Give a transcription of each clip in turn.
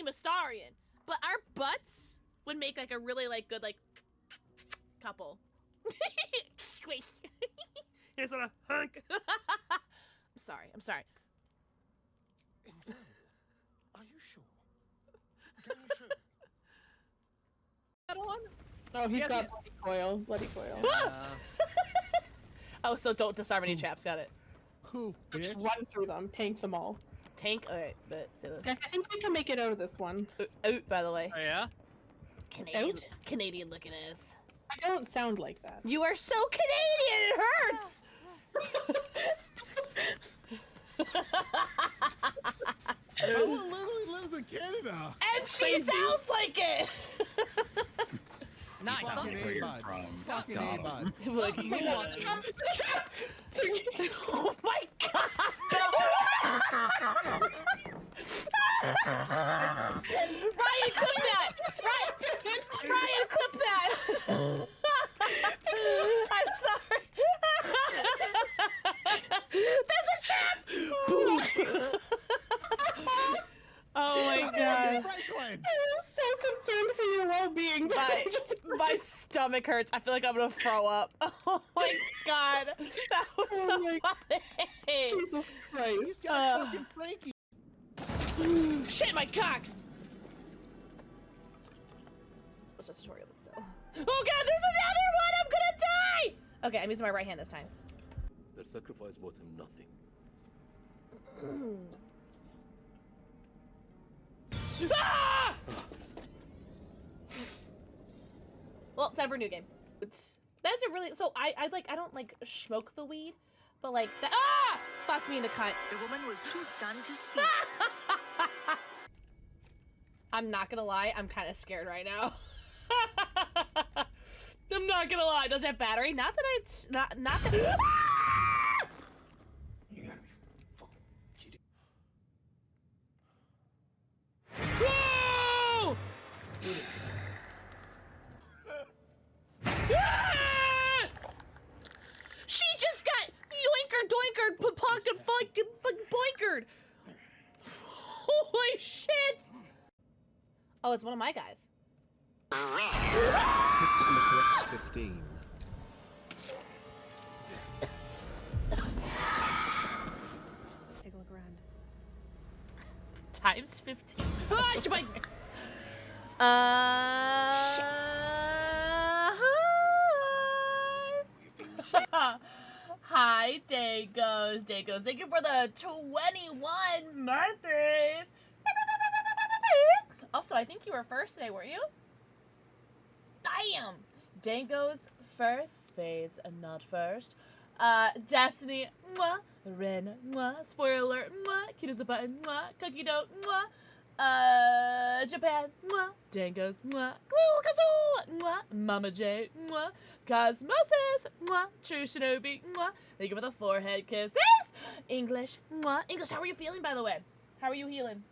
Mastarian, but our butts would make like a really like good like couple. Wait. Here's what a hunk. I'm sorry. Infernal. Are you sure? Can you show me? That on? Oh, he's got bloody coil. Oh, so don't disarm any chaps. Got it. Who? Just run through them, tank them all. Tank. All right, but say this. Guys, I think we can make it out of this one. Out, by the way. Oh yeah. Canadian looking ass. I don't sound like that. You are so Canadian. It hurts. Ella literally lives in Canada. And she sounds like it. Nice. Fucking Where you're A-bud. from. Fucking Got 'em. A-bud. Like, Oh my god, the trap! oh my god! Ryan, clip that! Ryan, clip that! I'm sorry. There's a trap! Oh my god. Franklin. I was so concerned for your well-being. My stomach hurts. I feel like I'm gonna throw up. Oh my god. That was Oh so my- funny. Jesus Christ. He's got fucking Frankie. Shit, my cock! It's just a tutorial, but still. Oh god, there's another one! I'm gonna die! Okay, I'm using my right hand this time. Their sacrifice brought him nothing. Ah! Well, time for a new game. That's a really I don't like smoke the weed, but like that. Ah! Fuck me in the cunt. The woman was too stunned to speak. I'm not gonna lie, I'm kind of scared right now. I'm not gonna lie. Does it have battery? Not that it's not that. Ah! You gotta be fucking kidding. Whoa! Ah! She just got yoinker doinkered, pocket fucking boinkered. Holy shit! Oh, it's one of my guys. Pixel 15. Take a look around. Times 15. Ah, she might- Hi, Dagos. Dagos, thank you for the 21 months. Also, I think you were first today, weren't you? Damn. Dango's first, Spades not first. Destiny, mwah. Ren, mwah. Spoiler alert, mwah. Cute as a button, mwah. Cookie dough, mwah. Japan, mwah. Dango's, mwah. Glue kazoo, mwah. Mama J, mwah. Cosmosis, mwah. True Shinobi, mwah. Thank you for the forehead kisses. English, mwah. English, how are you feeling, by the way? How are you healing?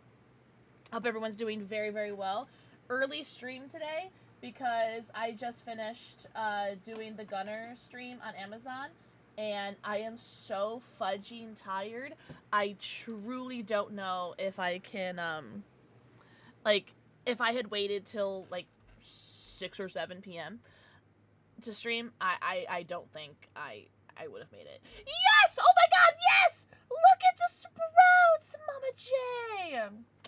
Hope everyone's doing very, very well. Early stream today because I just finished doing the Gunner stream on Amazon, and I am so fudging tired. I truly don't know if I can, like, if I had waited till, like, 6 or 7 p.m. to stream, I don't think I would have made it. Yes! Oh my god, yes! Look at the sprouts, Mama J!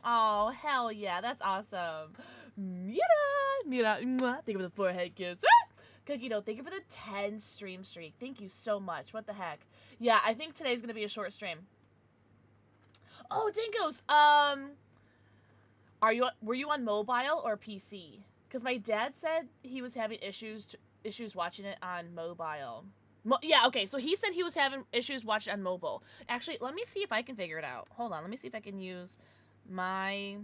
Oh, hell yeah, that's awesome. Mira, mwah. Thank you for the forehead kiss. Cookie dough, thank you for the 10 stream streak. Thank you so much. What the heck? Yeah, I think today's gonna be a short stream. Oh, Dingoes, were you on mobile or PC? Because my dad said he was having issues watching it on mobile. Yeah, okay, so he said he was having issues watching on mobile. Actually, let me see if I can figure it out. Hold on, let me see if I can use my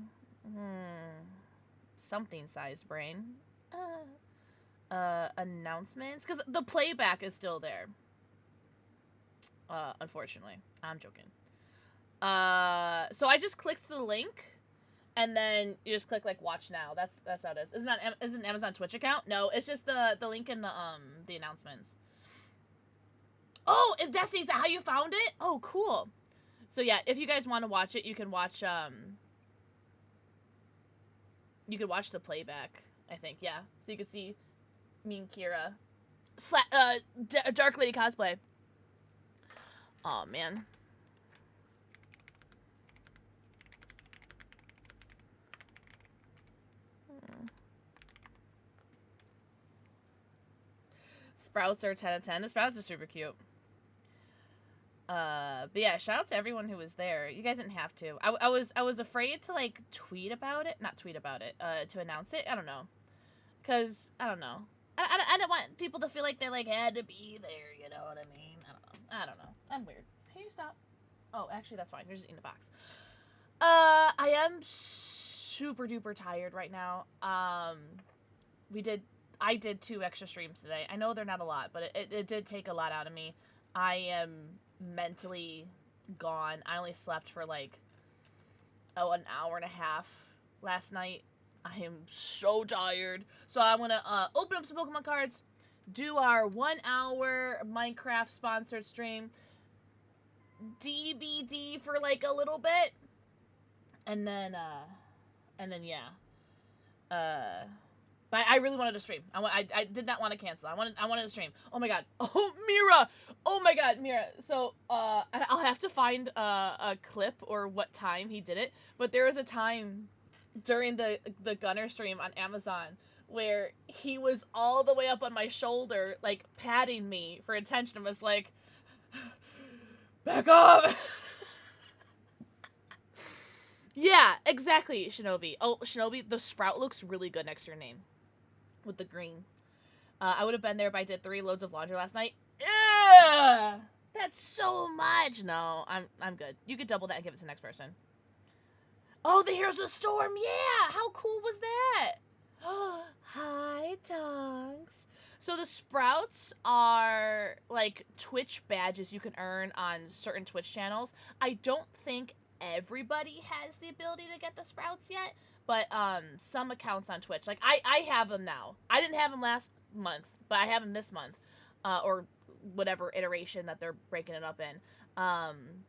something sized brain. Announcements, because the playback is still there. Unfortunately, I'm joking. So I just clicked the link, and then you just click like watch now. That's how it is. Isn't an Amazon Twitch account? No, it's just the link in the announcements. Oh, is Destiny, is that how you found it? Oh, cool. So yeah, if you guys want to watch it, you can watch you could watch the playback, I think, yeah. So you could see me and Kira. Dark Lady cosplay. Oh man. Sprouts are 10 out of 10. The Sprouts are super cute. But yeah, shout out to everyone who was there. You guys didn't have to. I was afraid to like tweet about it, not tweet about it, to announce it. I don't know, cause I don't know. I don't want people to feel like they like had to be there. You know what I mean? I don't know. I'm weird. Can you stop? Oh, actually, that's fine. You're just in the box. I am super duper tired right now. I did 2 extra streams today. I know they're not a lot, but it did take a lot out of me. I am mentally gone. I only slept for like, an hour and a half last night. I am so tired. So I'm gonna open up some Pokemon cards, do our 1 hour Minecraft sponsored stream, DBD for like a little bit, and then yeah. But I really wanted to stream. I did not want to cancel. I wanted to stream. Oh my god. Oh, Mira. Oh my god, Mira. So I'll have to find a clip or what time he did it. But there was a time during the Gunner stream on Amazon where he was all the way up on my shoulder, like patting me for attention, and was like, "Back off." Yeah, exactly, Shinobi. Oh, Shinobi, the sprout looks really good next to your name. With the green. I would have been there if I did 3 loads of laundry last night. Ugh! That's so much! No, I'm good. You could double that and give it to the next person. Oh, the Heroes of the Storm! Yeah! How cool was that? Hi, Tonks. So the Sprouts are, like, Twitch badges you can earn on certain Twitch channels. I don't think everybody has the ability to get the Sprouts yet, but some accounts on Twitch, like I have them now. I didn't have them last month, but I have them this month, or whatever iteration that they're breaking it up in.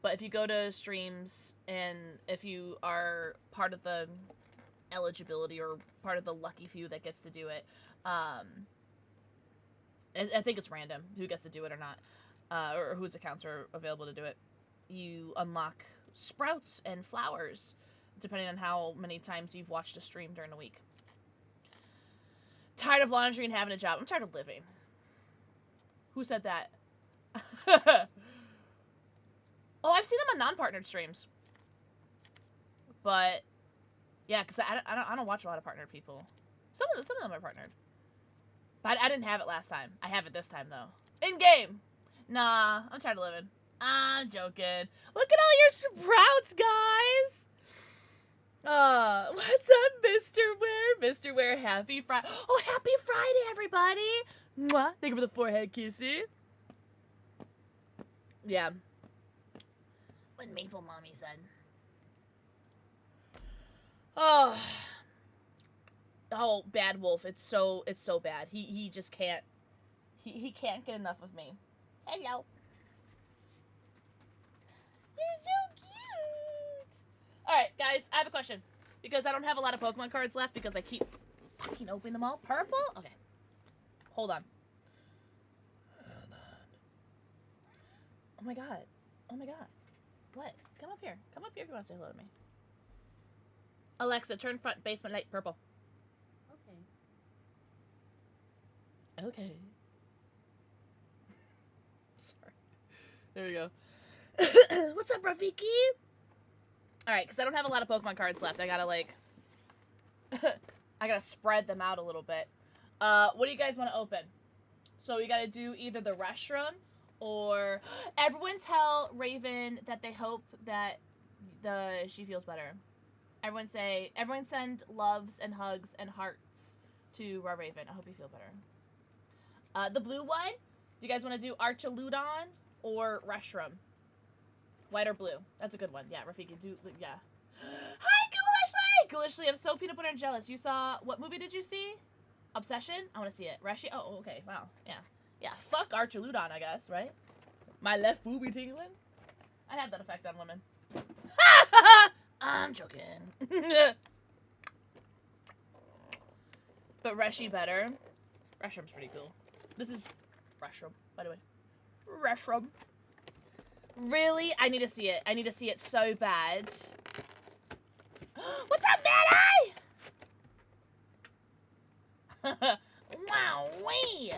But if you go to streams and if you are part of the eligibility or part of the lucky few that gets to do it, I think it's random who gets to do it or not, or whose accounts are available to do it. You unlock Sprouts and flowers, depending on how many times you've watched a stream during the week. Tired of laundry and having a job. I'm tired of living. Who said that? Oh, I've seen them on non-partnered streams. But yeah, because I don't watch a lot of partnered people. Some of them are partnered. But I didn't have it last time. I have it this time though. In game. Nah, I'm tired of living. I'm joking. Look at all your Sprouts, guys. What's up, Mr. Ware? Mr. Ware, happy Friday. Oh, happy Friday, everybody. Mwah. Thank you for the forehead kissy. Yeah. What Maple Mommy said. Oh, Bad Wolf. It's so bad. He just can't. He can't get enough of me. Hello. You're so cute. All right, guys. I have a question because I don't have a lot of Pokemon cards left because I keep fucking opening them all. Purple. Okay. Hold on. Oh my god. Oh my god. What? Come up here. Come up here if you want to say hello to me. Alexa, turn front basement light purple. Okay. Okay. Sorry. There we go. What's up, Rafiki? Alright, because I don't have a lot of Pokemon cards left. I gotta, like... I gotta spread them out a little bit. What do you guys want to open? So you gotta do either the restroom or... Everyone tell Raven that they hope that she feels better. Everyone send loves and hugs and hearts to Raven. I hope you feel better. The blue one? Do you guys want to do Archaludon or Reshiram? White or blue? That's a good one. Yeah, Rafiki, yeah. Hi, Ghoulishley! I'm so peanut butter and jealous. You saw, what movie did you see? Obsession? I want to see it. Rashi? Oh, okay. Wow. Yeah. Yeah, fuck Archaludon, I guess, right? My left booby tingling? I have that effect on women. I'm joking. But Reshi better. Reshram's pretty cool. This is Reshram, by the way. Reshram. Really? I need to see it. I need to see it so bad. What's up, Bad Eye? Wow, wee.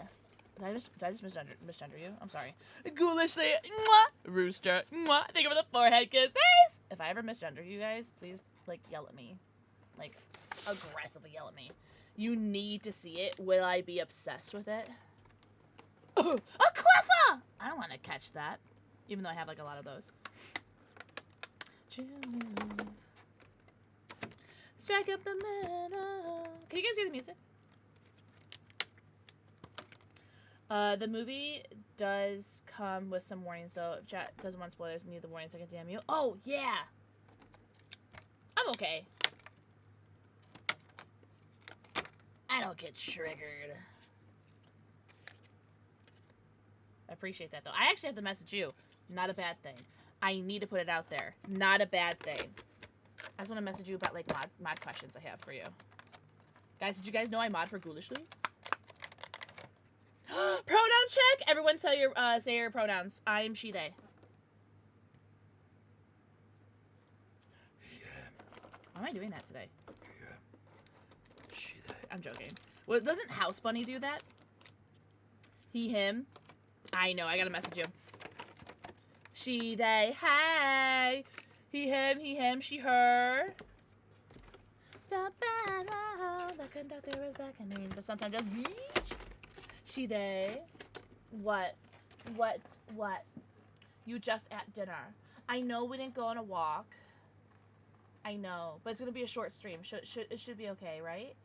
Did I just misgender you? I'm sorry. Ghoulishly, mwah, Rooster, mwah. Thank you for the forehead kisses. If I ever misgender you guys, please, like, yell at me. Like, aggressively yell at me. You need to see it. Will I be obsessed with it? A Cleffa! I want to catch that. Even though I have, like, a lot of those. Strike up the middle. Can you guys hear the music? The movie does come with some warnings, though. If chat doesn't want spoilers and need the warnings, I can damn you. Oh, yeah! I'm okay. I don't get triggered. I appreciate that, though. I actually have to message you. Not a bad thing. I need to put it out there. Not a bad thing. I just want to message you about, like, mod questions I have for you. Guys, did you guys know I mod for Ghoulishly? Pronoun check! Everyone say your pronouns. I am she, they. Why am I doing that today? She, they. I'm joking. Well, doesn't House Bunny do that? He, him. I know, I gotta message you. She, they, hey. He, him, she, her. The battle, the conductor is beckoning, but sometimes just she, they. What? You just at dinner. I know we didn't go on a walk. I know, but it's gonna be a short stream. It should be okay, right?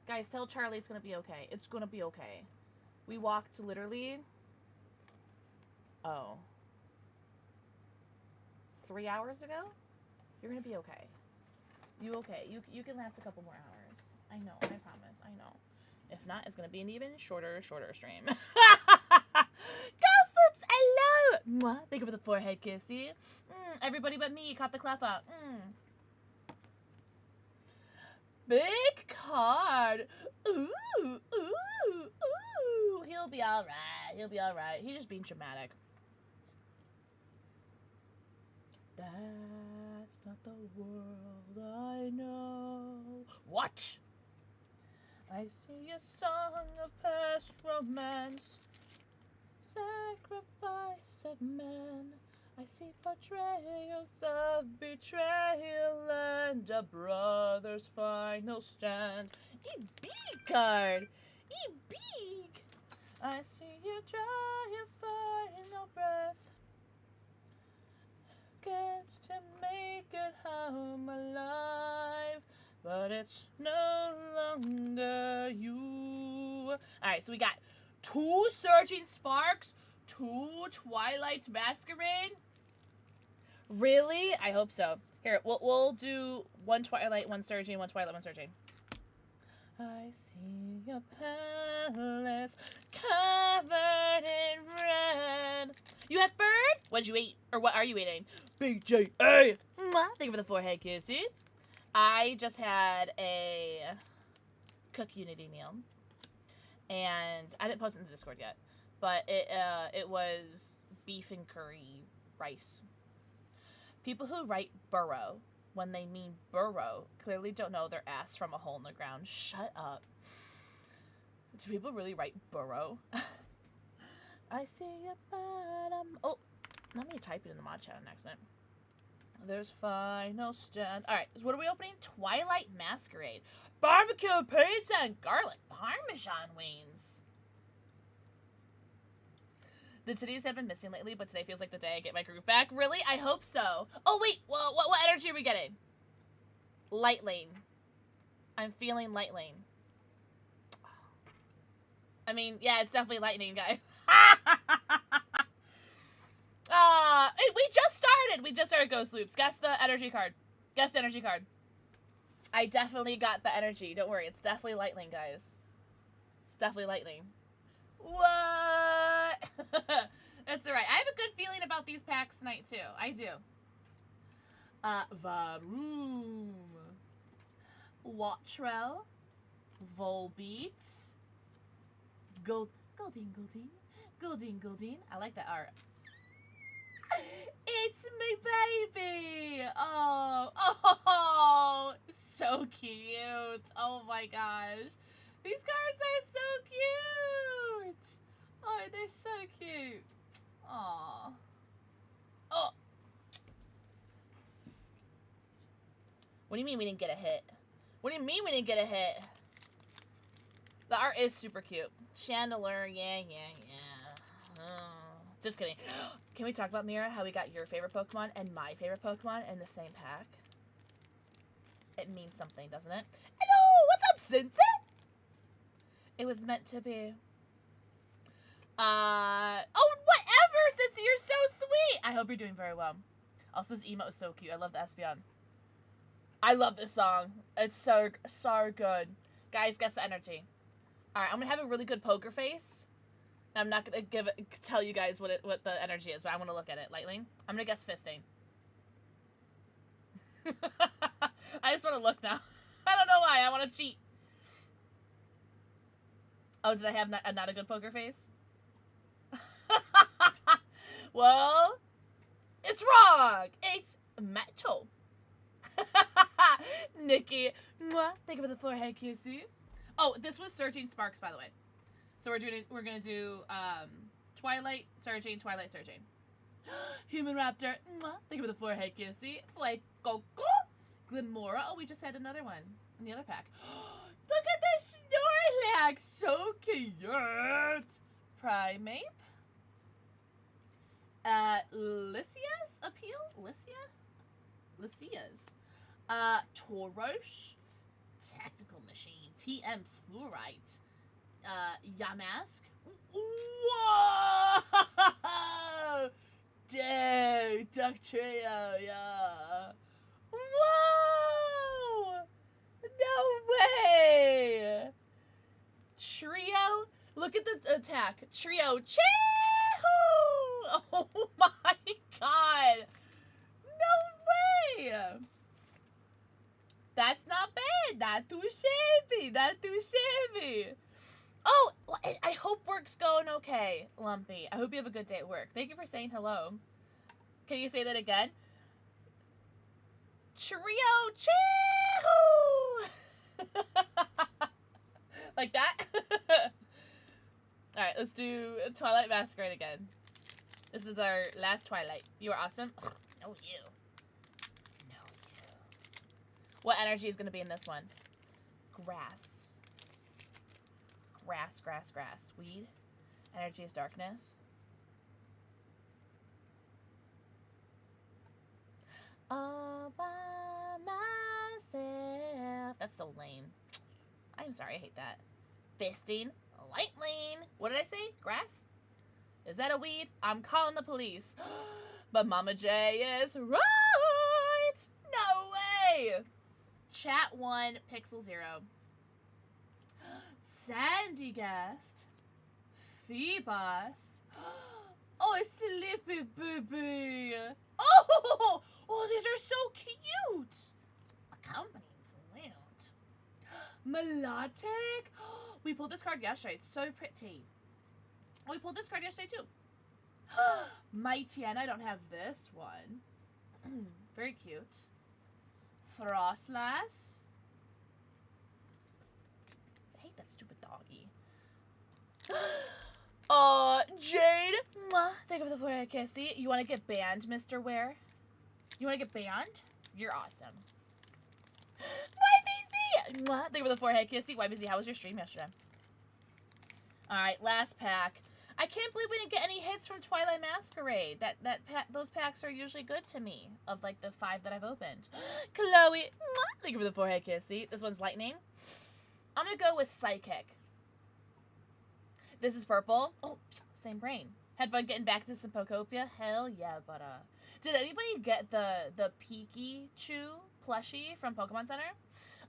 Guys, tell Charlie it's gonna be okay. It's gonna be okay. We walked literally... Oh. 3 hours ago? You're gonna be okay. You okay. You can last a couple more hours. I know, I promise, I know. If not, it's gonna be an even shorter stream. Ghost hello! Mwah. Thank you for the forehead kissy. Everybody but me caught the Cleffa. Big card. Ooh. He'll be alright. He's just being dramatic. That's not the world I know. What? I see a song of past romance, sacrifice of men. I see portrayals of betrayal and a brother's final stand. E-big card! E-big! I see you try your final breath gets to make it home alive, but it's no longer you. Alright, so we got 2 Surging Sparks, 2 Twilight Masquerade. Really? I hope so. Here, we'll do 1 Twilight, 1 Surging, 1 Twilight, 1 Surging. I see your palace covered in red. You have bird? What'd you eat? Or what are you eating? BJA! Thank you for the forehead kissy. I just had a Cook Unity meal. And I didn't post it in the Discord yet. But it was beef and curry rice. People who write burrow when they mean burrow clearly don't know their ass from a hole in the ground. Shut up. Do people really write burrow? I see your bottom. Oh, let me type it in the mod chat on accident. There's final stand. Alright, so what are we opening? Twilight Masquerade. Barbecue pizza and garlic parmesan wings. The titties have been missing lately, but today feels like the day I get my groove back. Really? I hope so. Oh, wait. Well, what energy are we getting? Lightning. I'm feeling lightning. I mean, yeah, it's definitely lightning, guys. We just started. We just started Ghost Loops. Guess the energy card. Guess the energy card. I definitely got the energy. Don't worry. It's definitely lightning, guys. It's definitely lightning. What? That's alright. I have a good feeling about these packs tonight, too. I do. Varum. Wattrell. Volbeat. Goldeen. I like that art. It's my baby! Oh, so cute. Oh my gosh. These cards are so cute. Oh, they're so cute. Aw. Oh. What do you mean we didn't get a hit? What do you mean we didn't get a hit? The art is super cute. Chandelure, yeah. Just kidding. Can we talk about, Mira, how we got your favorite Pokemon and my favorite Pokemon in the same pack? It means something, doesn't it? Hello! What's up, Sensei? It was meant to be. Oh, whatever, Sensei, you're so sweet! I hope you're doing very well. Also, this emote is so cute. I love the Espeon. I love this song. It's so good. Guys, guess the energy. Alright, I'm gonna have a really good poker face. I'm not gonna tell you guys what the energy is, but I want to look at it. Lightning. I'm gonna guess fisting. I just want to look now. I don't know why. I want to cheat. Oh, did I have not a good poker face? Well, it's wrong. It's metal. Nikki, mwah, thank you for the forehead kissy. Oh, this was Surging Sparks, by the way. So we're gonna do Twilight, Surging, Twilight, Surging. Human Raptor, mwah, thank you for the forehead kissy. Fuecoco, Glimora. Oh, we just had another one in the other pack. Look at this Snorlax, so cute. Primeape. Lysia's Appeal, Lysia's. Tauros, Technical Machine, TM Fluorite. Yamask. Whoa! Dude, Ductrio, yeah. Whoa! No way! Trio? Look at the attack. Trio. Chee-hoo! Oh my god! No way! That's not bad. Not too shabby. Oh, well, I hope work's going okay, Lumpy. I hope you have a good day at work. Thank you for saying hello. Can you say that again? Trio, chee-hoo! Like that? Alright, let's do Twilight Masquerade again. This is our last Twilight. You are awesome. Oh, no, you. What energy is going to be in this one? Grass. Grass. Weed. Energy is darkness. All by myself. That's so lame. I'm sorry, I hate that. Fisting. Lightning. What did I say? Grass? Is that a weed? I'm calling the police. But Mama J is right. No way. Chat 1, Pixel 0. Sandygast. Phoebus. Oh, Sleepy Baby. Oh, these are so cute. Accompanying flute. Melodic. We pulled this card yesterday. It's so pretty. Oh, we pulled this card yesterday too. Mighty, and I don't have this one. Very cute. Frostlass. I hate that stupid doggy. Jade. Mwah. Thank you for the forehead kissy. You want to get banned, Mr. Ware? You want to get banned? You're awesome. YBZ. Mwah. Thank you for the forehead kissy. YBZ, how was your stream yesterday? Alright, last pack. I can't believe we didn't get any hits from Twilight Masquerade. Those packs are usually good to me, of like the 5 that I've opened. Chloe, thank you for the forehead kissy. This one's lightning. I'm gonna go with Psychic. This is purple. Oh, same brain. Had fun getting back to some Pokopia? Hell yeah, but did anybody get the Pikachu plushie from Pokemon Center?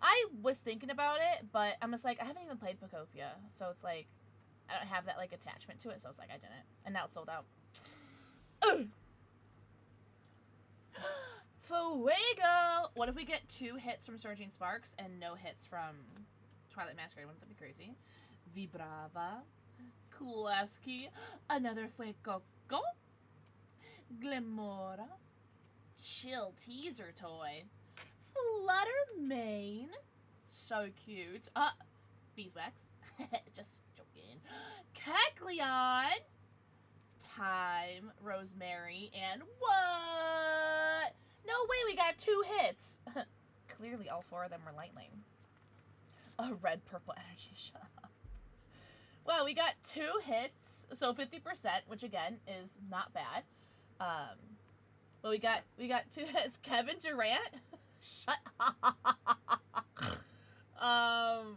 I was thinking about it, but I'm just like, I haven't even played Pokopia, so it's like, I don't have that, like, attachment to it, so it's like, I didn't. And now it's sold out. Fuego! What if we get 2 hits from Surging Sparks and no hits from Twilight Masquerade. Wouldn't that be crazy? Vibrava. Klefki. Another Fuecoco. Glimora. Chill Teaser Toy. Fluttermane. So cute. Beeswax. Just joking. Kecleon. Time. Rosemary. And what? No way, we got 2 hits. Clearly all 4 of them were Lightning. A red purple energy. Shut up. Well, we got 2 hits, so 50%, which again is not bad. But we got 2 hits. Kevin Durant. Shut up.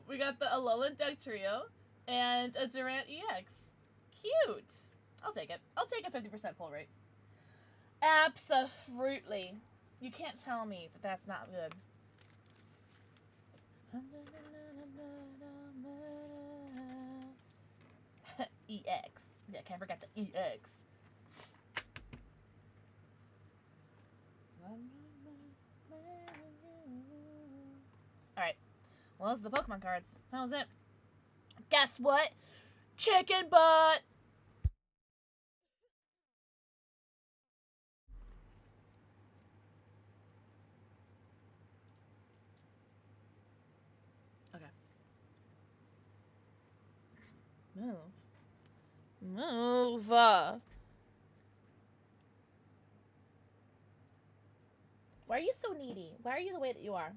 We got the Alolan Dugtrio and a Durant EX. Cute. I'll take it. I'll take a 50% pull rate. Absolutely. You can't tell me that that's not good. EX. Yeah, can't forget the EX. Alright. Well, those are the Pokemon cards. That was it. Guess what? Chicken butt! Okay. Move. Move. Why are you so needy? Why are you the way that you are?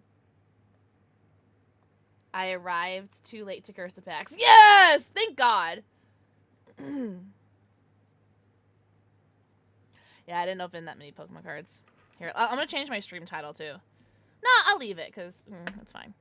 I arrived too late to curse the packs. Yes! Thank God! Yeah, I didn't open that many Pokemon cards. Here, I'm gonna change my stream title too. No, I'll leave it, because that's fine.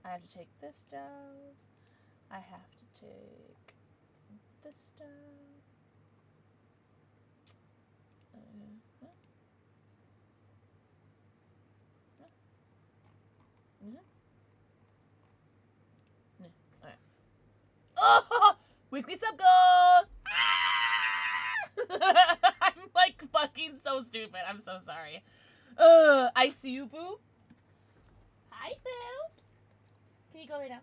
I have to take this down. I have to take this down. Alright. Oh! Weekly sub goal! I'm like fucking so stupid. I'm so sorry. I see you, boo. Hi, boo. Can you go lay down?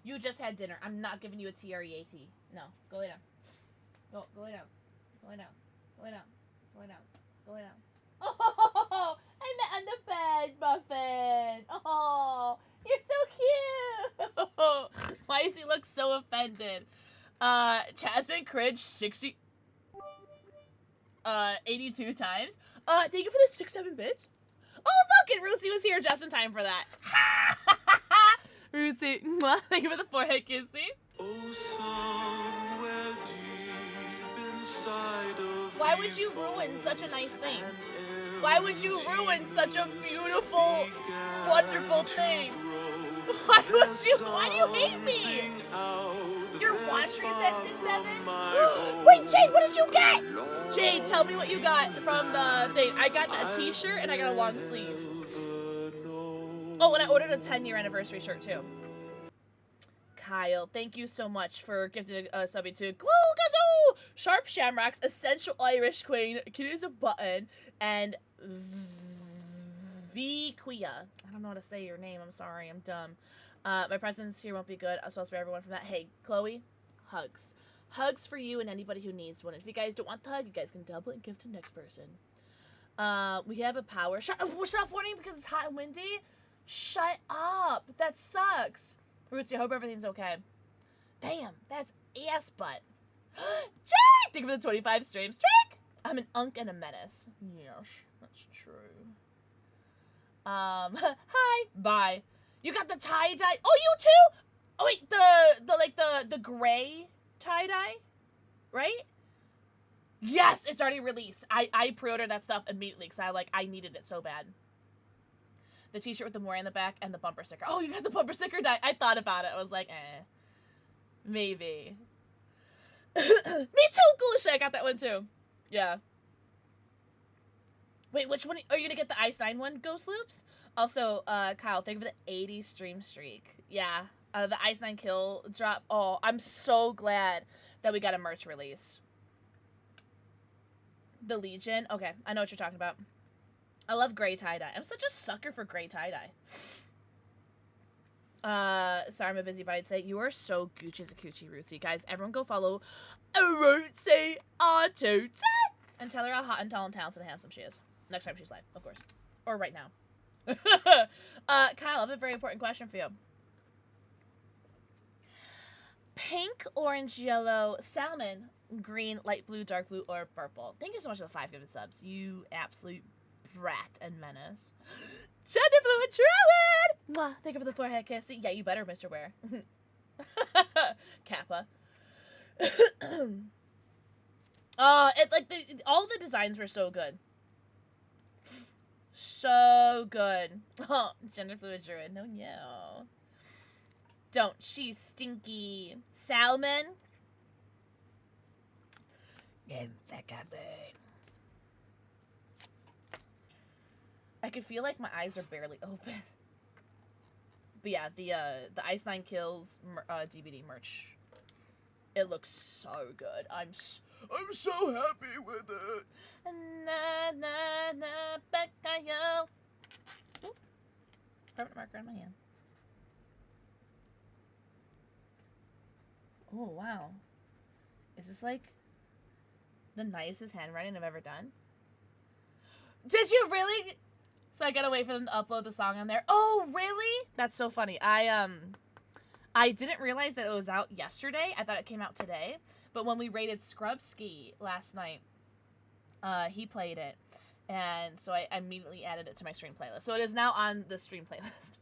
You just had dinner. I'm not giving you a TREAT. No, go lay down. Go lay down. Go lay down. Go lay down. Go lay down. Go lay down. Oh, I'm on the bed, Muffin. Oh, you're so cute. Why does he look so offended? Jasmine cringed 82 times. Thank you for the 6-7 bits. Oh, look, and Rootsy was here just in time for that. Rootsy, thank you for the forehead kissy. Why would you ruin such a nice thing? Why would you ruin such a beautiful, wonderful thing? Why do you hate me? Your watch reset 6-7? Wait, Jade, what did you get? Jade, tell me what you got from the thing. I got a t-shirt and I got a long sleeve. Oh, and I ordered a 10-year anniversary shirt too. Kyle, thank you so much for gifting a subby to Glugazoo, Sharp Shamrocks, Essential Irish Queen, Kitty's a Button, and Quia. I don't know how to say your name. I'm sorry. I'm dumb. My presence here won't be good, so I'll spare everyone from that. Hey, Chloe, hugs. Hugs for you and anybody who needs one. If you guys don't want the hug, you guys can double it and give to the next person. We have a power shut off warning because it's hot and windy. Shut up. That sucks. Rootsy, I hope everything's okay. Damn, that's ass butt. Jake! Thank you for the 25 streams. Drake! I'm an unk and a menace. Yes, that's true. Hi. Bye. You got the tie-dye. Oh, you too? Oh, wait, the gray tie-dye? Right? Yes, it's already released. I pre-ordered that stuff immediately because I needed it so bad. The t-shirt with the Mori on the back and the bumper sticker. Oh, you got the bumper sticker? I thought about it. I was like, maybe. Me too, Ghoulish. I got that one too. Yeah. Wait, which one are you gonna get? The Ice 9 one, Ghost Loops? Also, Kyle, think of the 80 stream streak. Yeah, the Ice 9 kill drop. Oh, I'm so glad that we got a merch release. The Legion. Okay, I know what you're talking about. I love gray tie-dye. I'm such a sucker for gray tie-dye. Sorry, I'm a busybody today. You are so Gucci's a coochie rootsy. Guys, everyone go follow Rootsy Artootsy and tell her how hot and tall and talented and handsome she is. Next time she's live, of course. Or right now. Kyle, I have a very important question for you. Pink, orange, yellow, salmon, green, light blue, dark blue, or purple. Thank you so much for the 5 gifted subs. You absolute brat and menace. Gender fluid Druid! Mwah. Thank you for the forehead kiss. Yeah, you better, Mr. Ware. Kappa. All the designs were so good. So good. Oh, gender fluid druid. No. Don't. She's stinky. Salmon. I can feel like my eyes are barely open. But yeah, the Ice 9 Kills DVD merch. It looks so good. I'm so happy with it. Na na na bakayo. Permanent marker in my hand. Oh wow. Is this like the nicest handwriting I've ever done? Did you really? So I gotta wait for them to upload the song on there. Oh, really? That's so funny. I didn't realize that it was out yesterday. I thought it came out today. But when we rated Scrubski last night, he played it. And so I immediately added it to my stream playlist. So it is now on the stream playlist.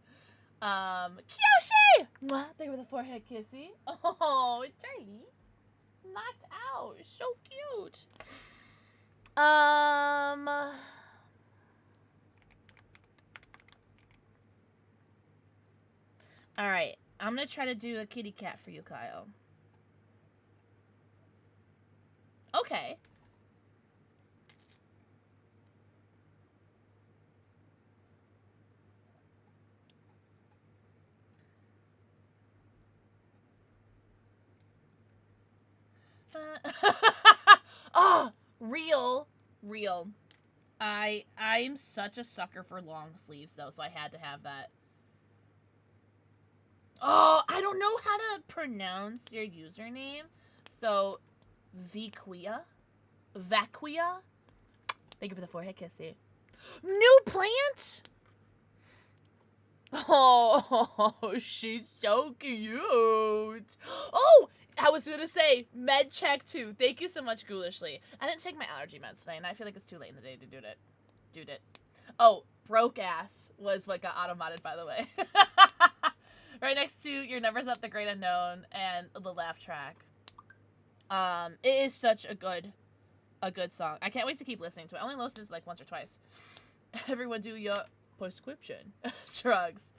Kyoshi! Mwah, thank you for the forehead kissy. Oh, Charlie. Knocked out. So cute. Alright, I'm gonna try to do a kitty cat for you, Kyle. Okay. Oh, real. I'm such a sucker for long sleeves though, so I had to have that. Oh, I don't know how to pronounce your username. So, Vaquia? Thank you for the forehead kissy. New plant? Oh, she's so cute. Oh, I was going to say, med check too. Thank you so much, Ghoulishly. I didn't take my allergy meds today, and I feel like it's too late in the day to do it. Oh, broke ass was what got auto-modded, by the way. Right next to Your Never's Up, The Great Unknown, and the laugh track. It is such a good song. I can't wait to keep listening to it. I only listened to it like once or twice. Everyone do your prescription. Shrugs.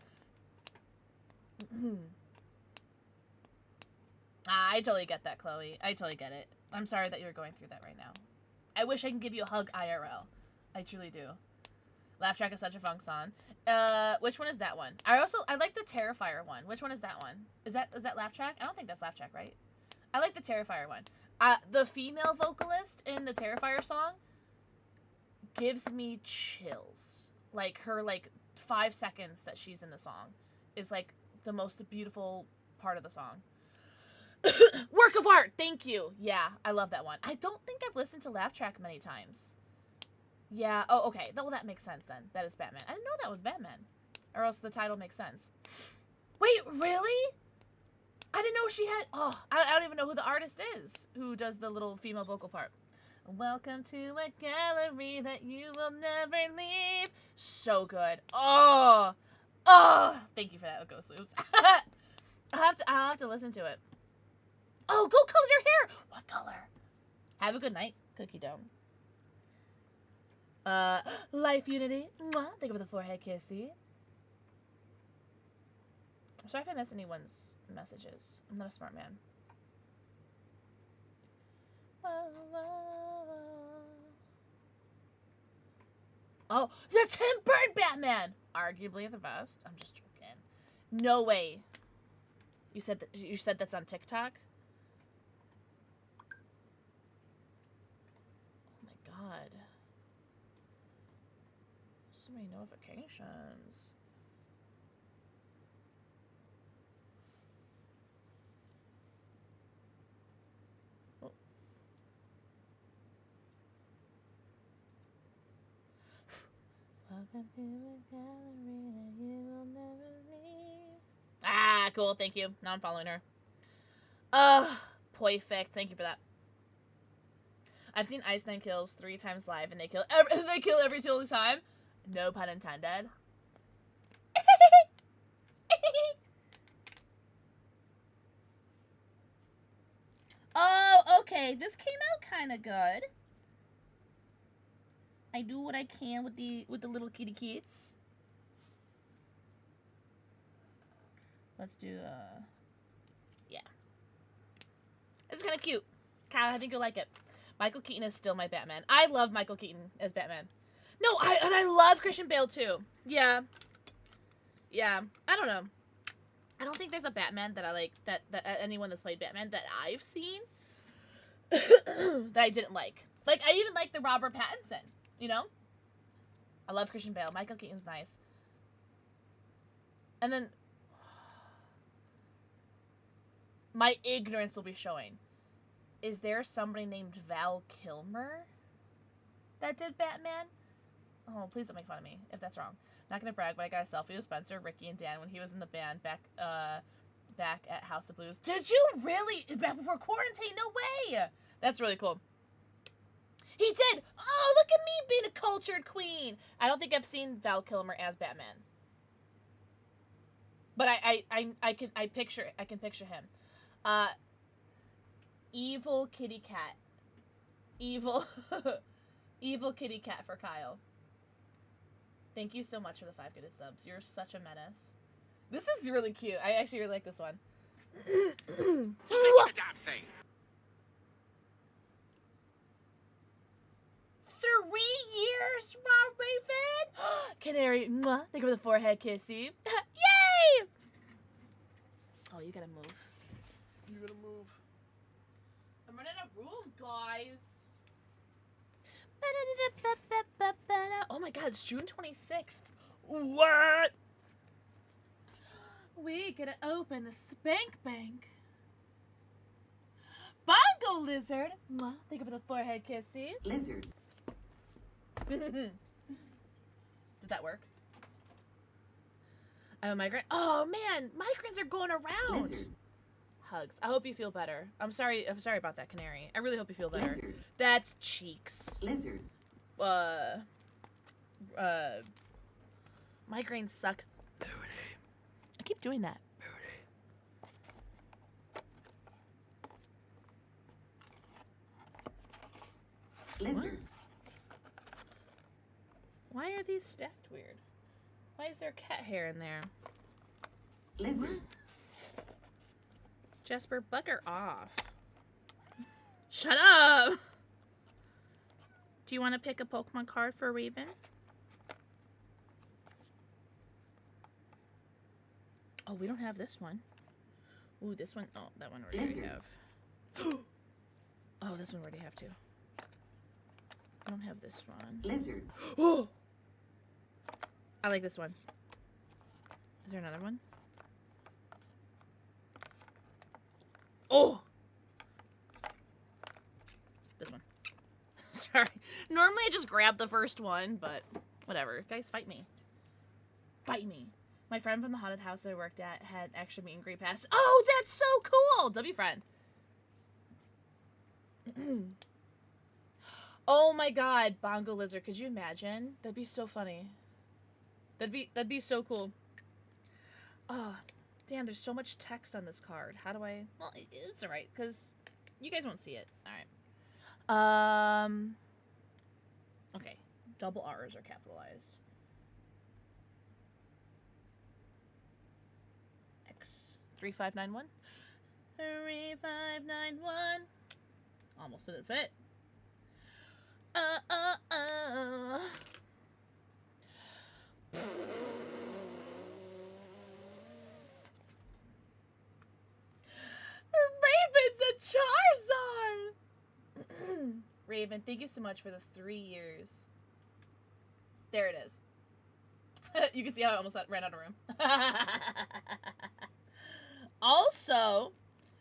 I totally get that, Chloe. I totally get it. I'm sorry that you're going through that right now. I wish I could give you a hug IRL. I truly do. Laugh track is such a fun song. Which one is that one? I like the Terrifier one. Which one is that one? Is that laugh track? I don't think that's laugh track, right? I like the Terrifier one. The female vocalist in the Terrifier song gives me chills. Like her 5 seconds that she's in the song is like the most beautiful part of the song. Work of art. Thank you. Yeah, I love that one. I don't think I've listened to laugh track many times. Yeah. Oh, okay. Well, that makes sense then. That is Batman. I didn't know that was Batman. Or else the title makes sense. Wait, really? I didn't know she had... Oh, I don't even know who the artist is who does the little female vocal part. Welcome to a gallery that you will never leave. So good. Oh. Thank you for that, Ghost Loops. I'll have to listen to it. Oh, go color your hair. What color? Have a good night, Cookie Dome. Life Unity. Mwah. Thank you for the forehead kissy. I'm sorry if I miss anyone's messages. I'm not a smart man. Oh, the Tim Burton Batman! Arguably the best. I'm just joking. No way. You said that's on TikTok? Oh my god. So many notifications. Oh. Welcome to a gallery that you will never leave. Ah, cool. Thank you. Now I'm following her. Perfect. Thank you for that. I've seen Ice Nine Kills 3 times live, and they kill every single time. No pun intended. Oh, okay. This came out kind of good. I do what I can with the little kitty kits. Let's do yeah. It's kind of cute. Kyle, I think you'll like it. Michael Keaton is still my Batman. I love Michael Keaton as Batman. No, I love Christian Bale too. Yeah. Yeah. I don't know. I don't think there's a Batman that I like that anyone that's played Batman that I've seen that I didn't like. Like I even like the Robert Pattinson, you know? I love Christian Bale. Michael Keaton's nice. And then my ignorance will be showing. Is there somebody named Val Kilmer that did Batman? Oh, please don't make fun of me if that's wrong. Not gonna brag, but I got a selfie with Spencer, Ricky, and Dan when he was in the band back at House of Blues. Did you really? Back before quarantine? No way! That's really cool. He did! Oh, look at me being a cultured queen! I don't think I've seen Val Kilmer as Batman. But I can picture him. Evil kitty cat. Evil evil kitty cat for Kyle. Thank you so much for the 5 gifted subs. You're such a menace. This is really cute. I actually really like this one. 3 years, Rob Raven! Canary, mwah. Thank you for the forehead kissy. Yay! Oh, you gotta move. You gotta move. I'm running out of room, guys. Oh my god, it's June 26th. What? We gotta open the spank bank. Bongo lizard. Mwah. Thank you for the forehead kissy. Lizard. Did that work? I have a migraine. Oh man, migraines are going around. Lizard. Hugs. I hope you feel better. I'm sorry about that, Canary. I really hope you feel better. Lizard. That's cheeks. Lizard. Migraines suck. I keep doing that. Lizard. Why are these stacked weird? Why is there cat hair in there? Lizard. Jasper, bugger off. Shut up! Do you want to pick a Pokemon card for Raven? Oh, we don't have this one. Ooh, this one. Oh, that one we already Lizard. have. Oh, this one we already have too. I don't have this one. Lizard. Oh! I like this one. Is there another one? Oh! This one. Sorry. Normally I just grab the first one, but whatever. Guys, fight me. Fight me. My friend from the haunted house I worked at had extra meet and greet pass. Oh, that's so cool! W friend. Oh my god, Bongo Lizard. Could you imagine? That'd be so funny. That'd be so cool. Oh, damn, there's so much text on this card. How do I... Well, it's alright, because you guys won't see it. Alright. Okay. Double R's are capitalized. X. 3591. 3591. Almost didn't fit. Raven, thank you so much for the 3 years. There it is. You can see how I almost ran out of room. Also,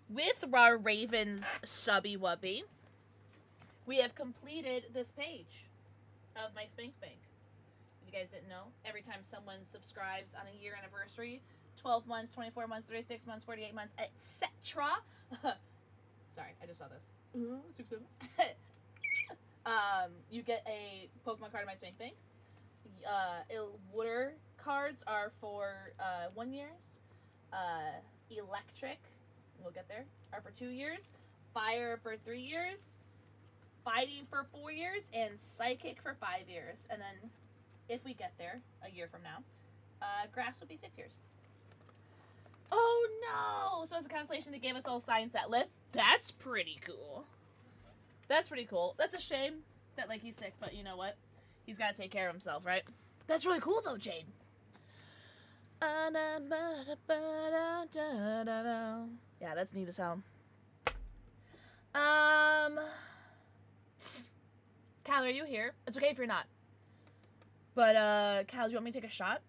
with our Raven's subby wubby, we have completed this page of my Spank Bank. If you guys didn't know, every time someone subscribes on a year anniversary, 12 months, 24 months, 36 months, 48 months, etc. Sorry, I just saw this. 6-7. You get a Pokemon card in my Spank Bank. Water cards are for 1 years. Electric, we'll get there, are for 2 years. Fire for 3 years. Fighting for 4 years. And Psychic for 5 years. And then, if we get there, a year from now, Grass will be 6 years. Oh no! So as a consolation, they gave us all sign setlets. That's pretty cool. That's pretty cool. That's a shame that, like, he's sick, but you know what? He's got to take care of himself, right? That's really cool, though, Jade. Yeah, that's neat as hell. Cal, are you here? It's okay if you're not. But, Cal, do you want me to take a shot?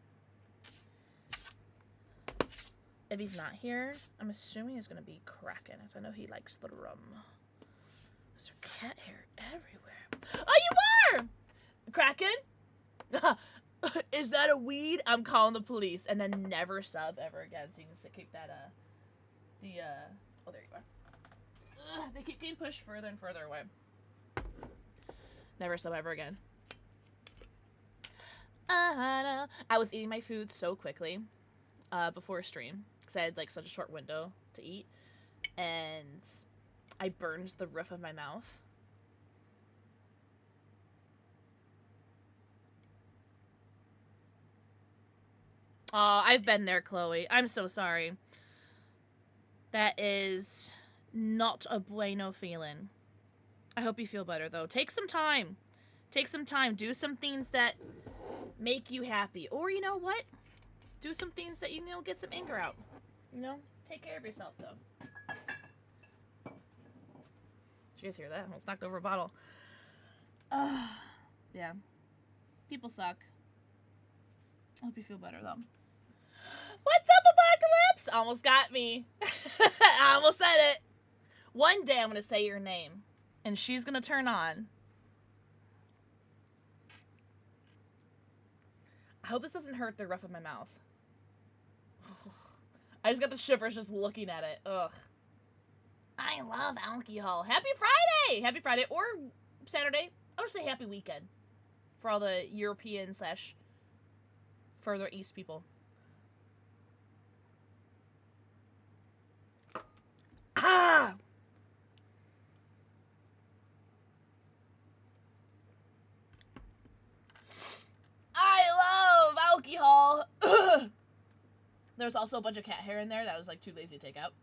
If he's not here, I'm assuming he's gonna be Kraken, as I know he likes the rum. Is there cat hair everywhere? Oh, you are! Kraken? Is that a weed? I'm calling the police. And then never sub ever again, so you can kick that, oh, there you are. They keep getting pushed further and further away. Never sub ever again. I was eating my food so quickly before stream because I had like such a short window to eat, and I burned the roof of my mouth. Oh, I've been there, Chloe. I'm so sorry. That is not a bueno feeling. I hope you feel better, though. Take some time. Take some time. Do some things that make you happy. Or, you know what? Do some things that, you know, get some anger out. You know? Take care of yourself, though. Did you guys hear that? I almost knocked over a bottle. Yeah. People suck. I hope you feel better, though. What's up, Apocalypse? Almost got me. I almost said it. One day I'm going to say your name, and she's going to turn on. I hope this doesn't hurt the roof of my mouth. I just got the shivers just looking at it. Ugh. I love alcohol. Happy Friday! Happy Friday, or Saturday. I'll just say happy weekend for all the European / further east people. Ah! I love alcohol. There's also a bunch of cat hair in there that I was like too lazy to take out.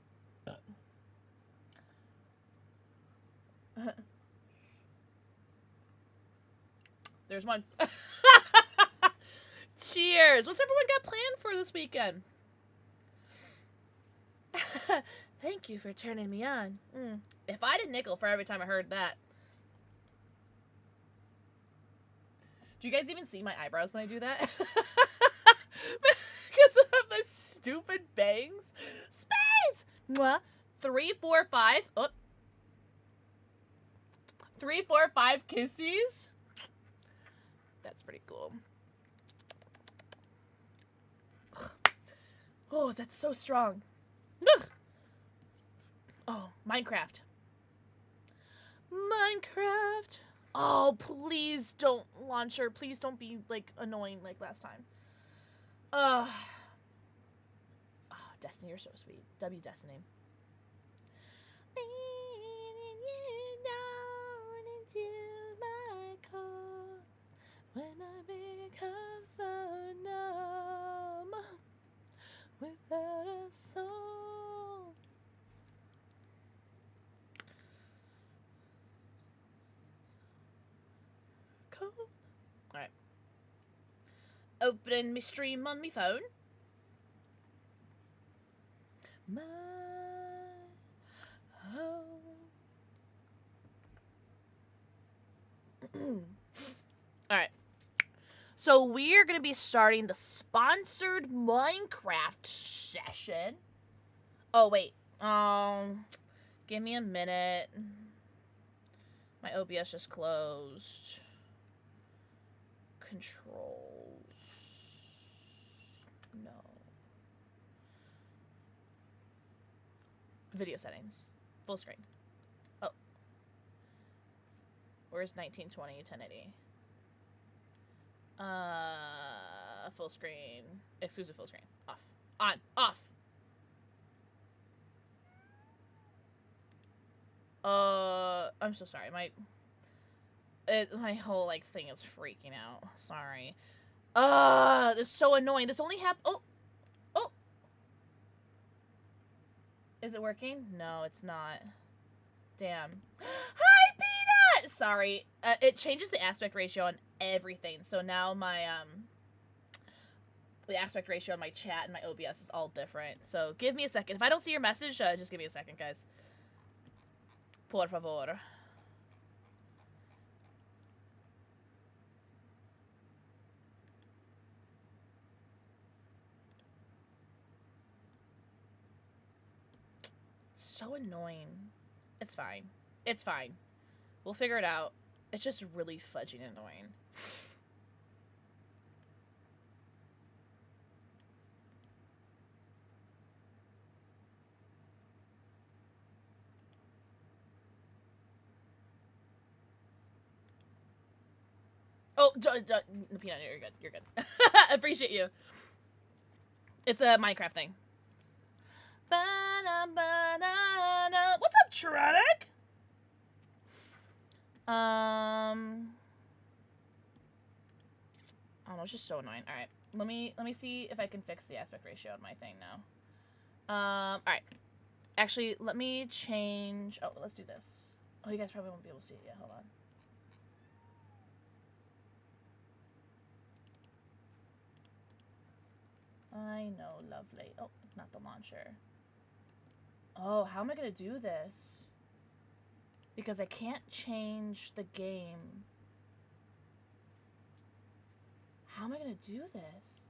There's one. Cheers. What's everyone got planned for this weekend? Thank you for turning me on. If I did nickel for every time I heard that. Do you guys even see my eyebrows when I do that? Because of the stupid bangs. Spades! Mwah. 3, 4, 5. Oh. 3, 4, 5 kissies. That's pretty cool. Oh, that's so strong. Oh, Minecraft. Minecraft. Oh, please don't launch her. Please don't be, like, annoying like last time. Oh, Destiny, you're so sweet. W Destiny. When I become so numb without a soul. Cold. Alright. Opening my stream on my phone. My home. Alright. So we're going to be starting the sponsored Minecraft session. Oh, wait. Give me a minute. My OBS just closed. Controls. No. Video settings. Full screen. Oh. Where's 1920, 1080? Full screen. Exclusive full screen. Off. On. Off. I'm so sorry. My whole, like, thing is freaking out. Sorry. This is so annoying. This only happened. Oh! Is it working? No, it's not. Damn. Hi, Peanut! Sorry. It changes the aspect ratio on everything. So now my, the aspect ratio on my chat and my OBS is all different. So give me a second. If I don't see your message, just give me a second, guys. Por favor. So annoying. It's fine. It's fine. We'll figure it out. It's just really fudging annoying. Oh, Peanut, you're good. You're good. I appreciate you. It's a Minecraft thing. What's up, Tronic? I don't know, it's just so annoying. Alright. Let me see if I can fix the aspect ratio on my thing now. Alright. Actually, let me change. Oh, let's do this. Oh, you guys probably won't be able to see it yet. Hold on. I know, lovely. Oh, not the launcher. Oh, how am I gonna do this? Because I can't change the game. How am I gonna do this?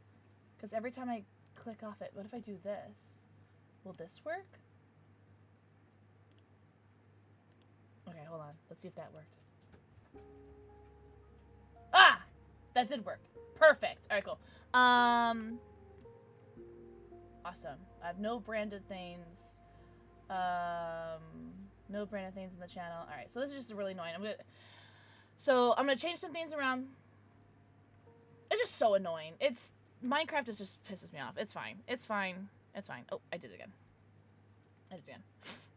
Because every time I click off it, what if I do this? Will this work? Okay, hold on. Let's see if that worked. Ah! That did work. Perfect. Alright, cool. Awesome. I have no branded things. No branded things in the channel. Alright, so this is just really annoying. I'm gonna change some things around. It's just so annoying. Minecraft just pisses me off. It's fine. It's fine. It's fine. Oh, I did it again.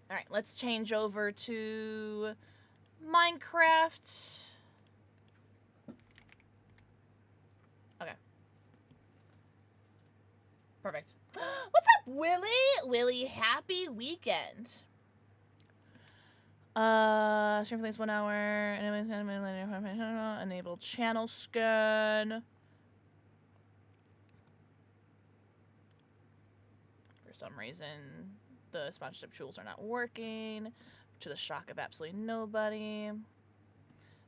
Alright, let's change over to Minecraft. Okay. Perfect. What's up, Willie? Willie, happy weekend. Stream for 1 hour. Enable channel scan. For some reason, the sponsorship tools are not working. To the shock of absolutely nobody.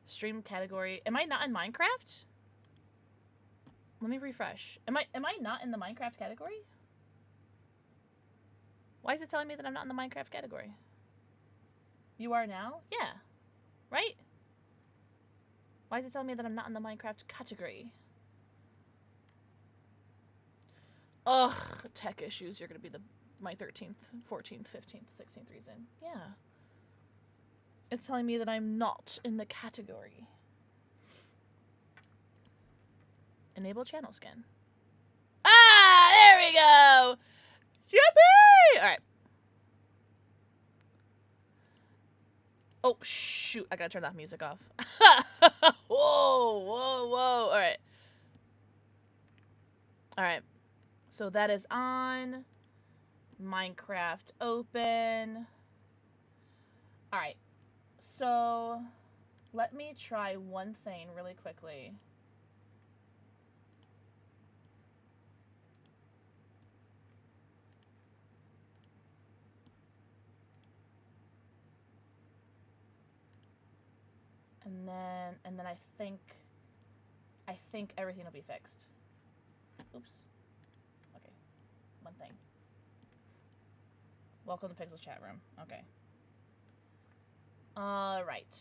Stream category. Am I not in Minecraft? Let me refresh. Am I not in the Minecraft category? Why is it telling me that I'm not in the Minecraft category? You are now? Yeah. Right? Why is it telling me that I'm not in the Minecraft category? Ugh, tech issues. You're gonna be my 13th, 14th, 15th, 16th reason. Yeah. It's telling me that I'm not in the category. Enable channel scan. Ah, there we go! Yippee! Alright. Oh, shoot. I gotta turn that music off. Whoa, whoa, whoa. Alright. Alright. So that is on. Minecraft open. Alright. So, let me try one thing really quickly. And then I think everything will be fixed. Oops. Okay. One thing. Welcome to Pixel chat room. Okay. Alright.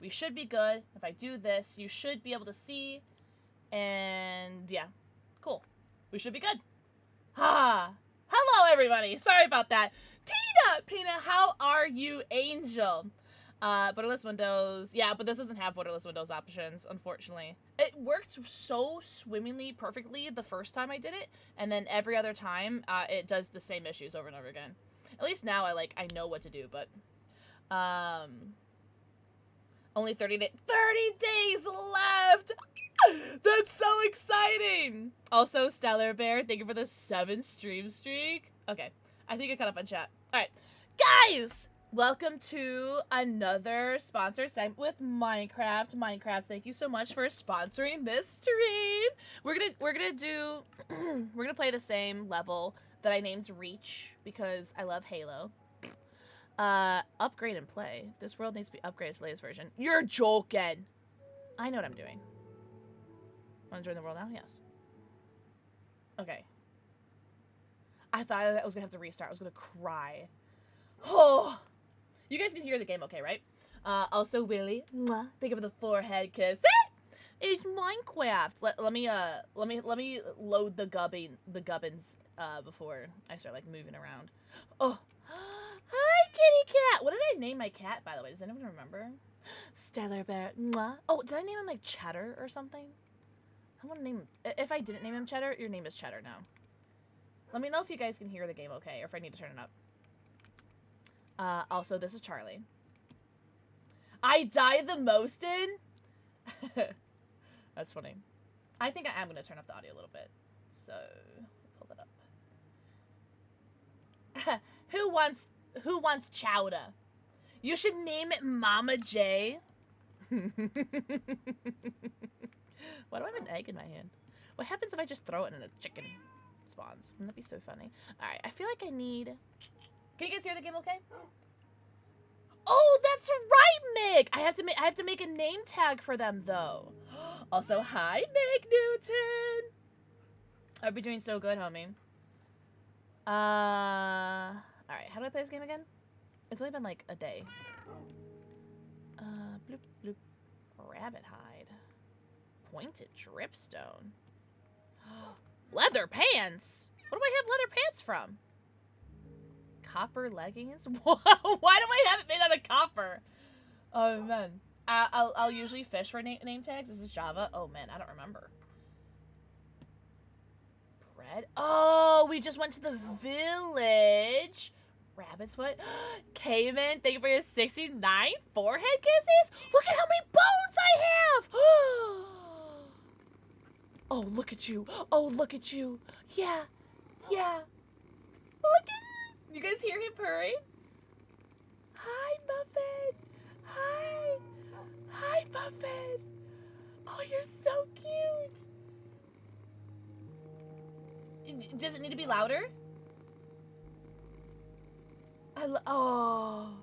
We should be good. If I do this, you should be able to see. And yeah. Cool. We should be good. Ah. Hello, everybody. Sorry about that. Pina, how are you, Angel? Borderless windows. Yeah, but this doesn't have borderless windows options, unfortunately. It worked so swimmingly perfectly the first time I did it, and then every other time, it does the same issues over and over again. At least now I know what to do, but only 30 days left. That's so exciting. Also, Stellar Bear, thank you for the 7 stream streak. Okay, I think I cut up on chat. All right, guys. Welcome to another sponsored segment with Minecraft. Minecraft, thank you so much for sponsoring this stream. We're gonna play the same level that I named Reach because I love Halo. Upgrade and play. This world needs to be upgraded to the latest version. You're joking. I know what I'm doing. Want to join the world now? Yes. Okay. I thought I was gonna have to restart. I was gonna cry. Oh. You guys can hear the game okay, right? Also, Willie, mwah, thank you for the forehead kiss. It's Minecraft. Let me load the gubbins before I start moving around. Oh, hi kitty cat. What did I name my cat, by the way? Does anyone remember? Stellar Bear. Mwah. Oh, did I name him Cheddar or something? I want to name him. If I didn't name him Cheddar, your name is Cheddar now. Let me know if you guys can hear the game okay, or if I need to turn it up. Also, this is Charlie. I die the most in? That's funny. I think I am going to turn up the audio a little bit. So, pull that up. Who wants chowder? You should name it Mama J. Why do I have an egg in my hand? What happens if I just throw it and a chicken spawns? Wouldn't that be so funny? Alright, I feel like I need... Can you guys hear the game okay? Oh, that's right, Mick! I have to make a name tag for them though. Also, hi, Mick Newton! I'll be doing so good, homie. Alright, how do I play this game again? It's only been a day. Bloop, bloop. Rabbit hide. Pointed dripstone. Leather pants? What do I have leather pants from? Copper leggings? Why do I have it made out of copper? Oh man, I'll usually fish for name tags. This is Java. Oh man, I don't remember. Bread. Oh, we just went to the village. Rabbit's foot. Cayman, thank you for your 69 forehead kisses. Look at how many bones I have. Oh, look at you. Oh, look at you. Yeah. Look at you guys hear him purring? Hi, Muffin. Hi, Muffin. Oh, you're so cute. Does it need to be louder? Oh,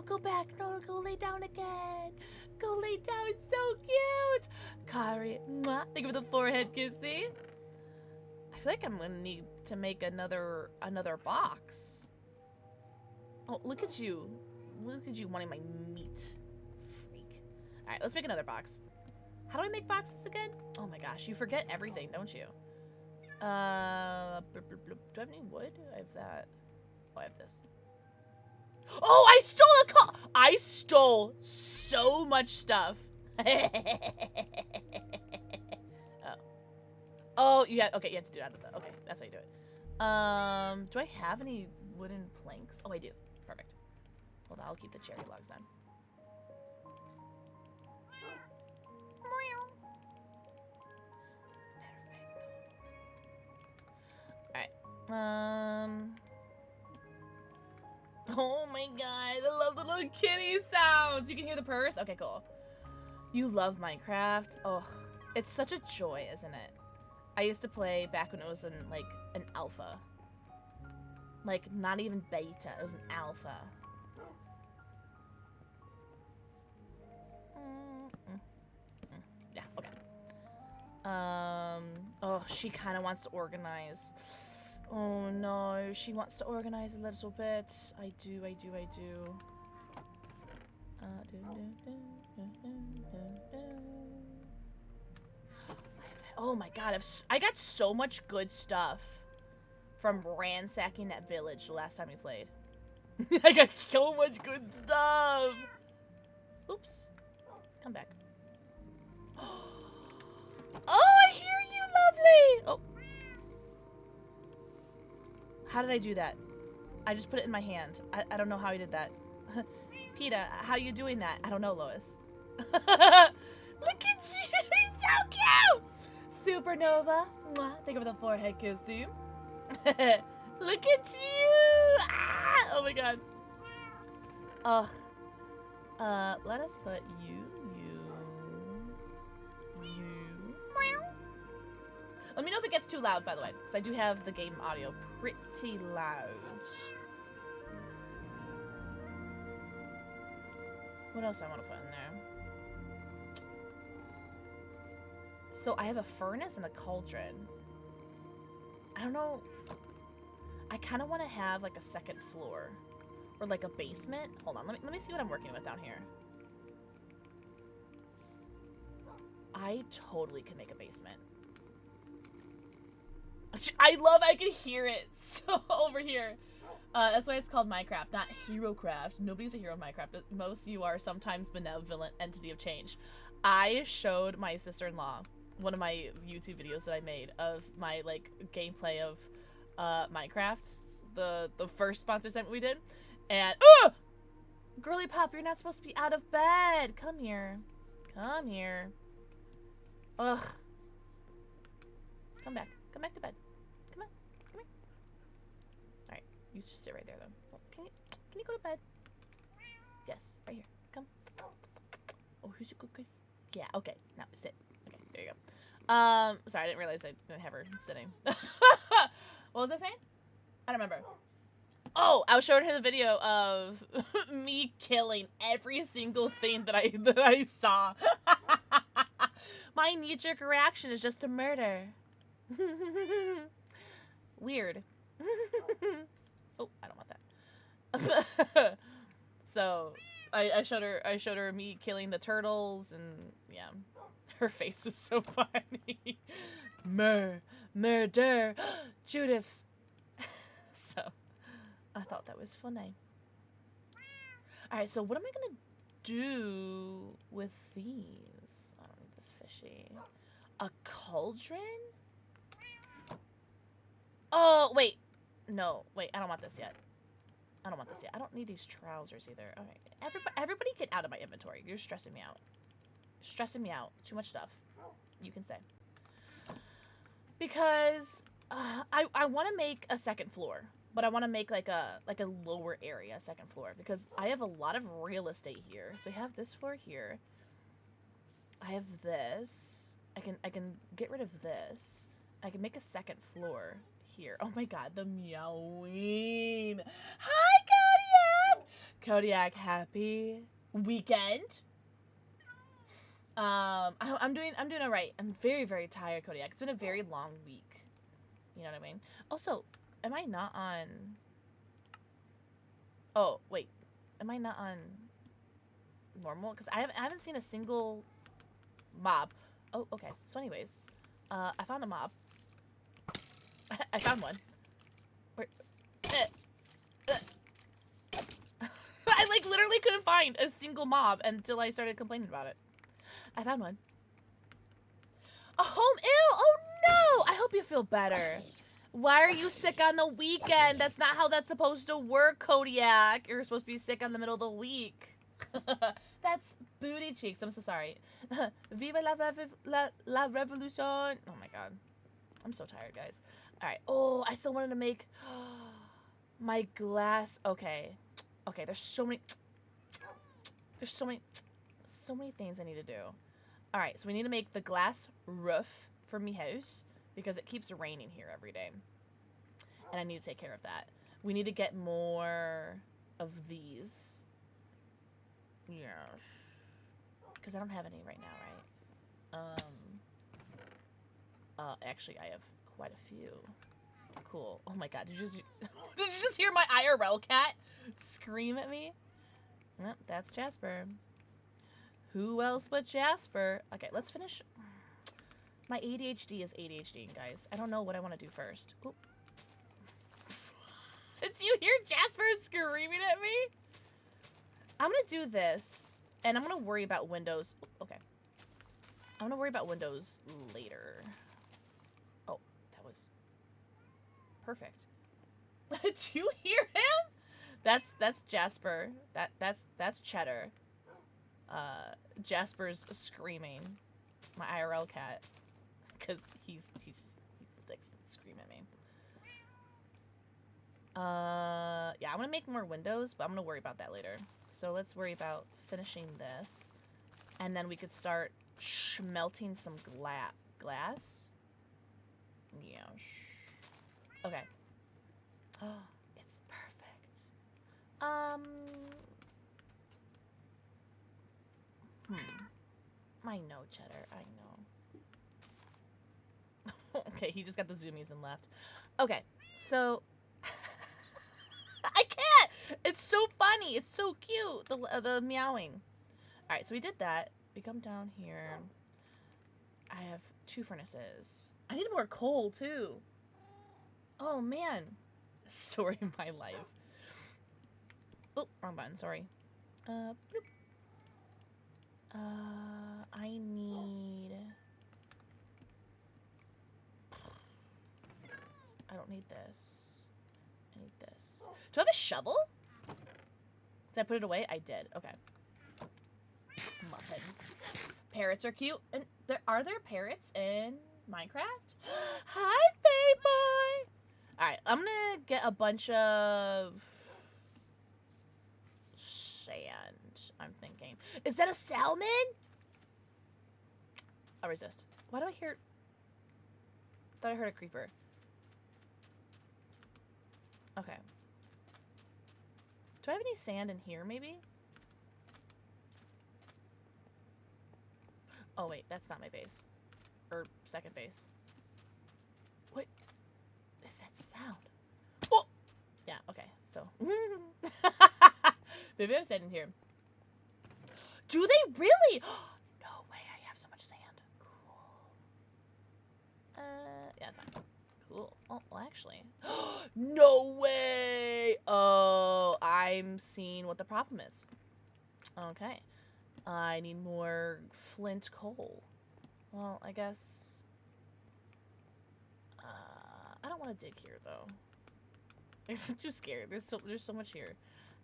go back. No, go lay down again. Go lay down. It's so cute. Kari, mwah. Thank you for the forehead kissy. I feel like I'm gonna need to make another box. Oh, look at you. Look at you wanting my meat. Freak. Alright, let's make another box. How do I make boxes again? Oh my gosh, you forget everything, don't you? Do I have any wood? I have that. Oh, I have this. Oh, I stole so much stuff. Oh, you have to do that. Okay, that's how you do it. Do I have any wooden planks? Oh, I do. Perfect. Well, I'll keep the cherry logs then. Alright. Oh my god, I love the little kitty sounds. You can hear the purrs? Okay, cool. You love Minecraft? Oh, it's such a joy, isn't it? I used to play back when it was in, an alpha. Not even beta, it was an alpha. Yeah, okay. Oh, she kind of wants to organize. Oh no, she wants to organize a little bit. I do. Oh my god, I got so much good stuff from ransacking that village the last time we played. I got so much good stuff. Oops. Come back. Oh, I hear you, lovely. Oh. How did I do that? I just put it in my hand. I don't know how I did that. PETA, how you doing that? I don't know, Lois. Look at you. He's so cute. Supernova. Mwah. Thank you for the forehead kiss, dude. Look at you. Ah! Oh my god. Oh. Let us put you. Let me know if it gets too loud, by the way, because I do have the game audio pretty loud. What else I want to put in there? So I have a furnace and a cauldron. I don't know. I kind of want to have like a second floor or like a basement. Hold on, let me see what I'm working with down here. I totally can make a basement. I can hear it so over here. That's why it's called Minecraft, not HeroCraft. Nobody's a hero in Minecraft. Most of you are sometimes benevolent entity of change. I showed my sister-in-law one of my YouTube videos that I made of my like gameplay of Minecraft, the first sponsor segment we did, and Girly Pop, you're not supposed to be out of bed. Come here. Ugh. Come back to bed. Come on. Alright, you just sit right there though. Oh, can you go to bed? Yes, right here. Come. Oh, who's a good kitty? Yeah, okay. Now sit. Okay, there you go. Sorry, I didn't realize I didn't have her sitting. What was I saying? I don't remember. Oh, I was showing her the video of me killing every single thing that I saw. My knee-jerk reaction is just to murder. Weird. Oh, I don't want that. So I showed her me killing the turtles, and yeah, her face was so funny. Murder, Judith. So I thought that was funny. All right, so what am I gonna do with these? I don't need this fishy. A cauldron? Oh, wait. No, wait, I don't want this yet. I don't need these trousers either. All right, everybody get out of my inventory. You're stressing me out. Too much stuff. You can stay. Because I want to make a second floor, but I want to make like a lower area second floor because I have a lot of real estate here. So I have this floor here. I have this. I can get rid of this. I can make a second floor here. Oh my god, the meowing. Hi, Kodiak! Kodiak, happy weekend? I'm doing all right. I'm very, very tired, Kodiak. It's been a very long week. You know what I mean? Also, am I not on... Oh, wait. Am I not on normal? Because I haven't seen a single mob. Oh, okay. So anyways, I found a mob. I found one. Where? I like literally couldn't find a single mob until I started complaining about it. I found one. A home ill? Oh no! I hope you feel better. Why are you sick on the weekend? That's not how that's supposed to work, Kodiak. You're supposed to be sick on the middle of the week. That's booty cheeks. I'm so sorry. Viva la revolution. Oh my god. I'm so tired, guys. Alright. Oh, I still wanted to make my glass. Okay. Okay, there's so many things I need to do. Alright, so we need to make the glass roof for me house because it keeps raining here every day. And I need to take care of that. We need to get more of these. Yes. Because I don't have any right now, right? Actually, I have quite a few. Cool. Oh my god, did you just hear my IRL cat scream at me? Nope, that's Jasper. Who else but Jasper? Okay, let's finish. My ADHD is ADHD, guys. I don't know what I want to do first. Oop. Did you hear Jasper screaming at me? I'm gonna do this, and I'm gonna worry about windows. Okay. I'm gonna worry about windows later. Oh, that was perfect. Do you hear him? That's Jasper. That's Cheddar. Jasper's screaming. My IRL cat, because he likes to scream at me. Yeah, I'm gonna make more windows, but I'm gonna worry about that later. So let's worry about finishing this, and then we could start melting some glass. Yeah. Okay. Oh, it's perfect. I know, Cheddar. I know. Okay, he just got the zoomies and left. Okay, so I can't. It's so funny. It's so cute. The meowing. All right, so we did that. We come down here. I have 2 furnaces. I need more coal too. Oh man, story of my life. Oh, wrong button. Sorry. Bloop. I need. I don't need this. I need this. Do I have a shovel? Did I put it away? I did. Okay. Mutton. Parrots are cute. And are there parrots in Minecraft? Hi, baby. All right, I'm gonna get a bunch of sand. I'm thinking. Is that a salmon? I'll resist. Why do I hear? Thought I heard a creeper. Okay. Do I have any sand in here, maybe? Oh, wait. That's not my base. Or second base. What is that sound? Oh! Yeah, okay. So. Maybe I have sand in here. Do they really? No way. I have so much sand. Cool. Yeah, it's fine. Cool. Oh, well, actually. No way! Oh, I'm seeing what the problem is. Okay. I need more flint coal. Well, I guess... I don't want to dig here, though. I'm too scared. There's so much here.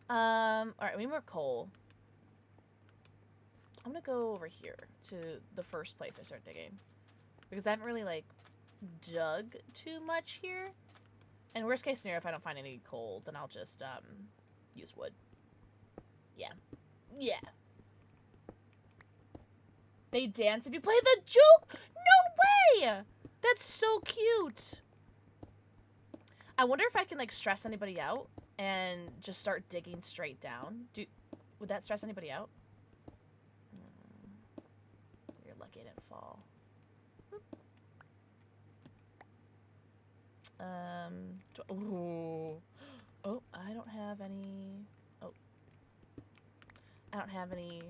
Alright, we need more coal. I'm gonna go over here to the first place I start digging. Because I haven't really, like, dug too much here. And worst case scenario, if I don't find any coal, then I'll just, use wood. Yeah. Yeah. They dance if you play the juke? No way! That's so cute. I wonder if I can, like, stress anybody out and just start digging straight down. Would that stress anybody out? You're lucky I didn't fall. Oh, I don't have any. Oh, I don't have any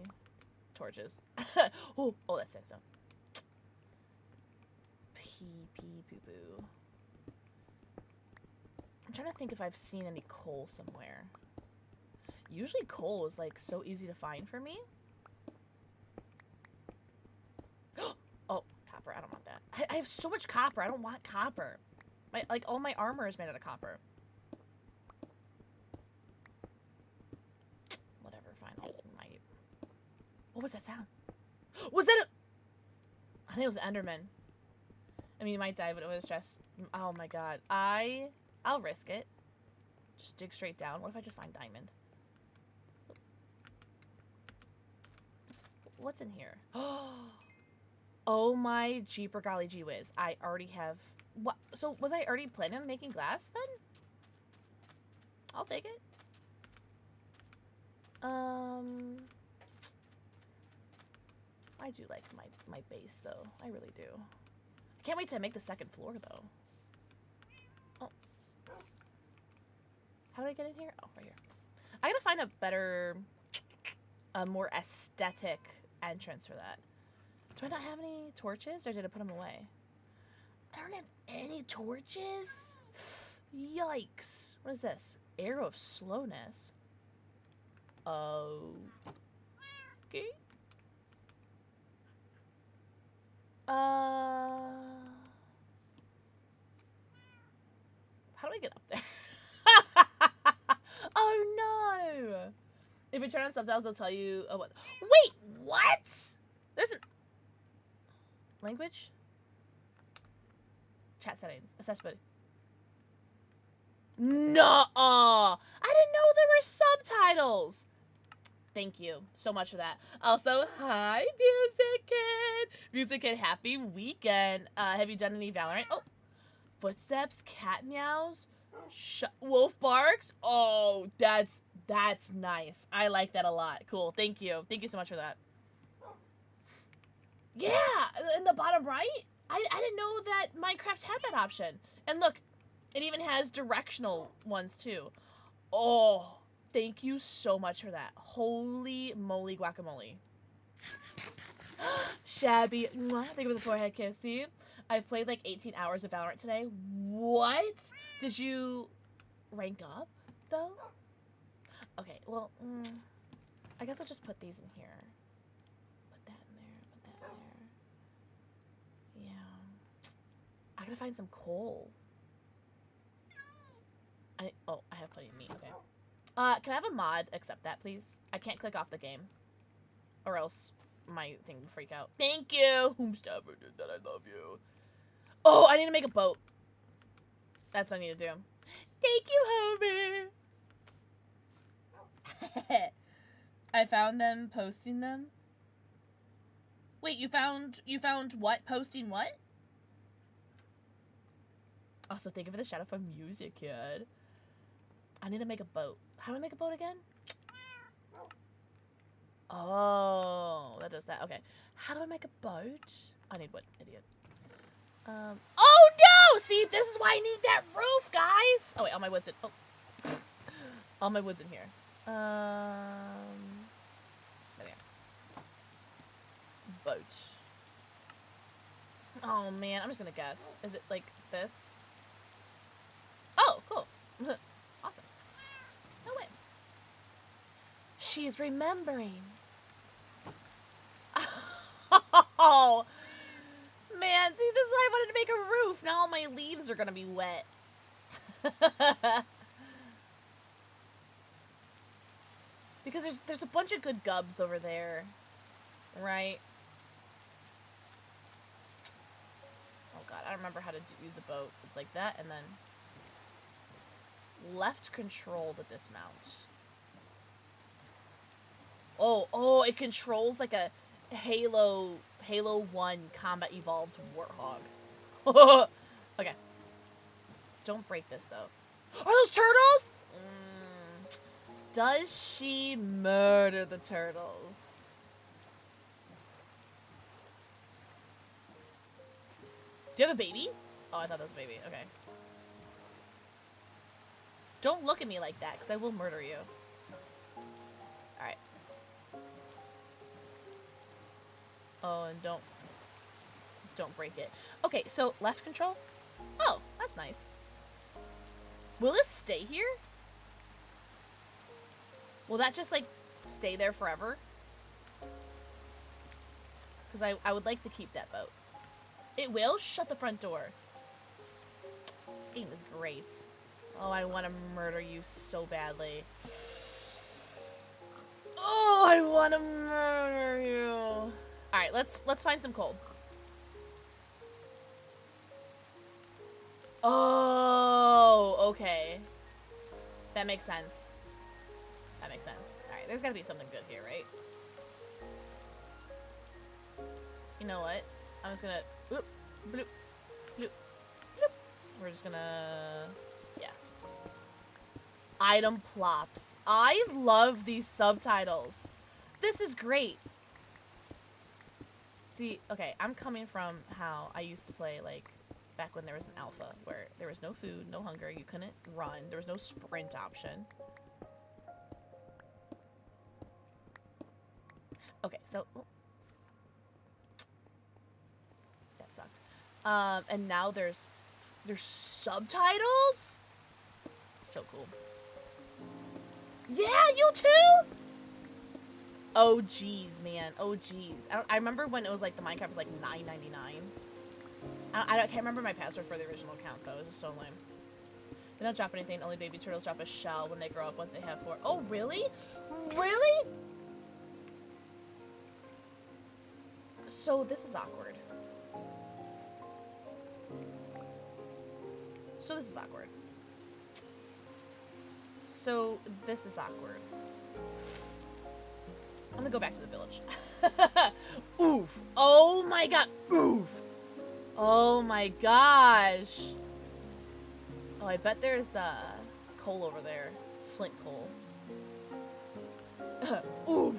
torches. Oh, that's sandstone. Pee pee poo poo. I'm trying to think if I've seen any coal somewhere. Usually coal is like so easy to find for me. Oh, copper. I don't want that. I have so much copper. I don't want copper. Like all my armor is made out of copper. Whatever, fine. What was that sound? Was that I think it was an Enderman. I mean, you might die, but it was just... Oh my god. I'll risk it. Just dig straight down. What if I just find diamond? What's in here? Oh my jeeper golly gee whiz. I already have... What? So, was I already planning on making glass, then? I'll take it. I do like my base, though. I really do. I can't wait to make the second floor, though. Oh. How do I get in here? Oh, right here. I gotta find a better, a more aesthetic entrance for that. Do I not have any torches, or did I put them away? I don't have any torches? Yikes. What is this? Arrow of slowness. Oh. Okay. How do I get up there? Oh no! If you turn on subtitles, they'll tell you. Oh, what? Wait, what? There's an language. Chat settings. Accessibility. Nuh-uh! I didn't know there were subtitles. Thank you so much for that. Also, hi, Music Kid. Music Kid, happy weekend. Have you done any Valorant? Oh, footsteps, cat meows, wolf barks. Oh, that's nice. I like that a lot. Cool. Thank you. Thank you so much for that. Yeah, in the bottom right, I didn't know that Minecraft had that option. And look, it even has directional ones too. Oh. Thank you so much for that. Holy moly guacamole. Shabby. Mwah. Thank you for the forehead kiss. See? I've played like 18 hours of Valorant today. What? Did you rank up, though? Okay, well, I guess I'll just put these in here. Put that in there. Put that in there. Yeah. I gotta find some coal. I have plenty of meat. Okay. Can I have a mod accept that, please? I can't click off the game. Or else my thing will freak out. Thank you! Whomstabber did that, I love you. Oh, I need to make a boat. That's what I need to do. Thank you, Homer! I found them posting them. Wait, you found what? Posting what? Also, thank you for the shout out from Music Kid. I need to make a boat. How do I make a boat again? Oh, that does that. Okay. How do I make a boat? I need wood, idiot. Oh no! See, this is why I need that roof, guys! Oh wait, all my wood's in. Oh. All my wood's in here. There we go. Boat. Oh man, I'm just gonna guess. Is it like this? Oh, cool. Awesome. No way. She's remembering. Oh, man. See, this is why I wanted to make a roof. Now all my leaves are going to be wet. Because there's a bunch of good gubs over there. Right? Oh, God. I don't remember how to use a boat. It's like that, and then left control to dismount. Oh, it controls like a Halo 1 Combat Evolved Warthog. Okay. Don't break this, though. Are those turtles? Does she murder the turtles? Do you have a baby? Oh, I thought that was a baby. Okay. Don't look at me like that, because I will murder you. Alright. Oh, and don't break it. Okay, so left control? Oh, that's nice. Will it stay here? Will that just, like, stay there forever? Because I would like to keep that boat. It will? Shut the front door. This game is great. Oh, I want to murder you so badly. Oh, I want to murder you. Alright, let's find some coal. Oh, okay. That makes sense. That makes sense. Alright, there's gotta be something good here, right? You know what? I'm just gonna... Bloop, bloop, bloop, bloop. We're just gonna... Yeah. Item plops. I love these subtitles. This is great. See, okay, I'm coming from how I used to play, like, back when there was an alpha, where there was no food, no hunger, you couldn't run, there was no sprint option. Okay, so... oh. That sucked. And now there's subtitles? So cool. Yeah, you too? Oh, jeez, man. Oh, jeez. I remember when it was like the Minecraft was like $9.99. I can't remember my password for the original account, though. It was just so lame. They don't drop anything. Only baby turtles drop a shell when they grow up once they have 4. Oh, really? Really? So this is awkward. So this is awkward. So this is awkward. I'm gonna go back to the village. Oof. Oh my god. Oof. Oh my gosh. Oh, I bet there's coal over there. Flint coal. Oof.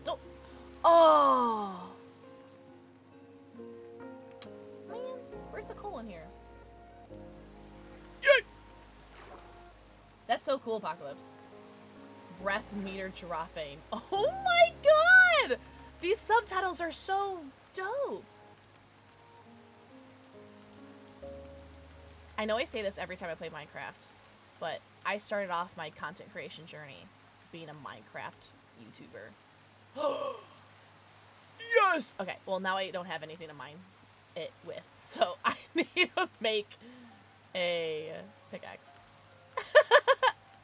Oh. Oh. Man, where's the coal in here? Yay! That's so cool, Apocalypse. Breath meter dropping. Oh my god! These subtitles are so dope. I know I say this every time I play Minecraft, but I started off my content creation journey being a Minecraft YouTuber. Yes! Okay, well now I don't have anything to mine it with, so I need to make a pickaxe.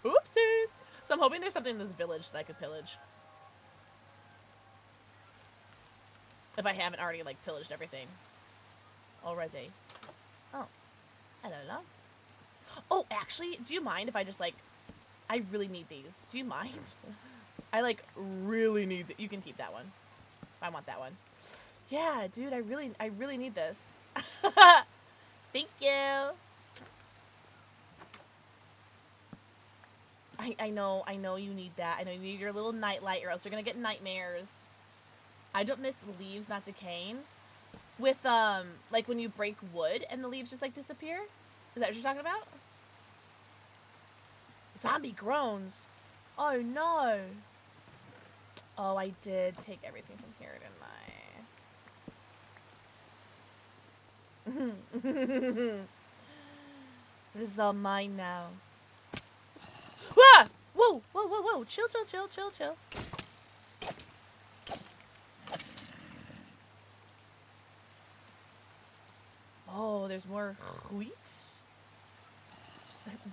Oopsies! So I'm hoping there's something in this village that I could pillage. If I haven't already, like, pillaged everything. Already. Oh. I don't know. Oh, actually, do you mind if I just, like... I really need these. Do you mind? I, like, really need... You can keep that one. I want that one. Yeah, dude, I really need this. Thank you. I know you need that. I know you need your little nightlight or else you're gonna get nightmares. I don't miss leaves not decaying. With, like when you break wood and the leaves just, like, disappear? Is that what you're talking about? Zombie groans. Oh, no. Oh, I did take everything from here, didn't I? This is all mine now. Ah! Whoa, whoa, whoa, whoa. Chill, chill, chill, chill, chill. Oh, there's more wheat?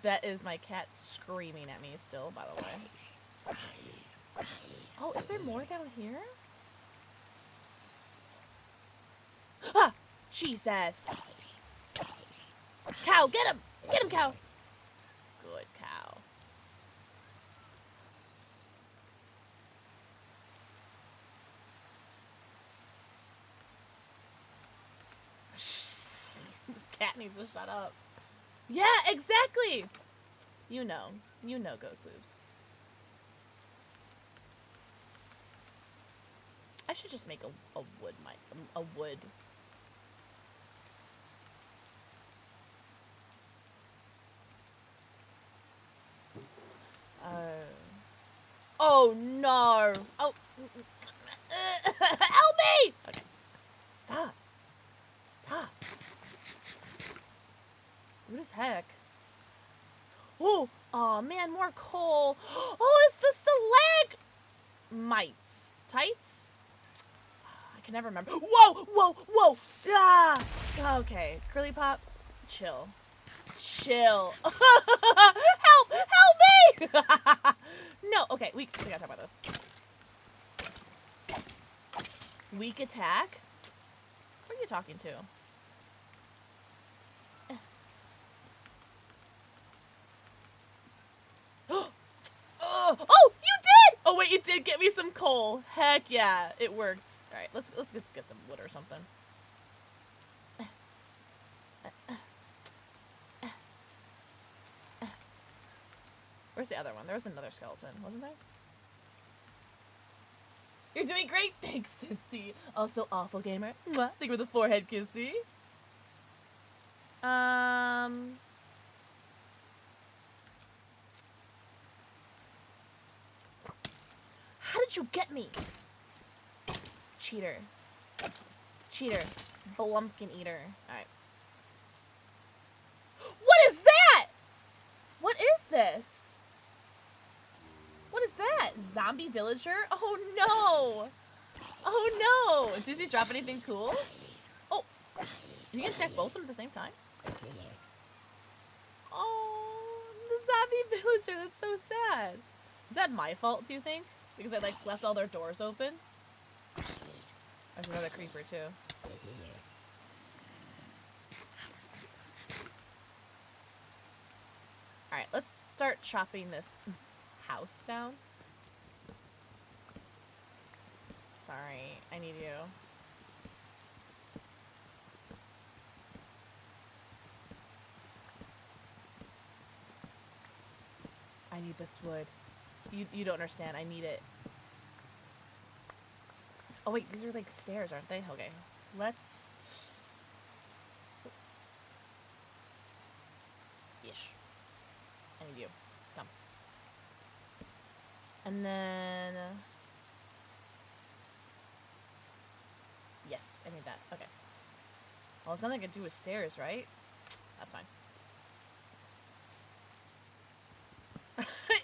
That is my cat screaming at me still, by the way. Oh, is there more down here? Ah! Jesus! Cow, get him! Get him, cow! Good cow. Cat needs to shut up. Yeah, exactly! You know, Ghost Loops. I should just make a wood mic, a wood. Oh no! Oh, help me! Okay, stop. Stop. What as heck? Oh, oh man, more coal. Oh, it's the stalagmites. Tights? I can never remember. Whoa, whoa, whoa! Ah! Okay, Curly Pop, chill. Chill. Help! Help me! No, okay, we gotta talk about this. Weak attack? Who are you talking to? Oh, you did! Oh wait, you did get me some coal. Heck yeah, it worked. All right, let's just get some wood or something. Where's the other one? There was another skeleton, wasn't there? You're doing great, thanks, Cincy. Also, awful gamer. Mwah. Think with the forehead kissy. How did you get me? Cheater. Cheater. Blumpkin eater. Alright. What is that? What is this? What is that? Zombie villager? Oh no! Oh no! Does he drop anything cool? Oh! You can attack both of them at the same time? Oh, the zombie villager, that's so sad. Is that my fault, do you think? Because I, like, left all their doors open? There's another creeper, too. Alright, let's start chopping this house down. Sorry, I need you. I need this wood. You don't understand. I need it. Oh wait, these are like stairs, aren't they? Okay. Let's... Yeesh. I need you. Come. And then... Yes, I need that. Okay. Well, it's nothing I can do with stairs, right? That's fine.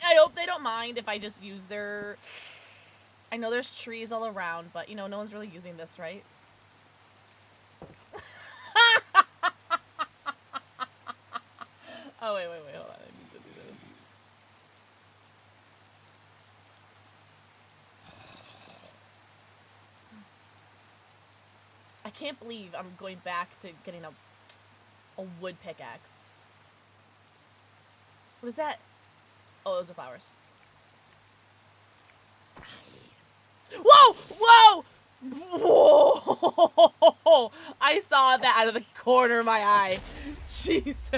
I hope they don't mind if I just use their... I know there's trees all around, but, you know, no one's really using this, right? Oh, wait, hold on. I need to do this. I can't believe I'm going back to getting a wood pickaxe. What is that? Oh, those are flowers. Whoa! Whoa! Whoa! I saw that out of the corner of my eye. Jesus.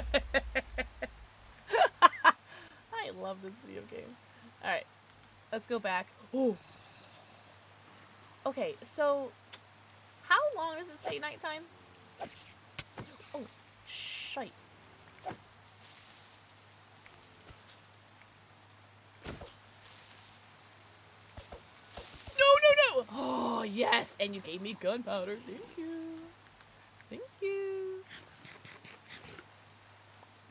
I love this video game. Alright. Let's go back. Ooh. Okay, so... How long does it say nighttime? Oh, shite. No! Oh, yes! And you gave me gunpowder. Thank you. Thank you.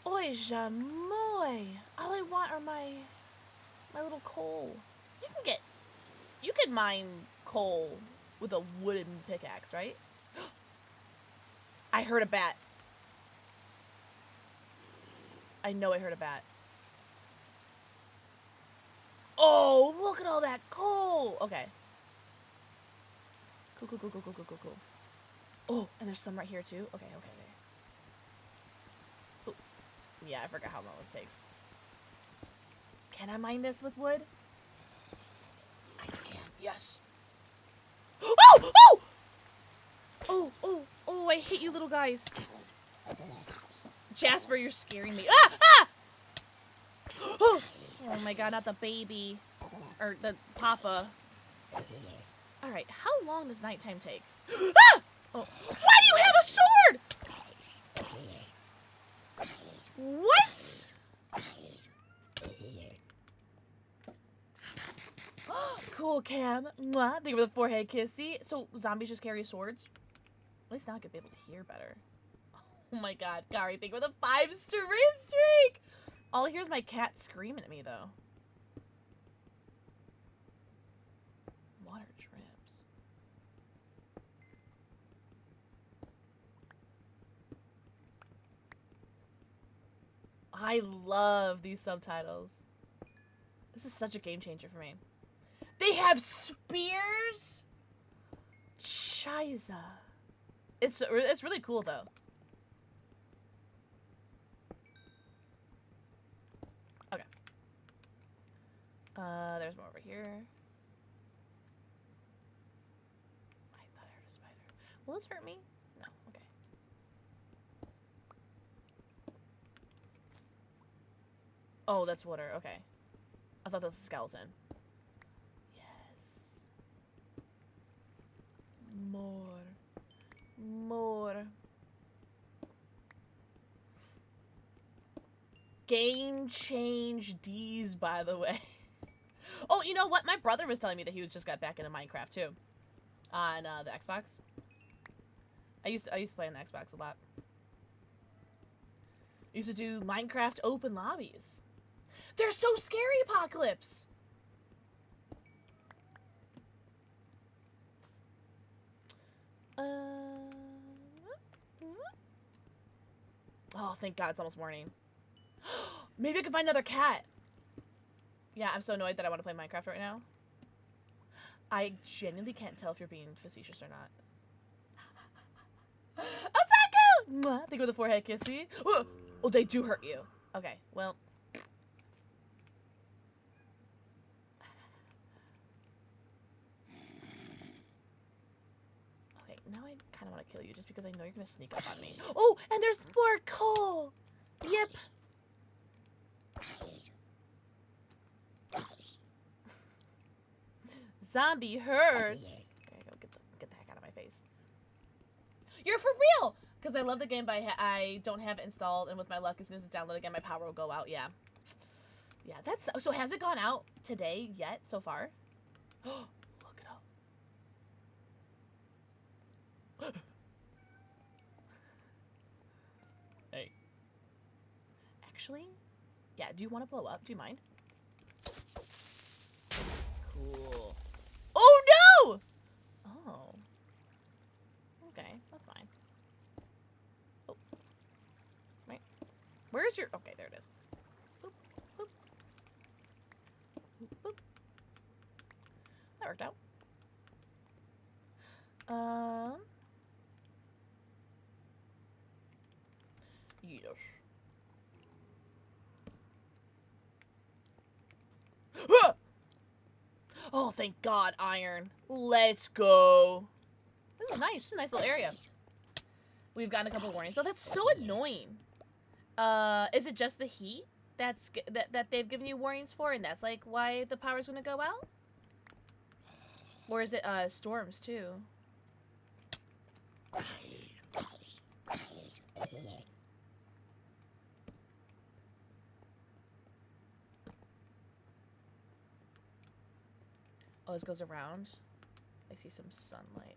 Oi, Jamoy. All I want are my little coal. You can mine coal with a wooden pickaxe, right? I heard a bat. I know I heard a bat. Oh, look at all that coal! Okay. Cool. Oh, and there's some right here too? Okay. Oh. Yeah, I forgot how long this takes. Can I mine this with wood? I can, yes. Oh, I hate you little guys. Jasper, you're scaring me. Ah! Oh my god, not the baby. Or the papa. Alright, how long does nighttime take? Ah! Oh. Why do you have a sword? What? Cool, Cam. Mwah. Thank you for the forehead kissy. So, zombies just carry swords? At least now I could be able to hear better. Oh my god, Gary, thank you for the 5-stream streak! All I hear is my cat screaming at me, though. Water drips. I love these subtitles. This is such a game changer for me. They have spears? Shiza. It's really cool, though. Okay. There's more over here. I thought I heard a spider. Will this hurt me? No. Okay. Oh, that's water. Okay. I thought that was a skeleton. Yes. More. More. Game change D's, by the way. Oh, you know what? My brother was telling me that he just got back into Minecraft too, on the Xbox. I used to play on the Xbox a lot. I used to do Minecraft open lobbies. They're so scary, Apocalypse. Oh, thank God, it's almost morning. Maybe I can find another cat. Yeah, I'm so annoyed that I want to play Minecraft right now. I genuinely can't tell if you're being facetious or not. Otaku! Mwah! Think with the forehead kissy. Oh, they do hurt you. Okay, well. Okay, now I kind of want to kill you just because I know you're going to sneak up on me. Oh, and there's more coal! Yep. Zombie hurts. Okay, go get the heck out of my face. You're for real! Because I love the game, but I don't have it installed, and with my luck, as soon as it's downloaded again, my power will go out. Yeah. Yeah, that's... So has it gone out today yet, so far? Look it up. Hey. Actually, yeah, do you want to blow up? Do you mind? Cool. Oh, no! Oh. Okay, that's fine. Oh. Right. Where's your... Okay, there it is. Boop, boop. Boop, boop. That worked out. Yes. Oh, thank God, iron. Let's go. This is nice. This is a nice little area. We've gotten a couple warnings. Oh, that's so annoying. Is it just the heat that they've given you warnings for, and that's like why the power's gonna go out? Or is it storms too? Oh, this goes around. I see some sunlight.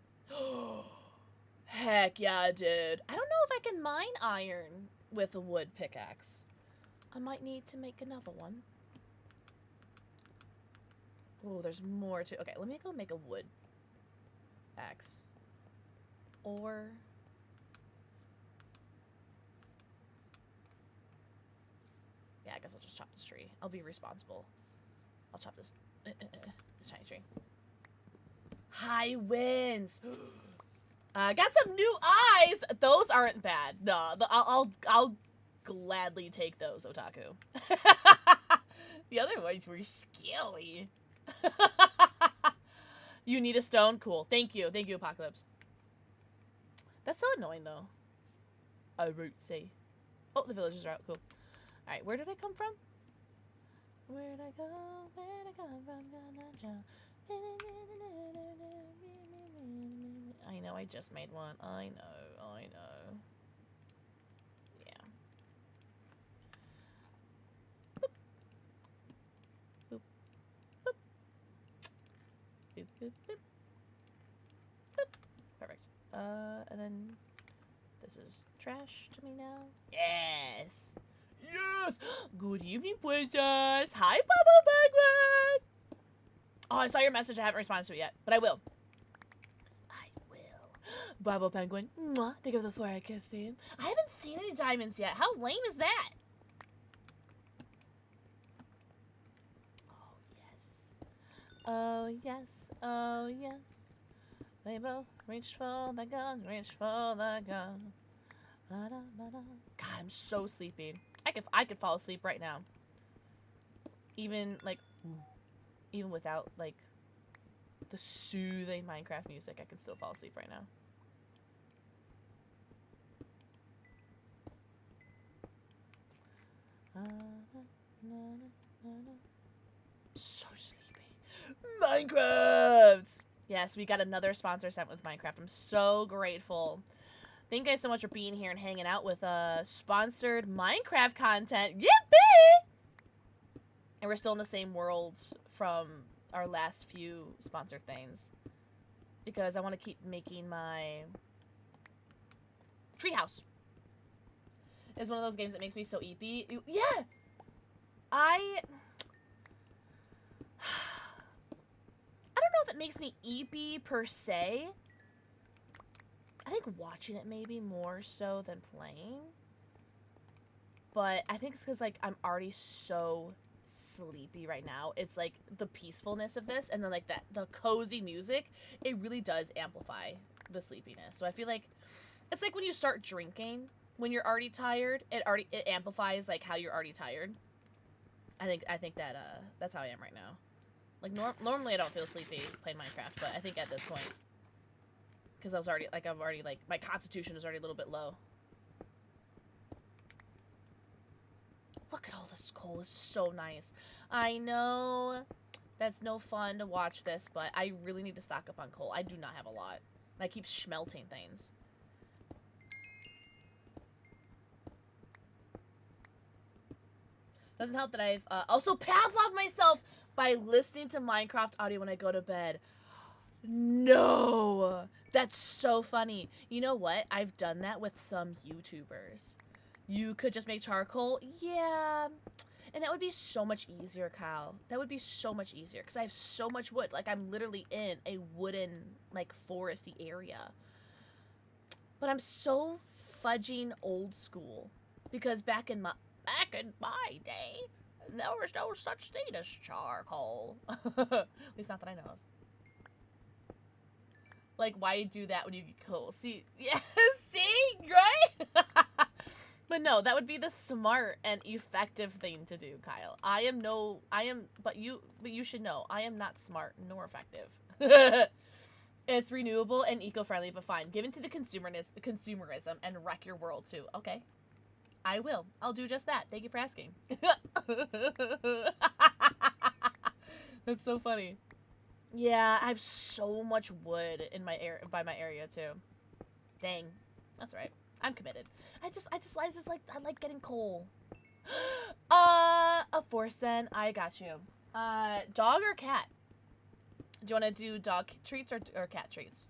Heck yeah, dude. I don't know if I can mine iron with a wood pickaxe. I might need to make another one. Oh, there's more to... Okay, let me go make a wood axe. Or... Yeah, I guess I'll just chop this tree. I'll be responsible. I'll chop this shiny tree. High winds. Got some new eyes. Those aren't bad. No, I'll gladly take those, Otaku. The other ones were scary. You need a stone? Cool. Thank you, Apocalypse. That's so annoying, though. A root C. Oh, the villagers are out. Cool. All right, where did I come from? Where'd I go? Where'd I come from? I know, I just made one. I know. Yeah. Boop. Boop. Boop. Boop, boop, boop. Boop. Perfect. And then this is trash to me now. Yes! Yes! Good evening, princess! Hi, Bubble Penguin! Oh, I saw your message. I haven't responded to it yet, but I will. I will. Bravo, Penguin. Mwah. Think of the floor I kissed you. I haven't seen any diamonds yet. How lame is that? Oh, yes. Oh, yes. Oh, yes. They both reached for the gun, reached for the gun. God, I'm so sleepy. I could fall asleep right now. Even, like... Even without, like, the soothing Minecraft music, I can still fall asleep right now. So sleepy. Minecraft! Yes, we got another sponsor sent with Minecraft. I'm so grateful. Thank you guys so much for being here and hanging out with sponsored Minecraft content. Yippee! And we're still in the same world from our last few sponsored things. Because I want to keep making my treehouse. It's one of those games that makes me so eepy. Yeah! I don't know if it makes me eepy per se. I think watching it maybe more so than playing. But I think it's because, like, I'm already so sleepy right now. It's, like, the peacefulness of this and then, like, the cozy music. It really does amplify the sleepiness. So I feel like it's like when you start drinking. When you're already tired, it amplifies, like, how you're already tired. I think that, that's how I am right now. Like, normally I don't feel sleepy playing Minecraft, but I think at this point, because I was already, like, my constitution is already a little bit low. Look at all this coal. It's so nice. I know that's no fun to watch this, but I really need to stock up on coal. I do not have a lot. And I keep smelting things. Doesn't help that I've also Pavlov myself by listening to Minecraft audio when I go to bed. No! That's so funny. You know what? I've done that with some YouTubers. You could just make charcoal? Yeah. And that would be so much easier, Kyle. That would be so much easier because I have so much wood. Like, I'm literally in a wooden, like, foresty area. But I'm so fudging old school because back in my day, there was no such thing as charcoal. At least not that I know of. Like, why do that when you get coal? See, yeah, see, right? But no, that would be the smart and effective thing to do, Kyle. But you should know, I am not smart nor effective. It's renewable and eco-friendly, but fine. Given to the consumerism and wreck your world too. Okay. I will. I'll do just that. Thank you for asking. That's so funny. Yeah, I have so much wood in my by my area too. Dang. That's right. I'm committed. I like getting coal. Of course then. I got you. Dog or cat? Do you want to do dog treats or cat treats?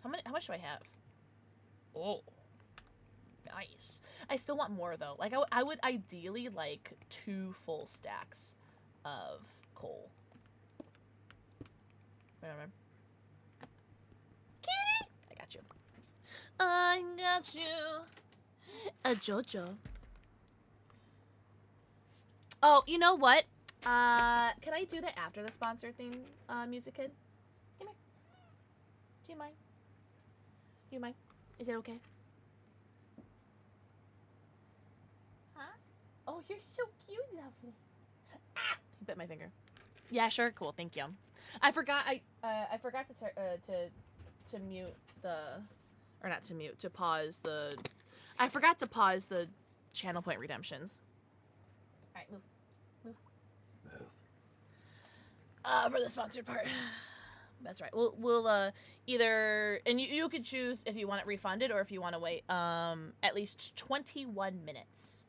How much do I have? Oh, nice. I still want more though. Like I would ideally like 2 full stacks of coal. Remember? Kitty, I got you. I got you. A JoJo. Oh, you know what? Can I do that after the sponsor thing, Music Kid? Come here. Do you mind? Do you mind? Is it okay? Huh? Oh, you're so cute, lovely. Ah! You bit my finger. Yeah, sure, cool, thank you. I forgot to mute the, or not to mute, to pause the. I forgot to pause the channel point redemptions. All right, move. For the sponsored part. That's right. We'll either, and you could choose if you want it refunded or if you want to wait at least 21 minutes.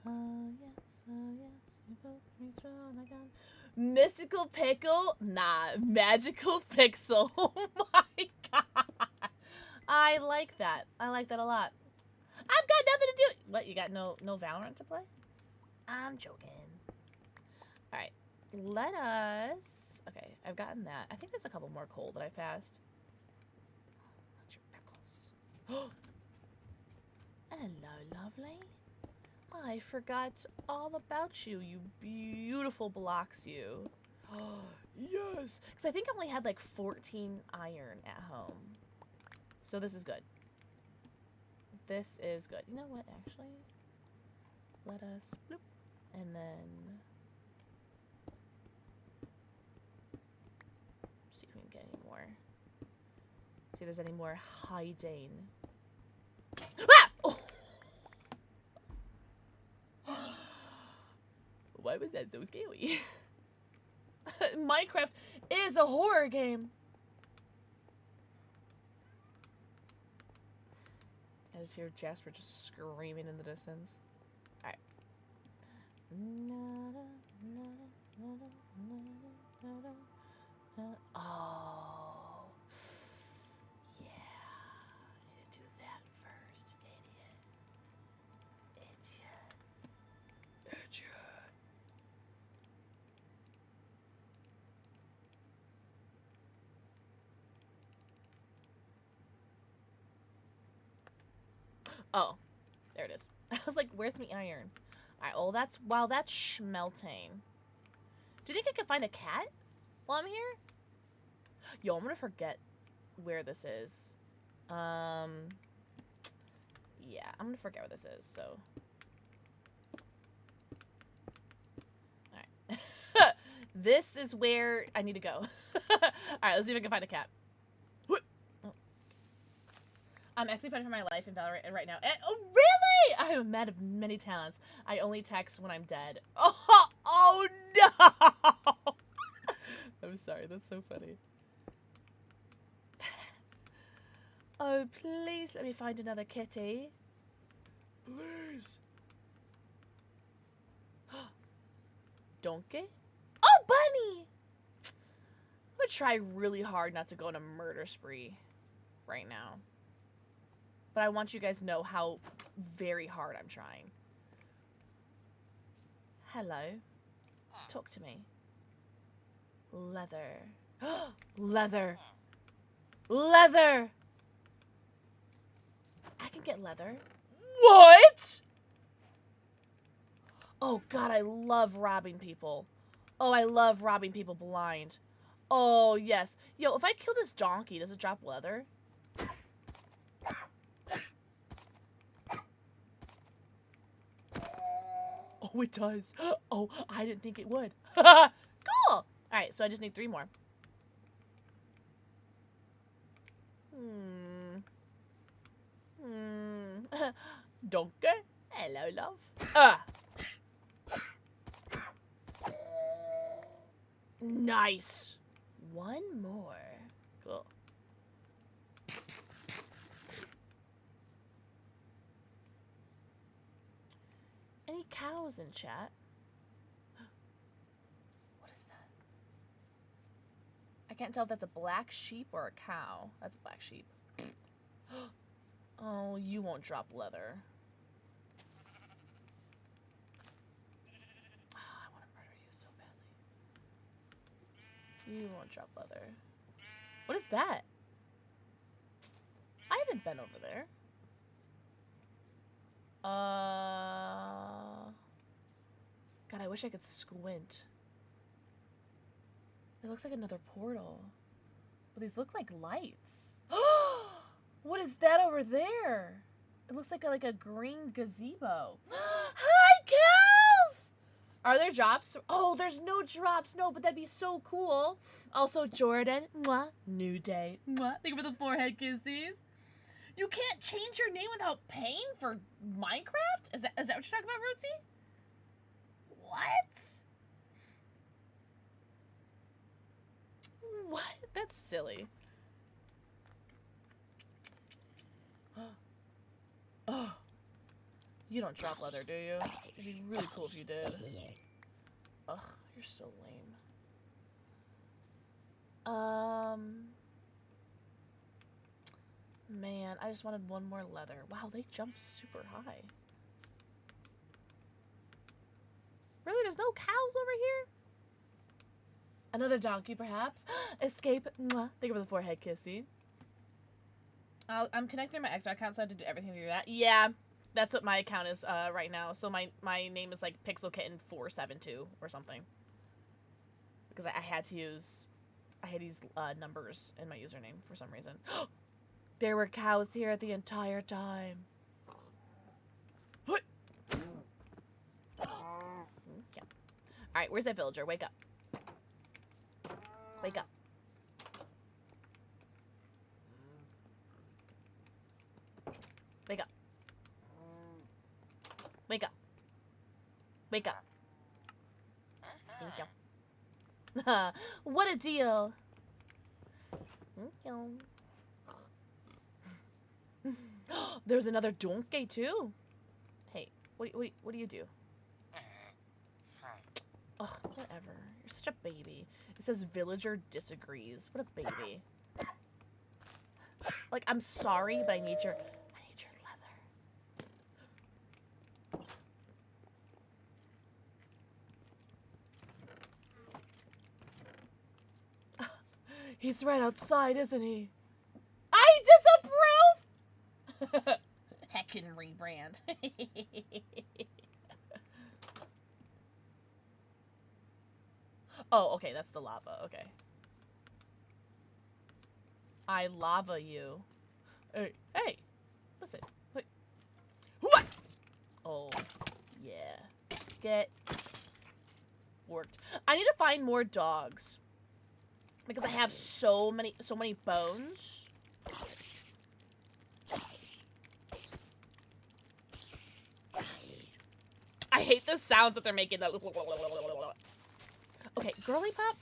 Yes, you both reach all I got. Mystical pickle? Nah, magical pixel. Oh my god. I like that. I like that a lot. I've got nothing to do. What, you got no Valorant to play? I'm joking. Alright. Let us... Okay, I've gotten that. I think there's a couple more coal that I passed. What's your pickles? Hello, lovely. I forgot all about you, you beautiful blocks, you. Yes! Because I think I only had like 14 iron at home. So this is good. This is good. You know what, actually? Let us... Bloop. And then... See if we can get any more. See if there's any more hiding Ah! Oh. Why was that so scary? Minecraft is a horror game. I just hear Jasper just screaming in the distance. Alright. Oh. Yeah. I need to do that first, idiot. Idiot. Oh, there it is. I was like, where's my iron? Alright, well that's schmelting. Do you think I could find a cat while I'm here? Yo, I'm gonna forget where this is. Yeah, I'm gonna forget where this is, so. Alright. This is where I need to go. Alright, let's see if I can find a cat. I'm actually fighting for my life in Valorant right now. And, oh, really? I am a man of many talents. I only text when I'm dead. Oh no! I'm sorry, that's so funny. Oh, please let me find another kitty. Please. Donkey? Oh, bunny! I'm gonna try really hard not to go on a murder spree right now. But I want you guys to know how very hard I'm trying. Hello. Talk to me. Leather. Leather. Leather! I can get leather. What? Oh god, I love robbing people. Oh, I love robbing people blind. Oh, yes. Yo, if I kill this donkey, does it drop leather? Oh, it does. Oh, I didn't think it would. Cool. Alright, so I just need 3 more. Donkey. Hello, love. Nice. 1 more. Cool. Any cows in chat? What is that? I can't tell if that's a black sheep or a cow. That's a black sheep. Oh, you won't drop leather. Oh, I want to murder you so badly. You won't drop leather. What is that? I haven't been over there. God, I wish I could squint. It looks like another portal. But these look like lights. What is that over there? It looks like a green gazebo. Hi, cows! Are there drops? Oh, there's no drops. No, but that'd be so cool. Also, Jordan. Mwah. New day. Mwah. Thank you for the forehead kisses. You can't change your name without paying for Minecraft? Is that what you're talking about, Rootsy? What? What? That's silly. Oh. You don't drop leather, do you? It'd be really cool if you did. Ugh, you're so lame. Man, I just wanted 1 more leather. Wow, they jump super high. Really? There's no cows over here? Another donkey, perhaps? Escape. Mwah. Thank you for the forehead kissy. I'm connecting my Xbox account, so I have to do everything through that. Yeah, that's what my account is right now. So my name is like Pixel Kitten 472 or something. Because I had to use numbers in my username for some reason. There were cows here the entire time. Yeah. Alright, where's that villager? Wake up. Wake up. Wake up. Wake up. Wake up. Thank you. What a deal. Thank you. There's another donkey too. Hey, what do you do? Oh, whatever. You're such a baby. It says villager disagrees. What a baby. Like, I'm sorry, but I need your leather. He's right outside, isn't he? I disapprove! Heckin' rebrand. Oh, okay, that's the lava. Okay. I lava you. Hey, hey! Listen. Wait. What? Oh, yeah. Get worked. I need to find more dogs. Because I have so many bones. I hate the sounds that they're making. Okay, girly pop.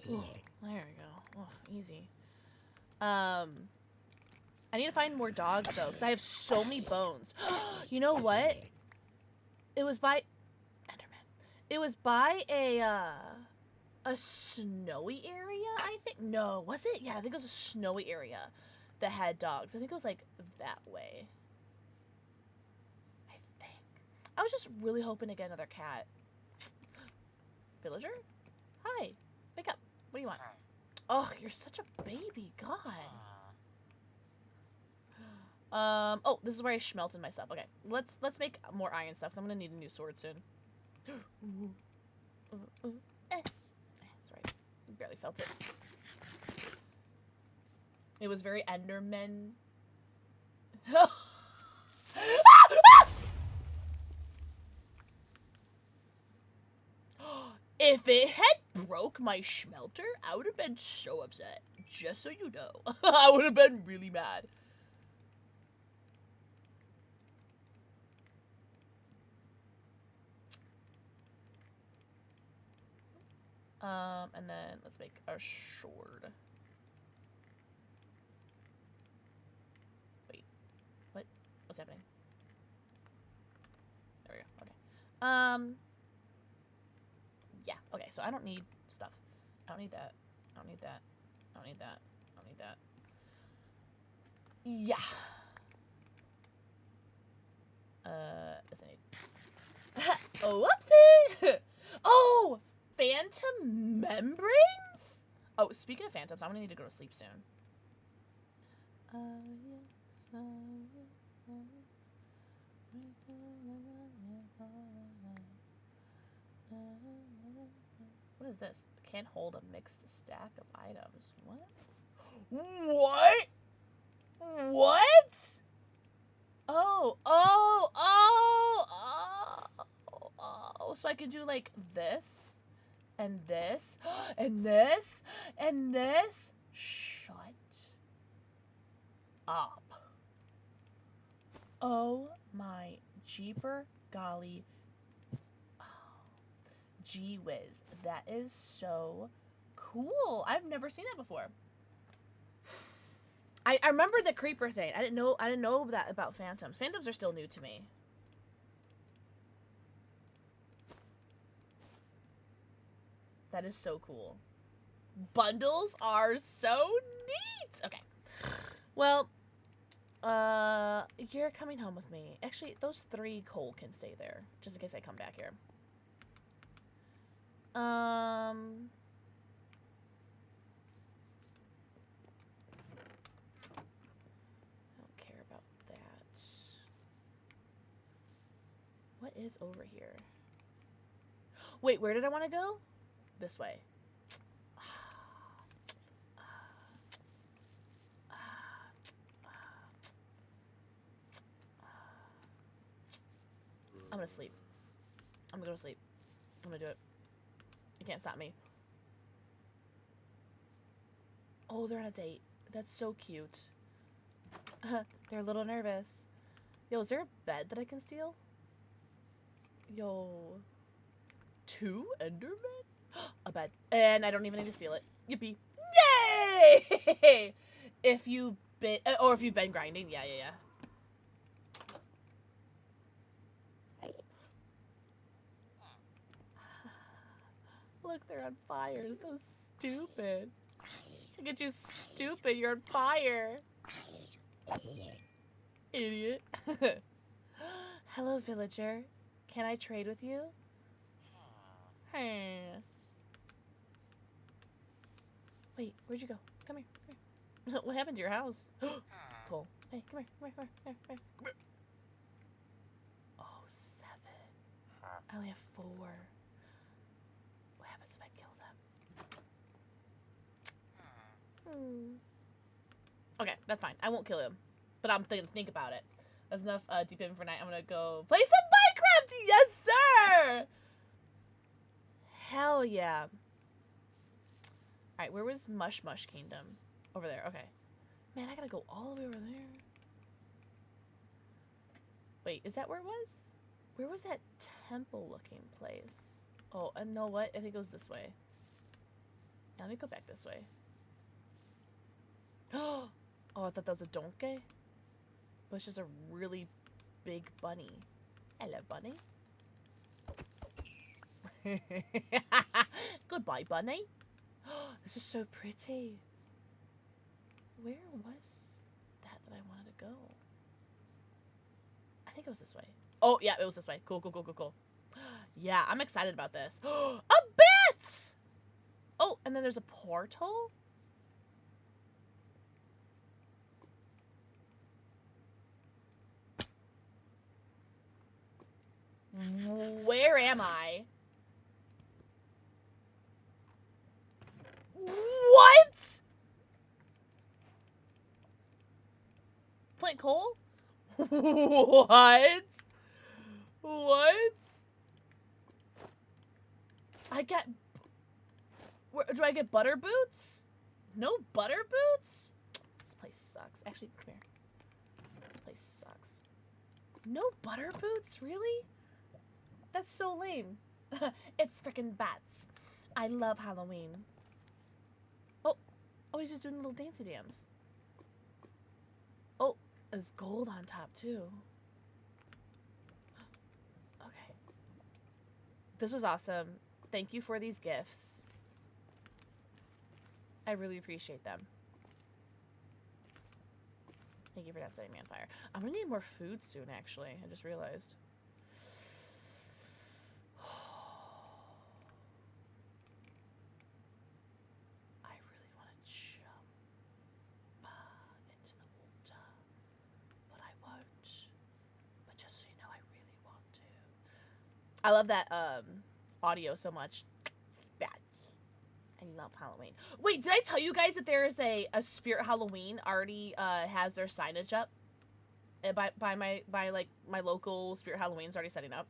Ooh, there we go. Oh, easy. I need to find more dogs though, because I have so many bones. You know what? It was by It was by a snowy area, I think. No, was it? Yeah, I think it was a snowy area that had dogs. I think it was like that way. I think. I was just really hoping to get another cat. Villager? Hi. Wake up. What do you want? Oh, you're such a baby. God. Oh, this is where I smelted my stuff. Okay, let's make more iron stuff. So I'm gonna need a new sword soon. That's right. Barely felt it. It was very Enderman. If it had broke my smelter, I would have been so upset. Just so you know. I would have been really mad. And then let's make a sword. Wait, what? What's happening? There we go. Okay. Yeah. Okay. So I don't need stuff. I don't need that. I don't need that. I don't need that. I don't need that. Yeah. That's I need. Oh, whoopsie! Oh! Phantom membranes? Oh, speaking of phantoms, I'm gonna need to go to sleep soon. What is this? Can't hold a mixed stack of items. What? What? What? Oh, so I can do like this. And this, and this, and this. Shut up. Oh my jeeper golly. Oh, gee whiz. That is so cool. I've never seen that before. I remember the creeper thing. I didn't know that about phantoms. Phantoms are still new to me. That is so cool. Bundles are so neat. Okay. Well, you're coming home with me. Actually, those 3 coal can stay there, just in case I come back here. I don't care about that. What is over here? Wait, where did I want to go? This way. I'm gonna sleep. I'm gonna go to sleep. I'm gonna do it. You can't stop me. Oh, they're on a date. That's so cute. They're a little nervous. Yo, is there a bed that I can steal? Yo. 2 Endermen? A bed. And I don't even need to steal it. Yippee. Yay! If you've been grinding. Yeah. Look, they're on fire. So stupid. Look at you, stupid. You're on fire. Idiot. Hello, villager. Can I trade with you? Hey. Wait, where'd you go? Come here. What happened to your house? Cool. Hey, come here. Come here. Oh, 7. I only have 4. What happens if I kill them? Okay, that's fine. I won't kill him. But I'm think about it. That's enough deep in for night. I'm gonna go play some Minecraft! Yes, sir! Hell yeah. Alright, where was Mush Kingdom? Over there, okay. Man, I gotta go all the way over there. Wait, is that where it was? Where was that temple-looking place? Oh, and know what? I think it was this way. Yeah, let me go back this way. Oh, I thought that was a donkey. But it's just a really big bunny. Hello, bunny. Goodbye, bunny. This is so pretty. Where was that I wanted to go? I think it was this way. Oh, yeah, it was this way. Cool. Yeah, I'm excited about this. A bat! Oh, and then there's a portal? Where am I? What? Flint coal? What? I get... do I get butter boots? No butter boots? This place sucks. Actually, come here. This place sucks. No butter boots? Really? That's so lame. It's frickin' bats. I love Halloween. Oh, he's just doing a little dancey dance. Oh, there's gold on top too. Okay. This was awesome. Thank you for these gifts. I really appreciate them. Thank you for not setting me on fire. I'm gonna need more food soon, actually. I just realized. I really want to jump into the water, but I won't. But just so you know, I really want to. I love that audio so much. I love Halloween. Wait, did I tell you guys that there's a Spirit Halloween already has their signage up? By my local Spirit Halloween's already setting up.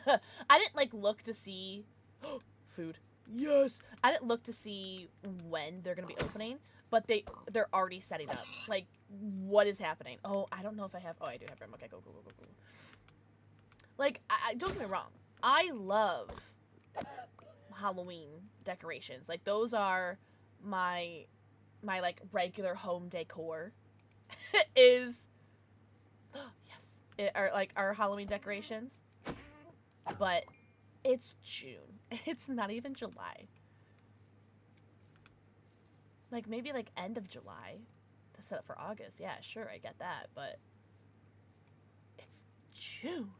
I didn't look to see food. Yes. I didn't look to see when they're gonna be opening, but they're already setting up. Like, what is happening? Oh, I don't know if I have. Oh, I do have room. Okay, go. Like, don't get me wrong. I love Halloween decorations. Like, those are my regular home decor. Is yes, our Halloween decorations. But it's June. It's not even July. Like, maybe end of July to set up for August. Yeah, sure, I get that, but it's June.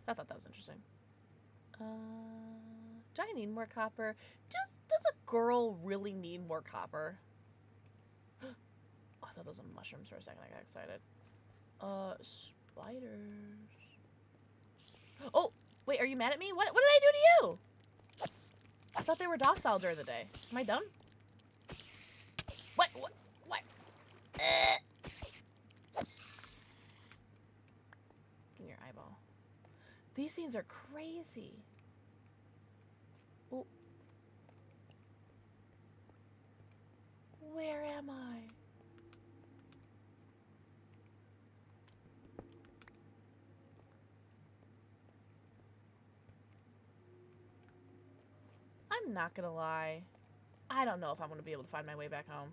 I thought that was interesting. Do I need more copper? Does a girl really need more copper? Oh, I thought those were mushrooms for a second. I got excited. Spiders. Oh, wait, are you mad at me? What did I do to you? I thought they were docile during the day. Am I dumb? What? In your eyeball. These things are crazy. Oh. Where am I? I'm not gonna lie. I don't know if I'm gonna be able to find my way back home.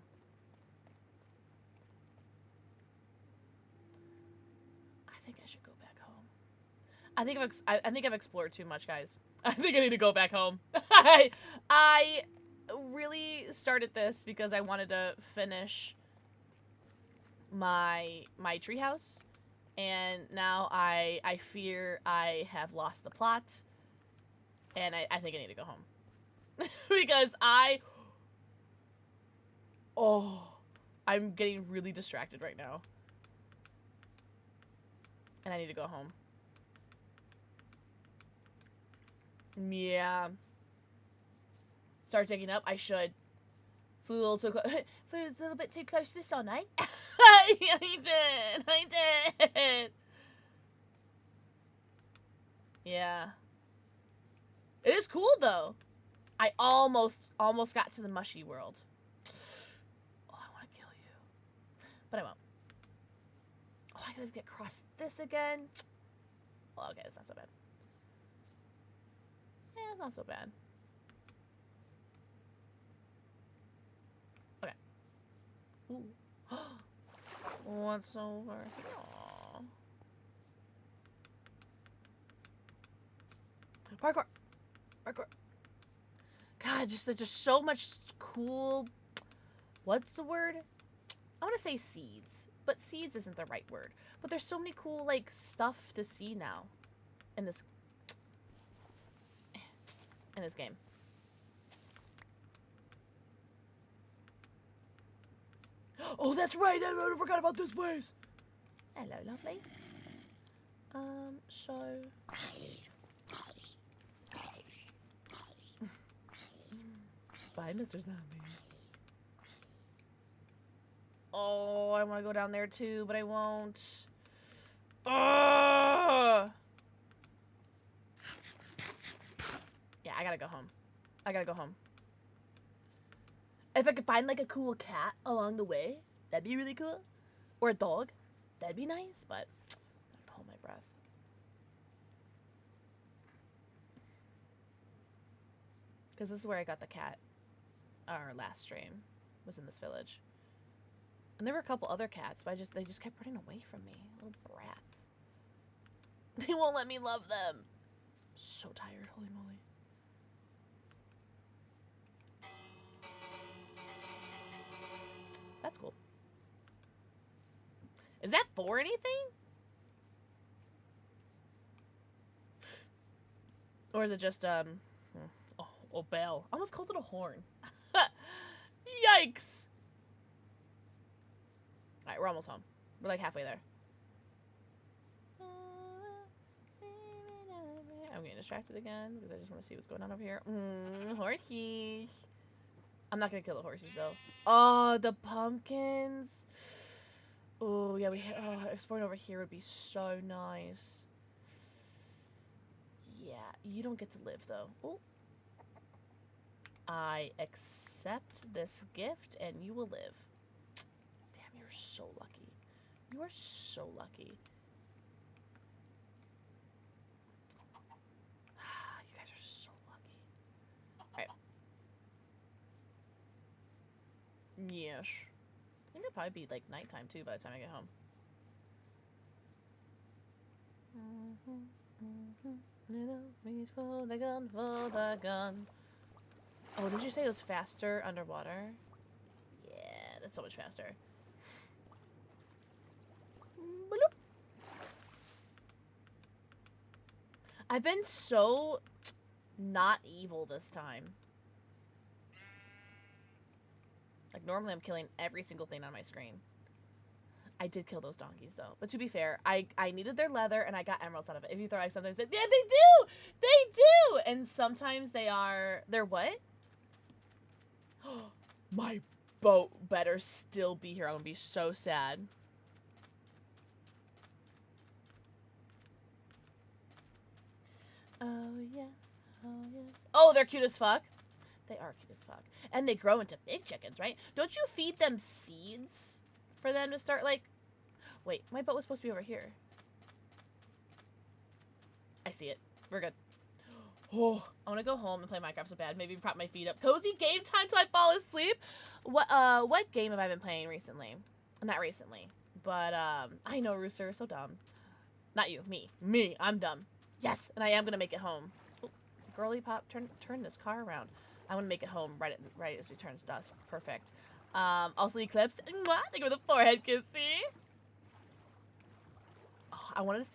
I think I should go back home. I think I've explored too much, guys. I think I need to go back home. I really started this because I wanted to finish my treehouse, and now I fear I have lost the plot, and I think I need to go home. Because I'm getting really distracted right now. And I need to go home. Yeah. Start digging up? I should. Flew a little bit too close to the sun, eh? I did. Yeah. It is cool, though. I almost got to the mushy world. Oh, I want to kill you. But I won't. Oh, I gotta get across this again. Well, okay, it's not so bad. Yeah, it's not so bad. Okay. Ooh. What's over here? Aw. Parkour! Parkour! God, there's just so much cool... What's the word? I want to say seeds. But seeds isn't the right word. But there's so many cool, like, stuff to see now. In this game. Oh, that's right! I forgot about this place! Hello, lovely. So... Bye, Mr. Zombie. Oh, I want to go down there too, but I won't. Oh! Yeah, I gotta go home. I gotta go home. If I could find, like, a cool cat along the way, that'd be really cool. Or a dog. That'd be nice, but I'd hold my breath. Because this is where I got the cat. Our last stream was in this village. And there were a couple other cats, but they just kept running away from me. Little brats. They won't let me love them. So tired, holy moly. That's cool. Is that for anything? Or is it just, oh, bell. I almost called it a horn. Yikes! Alright, we're almost home. We're like halfway there. I'm getting distracted again because I just want to see what's going on over here. Horsies. I'm not gonna kill the horses though. Oh, the pumpkins. Oh yeah, exploring over here would be so nice. Yeah, you don't get to live though. Oh. I accept this gift and you will live. Damn, you're so lucky. You are so lucky. You guys are so lucky. Alright. Yes. I think it'll probably be like nighttime too by the time I get home. Reach for the gun, for the gun. Oh, did you say it was faster underwater? Yeah, that's so much faster. Bloop. I've been so not evil this time. Like, normally I'm killing every single thing on my screen. I did kill those donkeys, though. But to be fair, I needed their leather, and I got emeralds out of it. If you throw, sometimes they... Yeah, they do! They do! And sometimes they're what? My boat better still be here. I'm gonna be so sad. Oh, yes. Oh, yes. Oh, they're cute as fuck. They are cute as fuck. And they grow into big chickens, right? Don't you feed them seeds for them to start, like... Wait, my boat was supposed to be over here. I see it. We're good. Oh, I want to go home and play Minecraft so bad. Maybe prop my feet up. Cozy game time till I fall asleep. What game have I been playing recently? Not recently, but I know, Rooster, so dumb. Not you, me. I'm dumb. Yes, and I am gonna make it home. Oh, girly pop, turn this car around. I want to make it home right as it turns dusk. Perfect. Also Eclipse. Mwah, thank you for the forehead kissy. Oh, I wanted to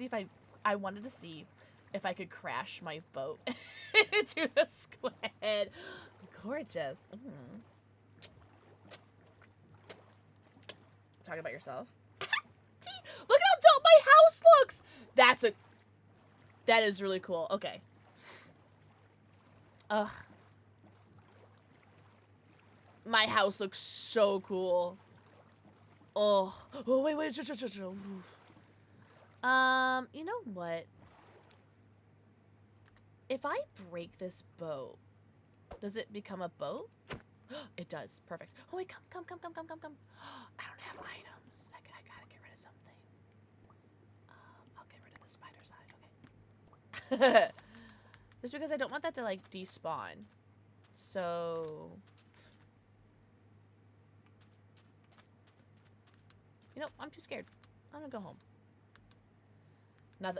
see if I could crash my boat into the squid. Gorgeous. Talk about yourself. Look at how dope my house looks. That is really cool. Okay. Ugh. My house looks so cool. Oh. Oh, wait. You know what? If I break this boat, does it become a boat? It does. Perfect. Oh, wait, come. I don't have items. I gotta get rid of something. I'll get rid of the spider's eye. Okay. Just because I don't want that to, like, despawn. So... You know, I'm too scared. I'm gonna go home.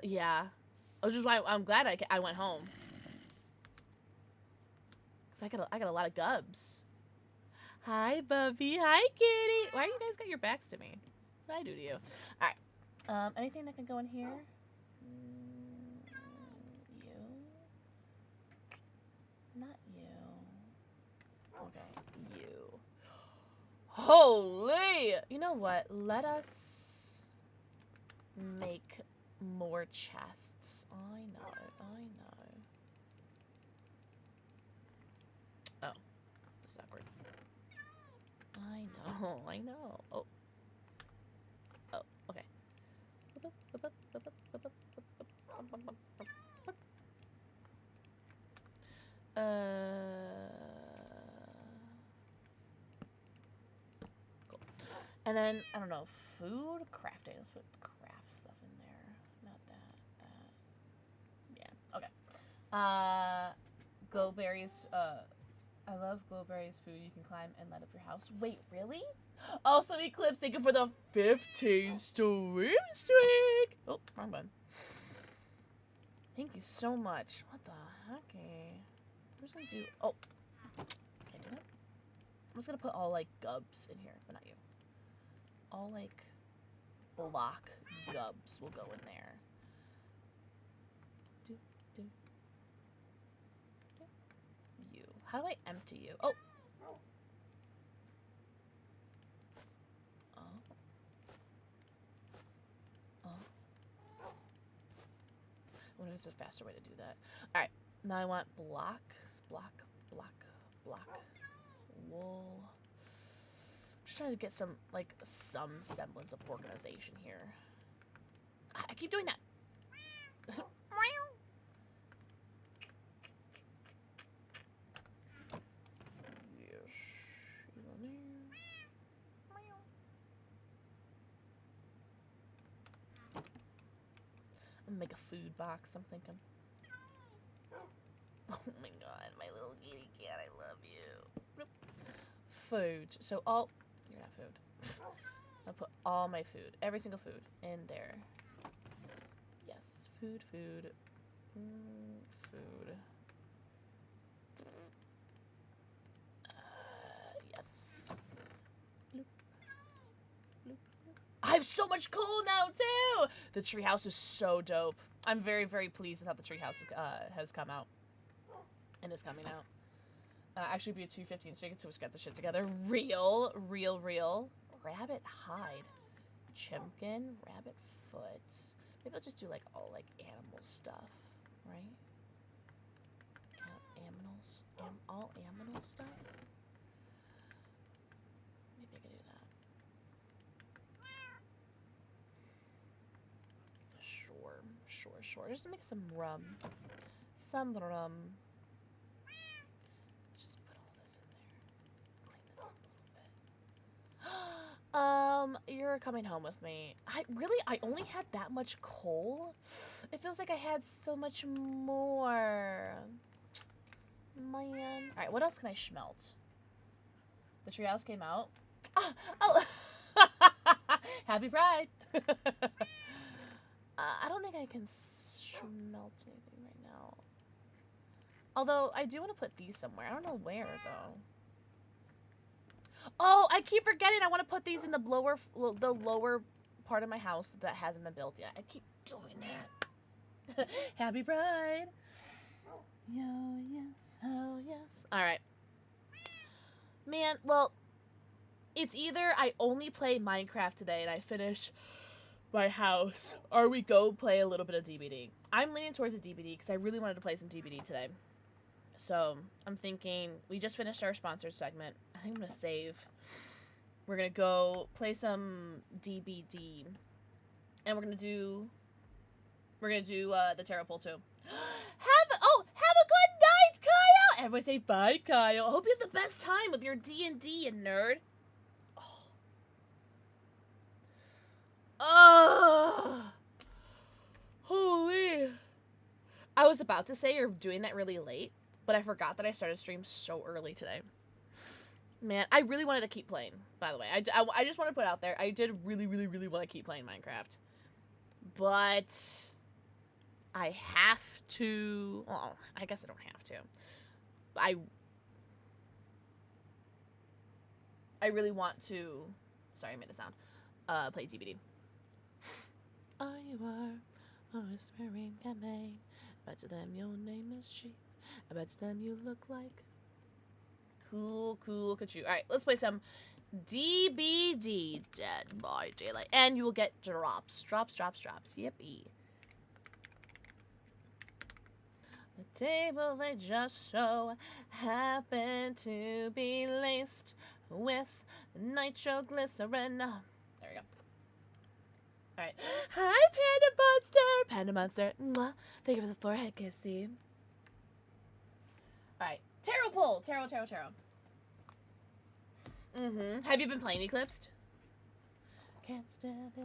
Yeah. Which is why I'm glad I went home. Because I got a lot of gubs. Hi, Buffy. Hi, Kitty. Why you guys got your backs to me? What did I do to you? Alright. Anything that can go in here? You. Not you. Okay, you. Holy! You know what? Let us make more chests. I know. Oh. This is awkward. I know. Oh. Oh, okay. Cool. And then, I don't know, food? Crafting. Let's put craft stuff in there. Not that. Yeah, okay. Glowberries, I love Glowberries food. You can climb and light up your house. Wait, really? Also, Eclipse, thank you for the 15 stream streak. Oh, wrong button. Thank you so much. What the heck? I'm just gonna do... Oh. Can't do that. I'm just gonna put all, like, gubs in here. But not you. All, like, block gubs will go in there. You. How do I empty you? Oh. I wonder if there's a faster way to do that. Alright, now I want block, wool. I'm just trying to get some semblance of organization here. I keep doing that. Make a food box, I'm thinking. Oh my god, my little kitty cat, I love you. Food. So all... You're not food. I'll put all my food, every single food, in there. Yes, food. Food. Yes. Bloop. Bloop. I have so much coal now, too! The treehouse is so dope. I'm very, very pleased with how the treehouse has come out. And is coming out. Actually, be a 215 streak until we got the shit together. Real. Rabbit hide. Chimkin. Rabbit foot. Maybe I'll just do, like, all, like, animal stuff. Right? Aminals. All aminal stuff? Maybe I could do that. Sure. Just to make some rum. Just put all this in there. Clean this up a little bit. for coming home with me. I only had that much coal? It feels like I had so much more. Man. Alright, what else can I smelt? The treehouse came out. Oh! Happy Pride! I don't think I can smelt anything right now. Although, I do want to put these somewhere. I don't know where, though. Oh, I keep forgetting I want to put these in the lower part of my house that hasn't been built yet. I keep doing that. Happy Pride. Yo, yes, oh, yes. Alright. Man, well, it's either I only play Minecraft today and I finish my house, or we go play a little bit of DBD. I'm leaning towards the DBD because I really wanted to play some DBD today. So, I'm thinking, we just finished our sponsored segment. I think I'm going to save. We're going to go play some DBD. And we're going to do the Terra Pool too. Have a good night, Kyle! Everybody say bye, Kyle. I hope you have the best time with your D&D, you nerd. Oh. Holy. I was about to say you're doing that really late, but I forgot that I started stream so early today. Man, I really wanted to keep playing, by the way. I just want to put it out there. I did really, really, really want to keep playing Minecraft. But I have to... Well, I guess I don't have to. I really want to... Sorry, I made a sound. Play TBD. Oh, you are whispering at me. Bet to them your name is sheep. I bet to them you look like... Cool, Kachu. Alright, let's play some DBD, Dead by Daylight. And you will get drops. Drops. Yippee. The table, they just so happen to be laced with nitroglycerin. There we go. Alright. Hi, Panda Monster. Mwah. Thank you for the forehead kissy. Alright. Tarot pull. Tarot. Have you been playing Eclipsed? Can't stand it.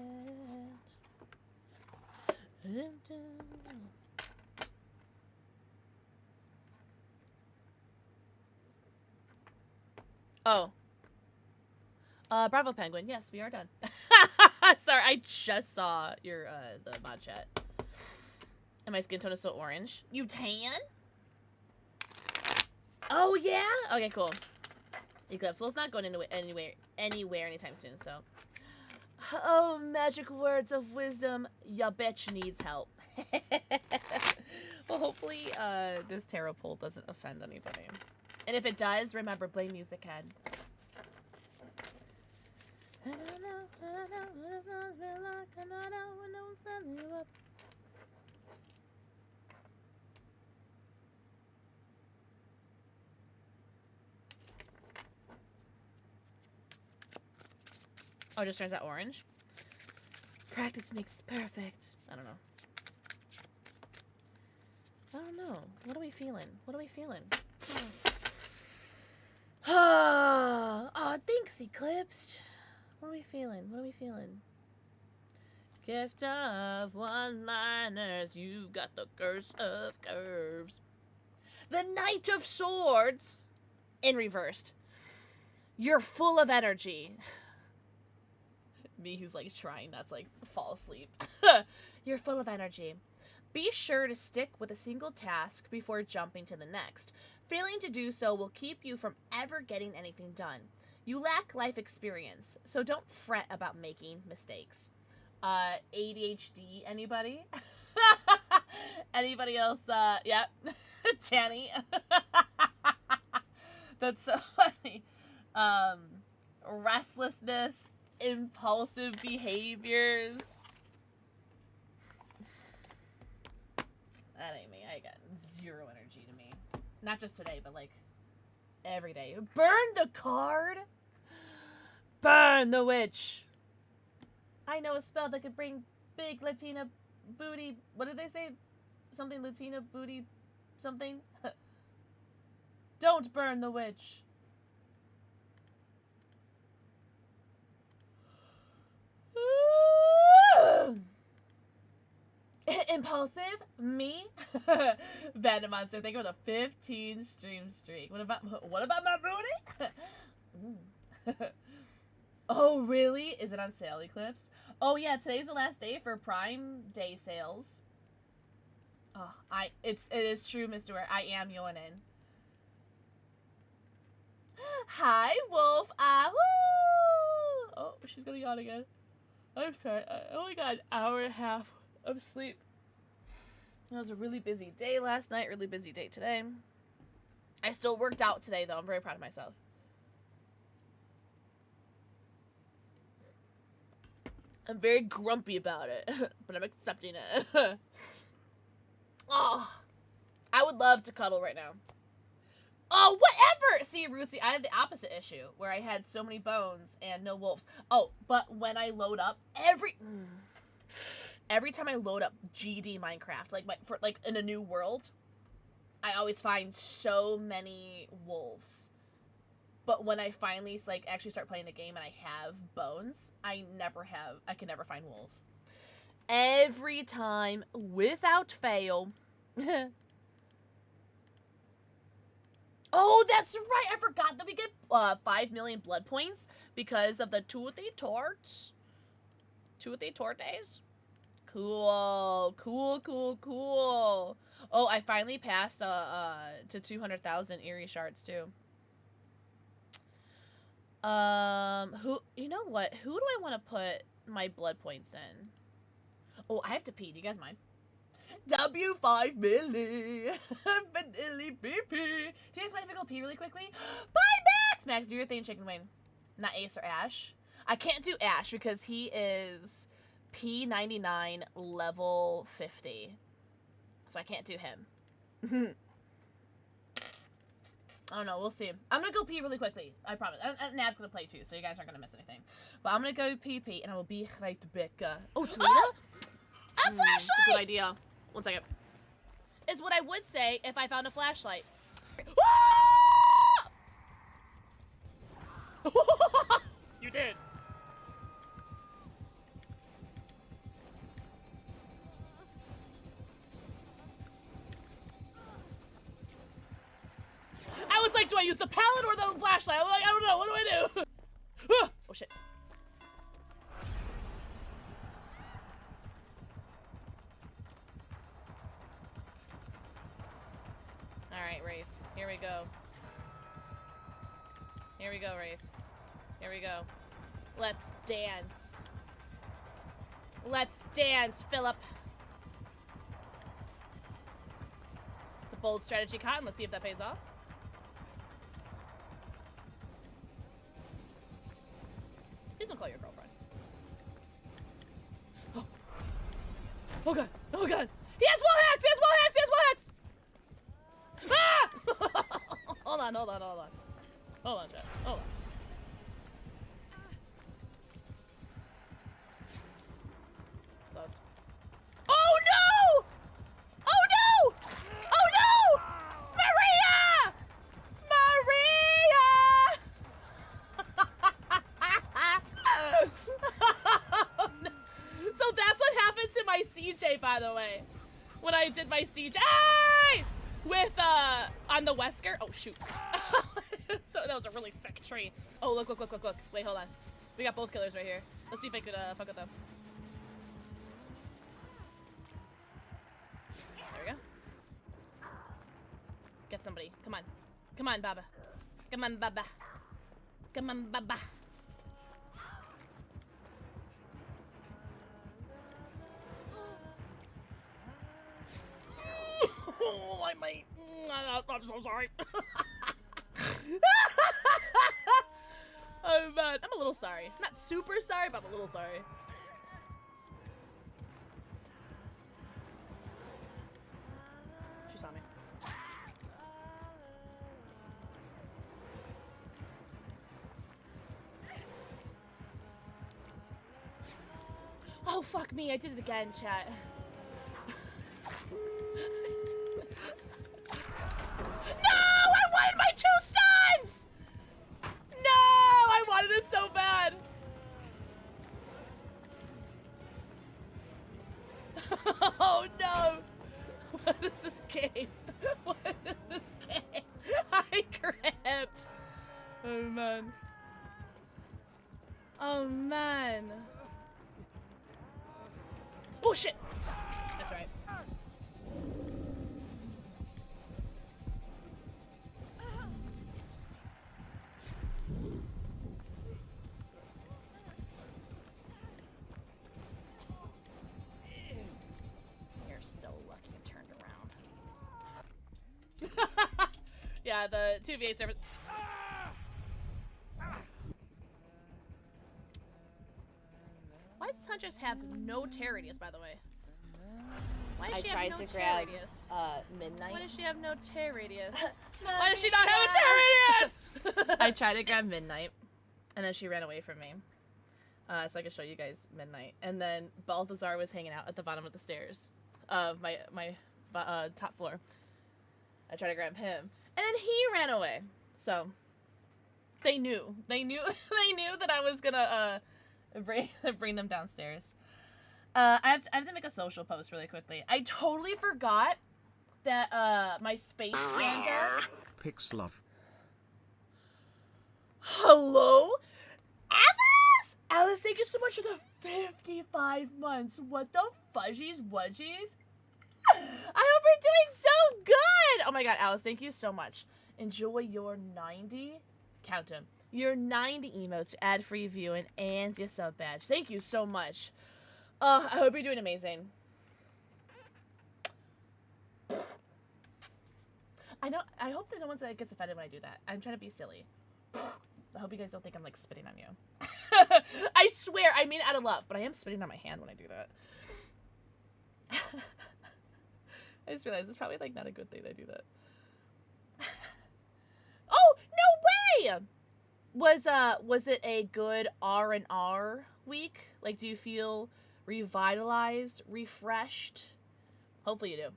Oh. Bravo Penguin. Yes, we are done. Sorry, I just saw your, the mod chat. And my skin tone is so orange. You tan? Oh, yeah? Okay, cool. Eclipse. Well, it's not going anywhere anytime soon, so. Oh, magic words of wisdom. Ya bitch needs help. Well, hopefully, this tarot pull doesn't offend anybody. And if it does, remember, blame music head. Oh, it just turns out orange? Practice makes perfect. I don't know. What are we feeling? Oh, thanks, Eclipsed. What are we feeling? Gift of one-liners. You've got the curse of curves. The Knight of Swords. In reversed. You're full of energy. Me who's like trying not to like fall asleep. You're full of energy. Be sure to stick with a single task before jumping to the next. Failing to do so will keep you from ever getting anything done. You lack life experience, so don't fret about making mistakes. ADHD, anybody? Anybody else? Yep. Tanny. That's so funny. Restlessness, impulsive behaviors. That ain't me. I got zero energy to me. Not just today, but like every day. Burn the card. Burn the witch. I know a spell that could bring big Latina booty. What did they say? Something Latina booty something? Don't burn the witch. Impulsive, me, Vandal Monster. Thank you for the 15 stream streak. What about my booty? Oh really? Is it on sale, Eclipse? Oh yeah, today's the last day for Prime Day sales. Oh, it is true, Mr. Ware. I am yawning. Hi, Wolf. Ah, woo! Oh, she's gonna yawn again. I'm sorry. I only got an hour and a half of sleep. It was a really busy day last night. Really busy day today. I still worked out today, though. I'm very proud of myself. I'm very grumpy about it, but I'm accepting it. Oh, I would love to cuddle right now. Oh, whatever! See, Rootsy, I had the opposite issue, where I had so many bones and no wolves. Oh, but when I load up, every time I load up GD Minecraft, like in a new world, I always find so many wolves. But when I finally, like, actually start playing the game and I have bones, I can never find wolves. Every time, without fail. Oh, that's right. I forgot that we get 5 million blood points because of the Toothy Torts. Toothy Tortes? Cool. Cool, cool, cool. Oh, I finally passed to 200,000 Eerie Shards, too. You know what? Who do I want to put my blood points in? Oh, I have to pee. Do you guys mind? W5 Millie. Vanilli BP. Do you guys mind if I go pee really quickly? Bye, Max! Max, do your thing, Chicken Wing. Not Ace or Ash. I can't do Ash because he is P99 level 50. So I can't do him. I don't know. We'll see. I'm gonna go pee really quickly. I promise. And Nad's gonna play too, so you guys aren't gonna miss anything. But I'm gonna go pee, and I will be right back. Oh, Toledo? A flashlight! That's a good idea. One second. Is what I would say if I found a flashlight. You did. I was like, do I use the pallet or the flashlight? I'm like, I don't know. What do I do? Oh, shit. Alright, Wraith. Here we go. Here we go, Wraith. Here we go. Let's dance. Let's dance, Philip. It's a bold strategy, Cotton. Let's see if that pays off. Please don't call your girlfriend. Oh. Oh god. Oh god. He has wall hacks! He has wall hacks! He has wall hacks! Ah! Hold on, hold on, hold on. Hold on, chat. Hold on. Close. Oh no! Oh no! Oh no! Maria! Maria! So that's what happened to my CJ, by the way. When I did my CJ with on the Wesker. Oh shoot. So that was a really thick tree. Oh look, look, look, look, look. Wait, hold on. We got both killers right here. Let's see if I could fuck with them. There we go. Get somebody. Come on. Come on, Baba. Come on, Baba. Come on, Baba. Oh, I might. I'm so sorry. I'm a little sorry. I'm not super sorry, but I'm a little sorry. She saw me. Oh, fuck me. I did it again, chat. No! I wanted my 2 stuns! No! I wanted it so bad. Oh no! What is this game? What is this game? I cramped. Oh man. Oh man. Bullshit. That's right. You're so lucky it turned around. Yeah, the 2v8 service. Why does Huntress have no tear radius, by the way? Why does I she tried have no to tear grab radius? Midnight. Why does she have no tear radius? Why does she not have a tear radius? I tried to grab Midnight, and then she ran away from me. So I could show you guys Midnight. And then Balthazar was hanging out at the bottom of the stairs of my top floor. I tried to grab him, and then he ran away. So they knew. They knew that I was gonna bring them downstairs. I have to make a social post really quickly. I totally forgot that my space panda. Pix love. Hello, Alice. Alice, thank you so much for the 55 months. What the fudgies wudgies? I hope you're doing so good. Oh my god, Alice, thank you so much. Enjoy your 90. Count them. Your 90 emotes, ad-free viewing, and your sub badge. Thank you so much. I hope you're doing amazing. I hope that no one gets offended when I do that. I'm trying to be silly. I hope you guys don't think I'm like spitting on you. I swear, I mean it out of love, but I am spitting on my hand when I do that. I just realized it's probably like not a good thing that I do that. Oh, no way! Was it a good R&R week? Like, do you feel revitalized, refreshed? Hopefully you do.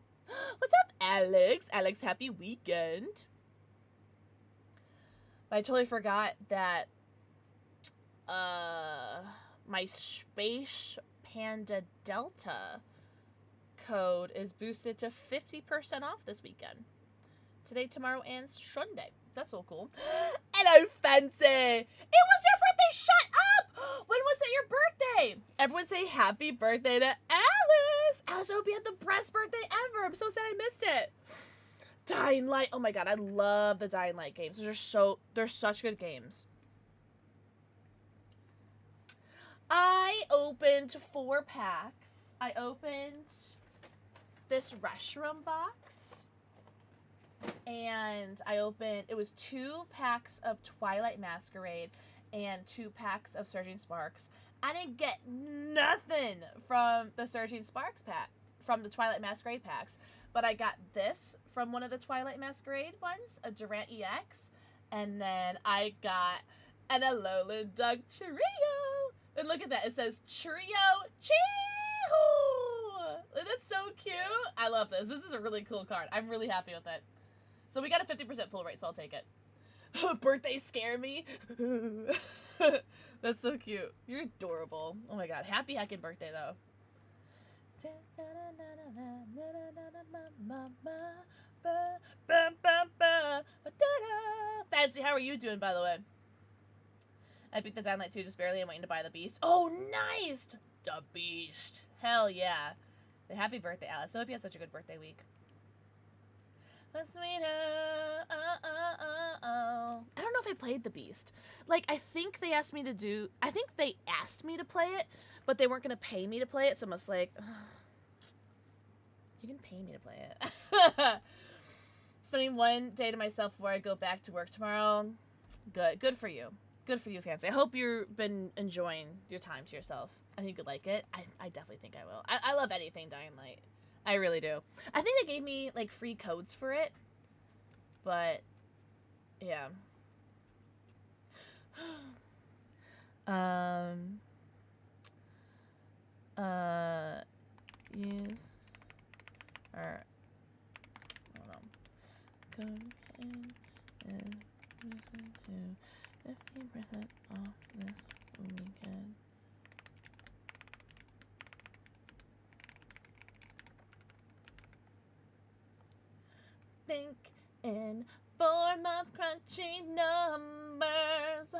What's up, Alex? Alex, happy weekend. But I totally forgot that my Space Panda Delta code is boosted to 50% off this weekend. Today, tomorrow, and Sunday. That's so cool. Hello, Fancy! It was your birthday! Shut up! When was it your birthday? Everyone say happy birthday to Alice! Alice, I hope you had the best birthday ever! I'm so sad I missed it. Dying Light. Oh my god, I love the Dying Light games. They're such good games. I opened 4 packs. I opened this restroom box. And it was 2 packs of Twilight Masquerade and 2 packs of Surging Sparks. I didn't get nothing from the Surging Sparks pack, from the Twilight Masquerade packs. But I got this from one of the Twilight Masquerade ones, a Durant EX. And then I got an Alolan Dug Trio. And look at that, it says Trio Chee-hoo! That's so cute. I love this. This is a really cool card. I'm really happy with it. So we got a 50% pull rate, so I'll take it. Birthday scare me. That's so cute. You're adorable. Oh my god. Happy heckin' birthday, though. Fancy, how are you doing, by the way? I beat the Dying Light 2 just barely. I'm waiting to buy the Beast. Oh, nice! The Beast. Hell yeah. Happy birthday, Alice. I hope you had such a good birthday week. Sweeter, I don't know if I played the Beast. Like, I think they asked me to play it, but they weren't going to pay me to play it, so I'm just like, ugh, you can pay me to play it. Spending 1 day to myself before I go back to work tomorrow. Good for you. Good for you, Fancy. I hope you've been enjoying your time to yourself. I think you'd like it. I definitely think I will. I love anything Dying Light. I really do. I think they gave me, like, free codes for it. But, yeah. Use, or, hold on. Code is 15% off this weekend. think in form of crunchy numbers.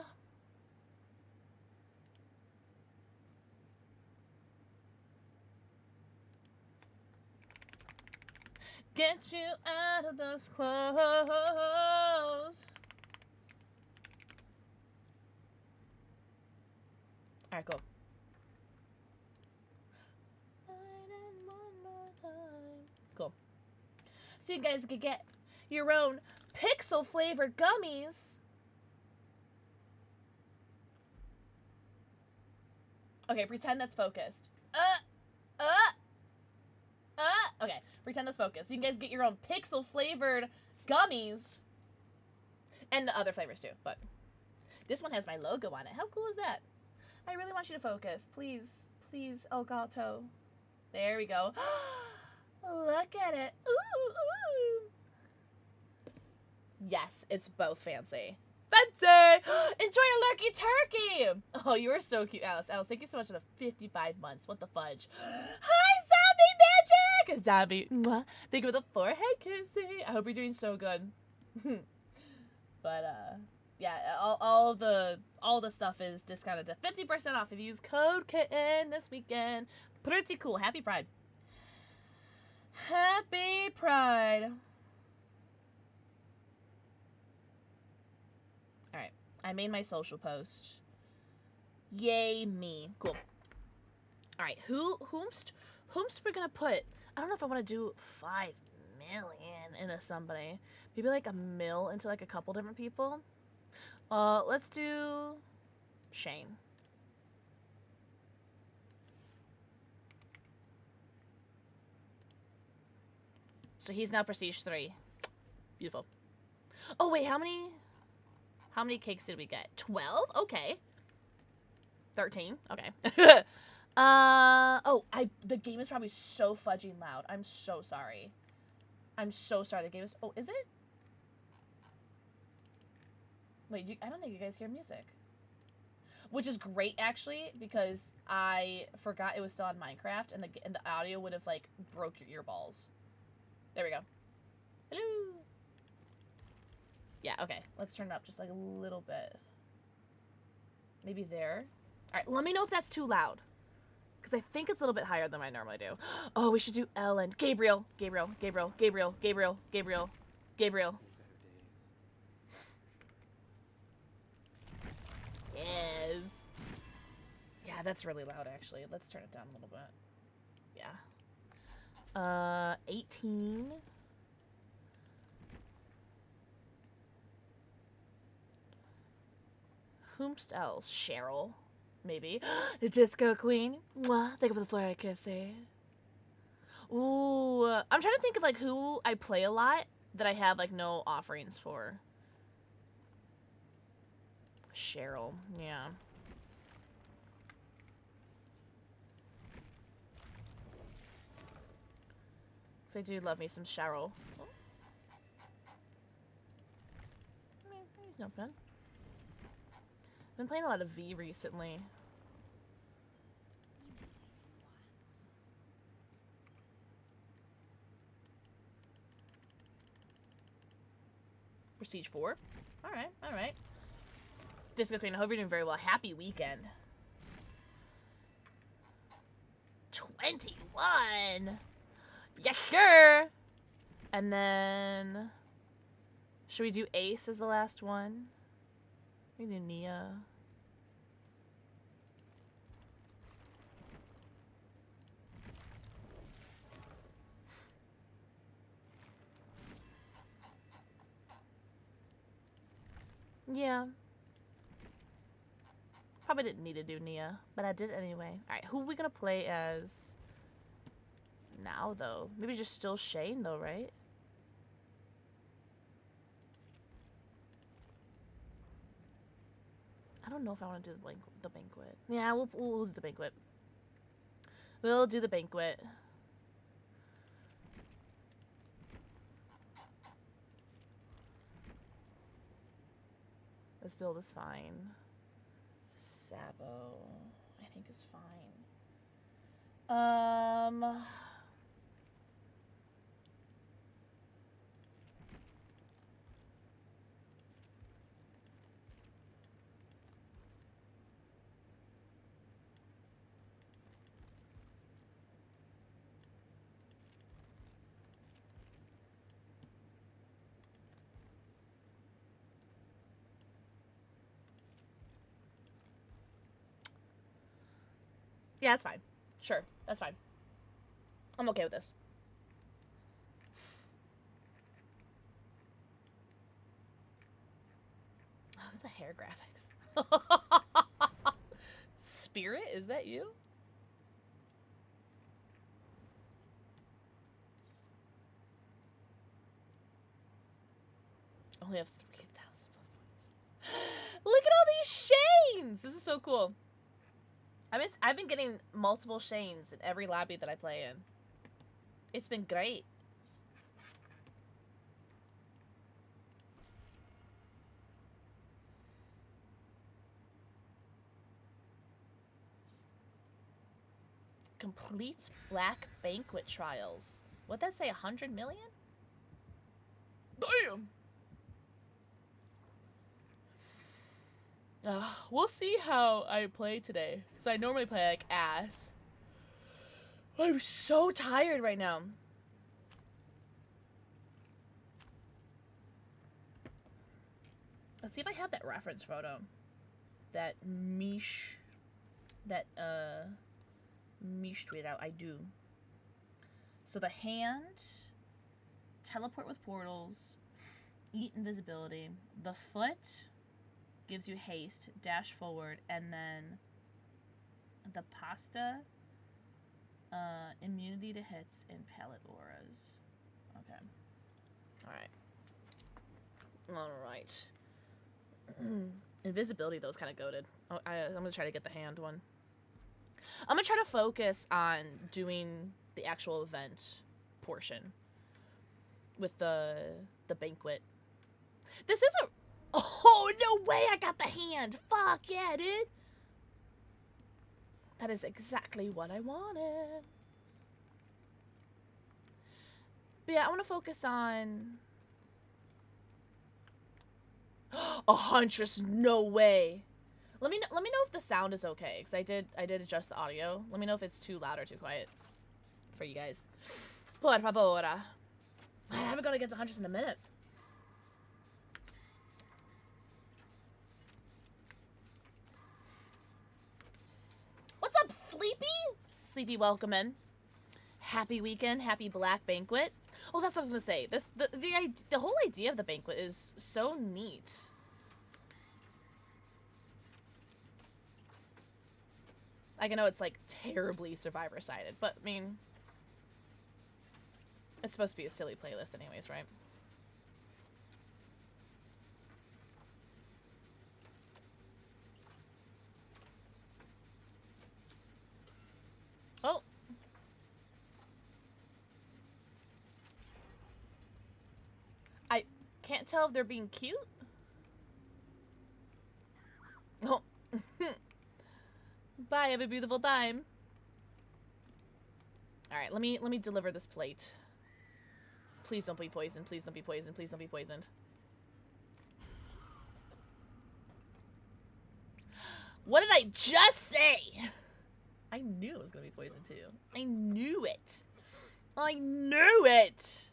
Get you out of those clothes. Alright, cool. Cool. So you guys can get your own pixel flavored gummies. Okay, pretend that's focused. Okay, pretend that's focused. You can guys get your own pixel flavored gummies. And the other flavors too, but this one has my logo on it. How cool is that? I really want you to focus. Please, please, Elgato. There we go. Look at it. Ooh, ooh. Yes, it's both fancy. Fancy! Enjoy a lurky turkey! Oh, you are so cute, Alice. Alice, thank you so much for the 55 months. What the fudge? Hi, zombie magic! Zombie. Mwah. Thank you for the forehead kissing. I hope you're doing so good. But, yeah, all the stuff is discounted to 50% off if you use code KITTEN this weekend. Pretty cool. Happy Pride. Happy Pride. Alright. I made my social post. Yay me. Cool. Alright. Whomst we're gonna put? I don't know if I want to do 5 million into somebody. Maybe like a mil into like a couple different people. Let's do Shane. So he's now Prestige 3. Beautiful. Oh wait, how many cakes did we get? 12? Okay. 13? Okay. The game is probably so fudging loud. I'm so sorry. I'm so sorry. The game is... Oh, is it? Wait, I don't think you guys hear music. Which is great, actually, because I forgot it was still on Minecraft, and the audio would have, like, broke your earballs. There we go. Hello! Yeah, okay. Let's turn it up just, like, a little bit. Maybe there. Alright, let me know if that's too loud. Because I think it's a little bit higher than I normally do. Oh, we should do Ellen. Gabriel. Gabriel. Gabriel. Gabriel. Gabriel. Gabriel. Gabriel. Yes. Yeah, that's really loud, actually. Let's turn it down a little bit. Yeah. 18. Whomst else? Cheryl. Maybe. The Disco Queen. Mwah. Thank you for the floor kissy. Ooh. I'm trying to think of, like, who I play a lot that I have, like, no offerings for. Cheryl. Yeah. So I do love me some Cheryl. Oh. He's not bad. I've been playing a lot of V recently. Prestige 4. Alright, alright. Disco Queen, I hope you're doing very well. Happy weekend. 21! Yeah, sure! And then... Should we do Ace as the last one? We do Nia. Yeah. Probably didn't need to do Nia, but I did anyway. Alright, who are we gonna play as now, though? Maybe just still Shane, though, right? I don't know if I want to do the banquet. Yeah, we'll do the banquet. We'll do the banquet. This build is fine. Sabo, I think is fine. Yeah, that's fine. Sure, that's fine. I'm okay with this. Oh, the hair graphics. Spirit, is that you? Only have 3,000 points. Look at all these Shanes! This is so cool. I've been getting multiple Shanes in every lobby that I play in. It's been great. Complete Black Banquet Trials. What'd that say, 100 million? Damn! We'll see how I play today. Because I normally play like ass. I'm so tired right now. Let's see if I have that reference photo. That Mish tweeted out. I do. So the hand, teleport with portals, eat invisibility. The foot gives you haste, dash forward, and then the pasta, immunity to hits and palette auras. Okay. Alright. Invisibility, though, is kind of goated. I'm gonna try to get the hand one. I'm gonna try to focus on doing the actual event portion with the banquet. This is a... Oh, no way I got the hand! Fuck yeah, dude! That is exactly what I wanted. But yeah, I want to focus on... A Huntress, no way! Let me know if the sound is okay, because I did adjust the audio. Let me know if it's too loud or too quiet for you guys. Por favor. I haven't gone against a Huntress in a minute. What's up, Sleepy? Sleepy, welcome in. Happy weekend, happy Black Banquet. Oh, that's what I was gonna say. The whole idea of the banquet is so neat. Like, I know it's like terribly Survivor-sided, but I mean, it's supposed to be a silly playlist anyways, right? Oh. I can't tell if they're being cute. Oh. Bye, have a beautiful time. Alright, let me deliver this plate. Please don't be poisoned, please don't be poisoned, please don't be poisoned. What did I just say? I knew it was gonna be poisoned too. I knew it. I knew it.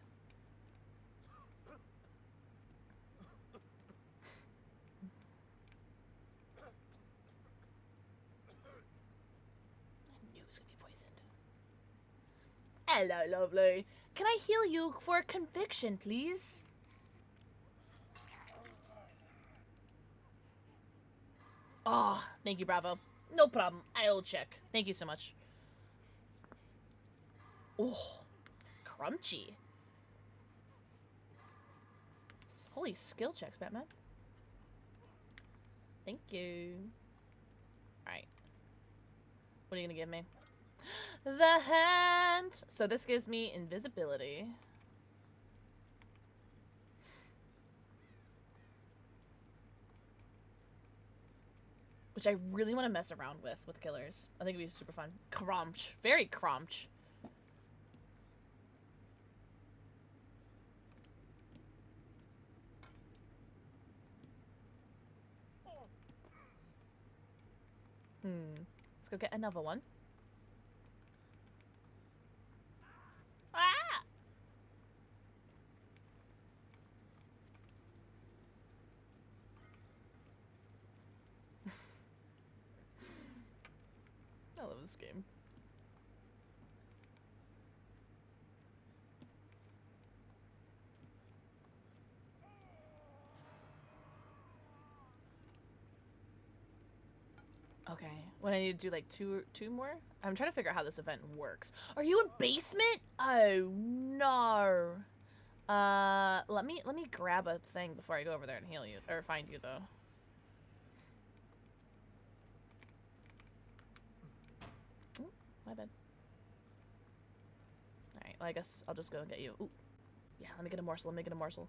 Hello, lovely. Can I heal you for conviction, please? Oh, thank you, Bravo. No problem. I'll check. Thank you so much. Oh, crunchy. Holy skill checks, Batman. Thank you. Alright. What are you gonna give me? The hand! So this gives me invisibility. Which I really want to mess around with killers. I think it'd be super fun. Crunch. Very crunch. Let's go get another one. Ah! I love this game. Okay, what I need to do like two more? I'm trying to figure out how this event works. Are you in basement? Oh no. Let me grab a thing before I go over there and heal you or find you though. Ooh, my bad. Alright, well I guess I'll just go and get you. Ooh. Yeah, let me get a morsel, let me get a morsel.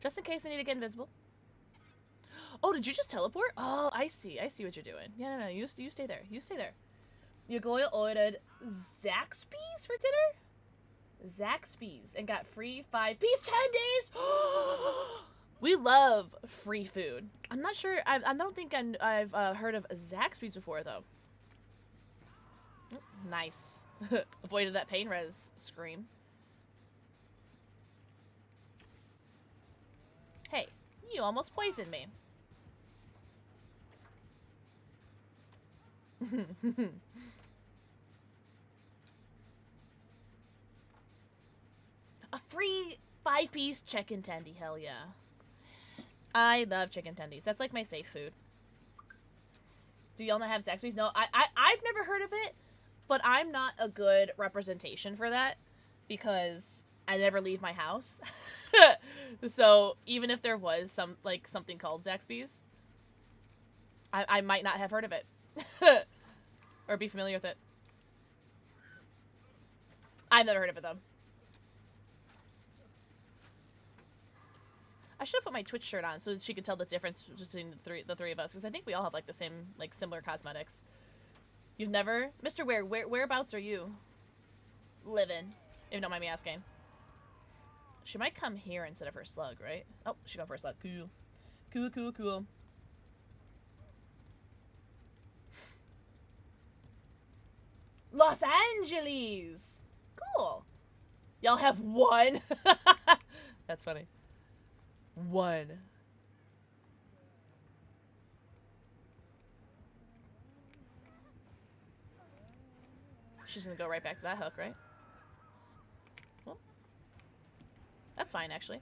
Just in case I need to get invisible. Oh, did you just teleport? Oh, I see what you're doing. Yeah, no, you stay there. You stay there. Yagoya ordered Zaxby's for dinner? Zaxby's and got free 5-piece 10 days. We love free food. I'm not sure. I don't think I've heard of Zaxby's before though. Oh, nice. Avoided that pain res scream. Hey, you almost poisoned me. A free 5-piece chicken tendy, hell yeah. I love chicken tendies. That's like my safe food. Do y'all not have Zaxby's? No, I've never heard of it, but I'm not a good representation for that because I never leave my house. So even if there was something called Zaxby's, I might not have heard of it. Or be familiar with it. I've never heard of it though. I should have put my Twitch shirt on so that she could tell the difference between the three of us, because I think we all have like the same, like similar cosmetics. You've never, Mr. Whereabouts are you living? If you don't mind me asking. She might come here instead of her slug, right? Oh, she going for a slug. Cool, cool, cool, cool. Los Angeles! Cool. Y'all have one? That's funny. One. She's gonna go right back to that hook, right? Well, that's fine, actually.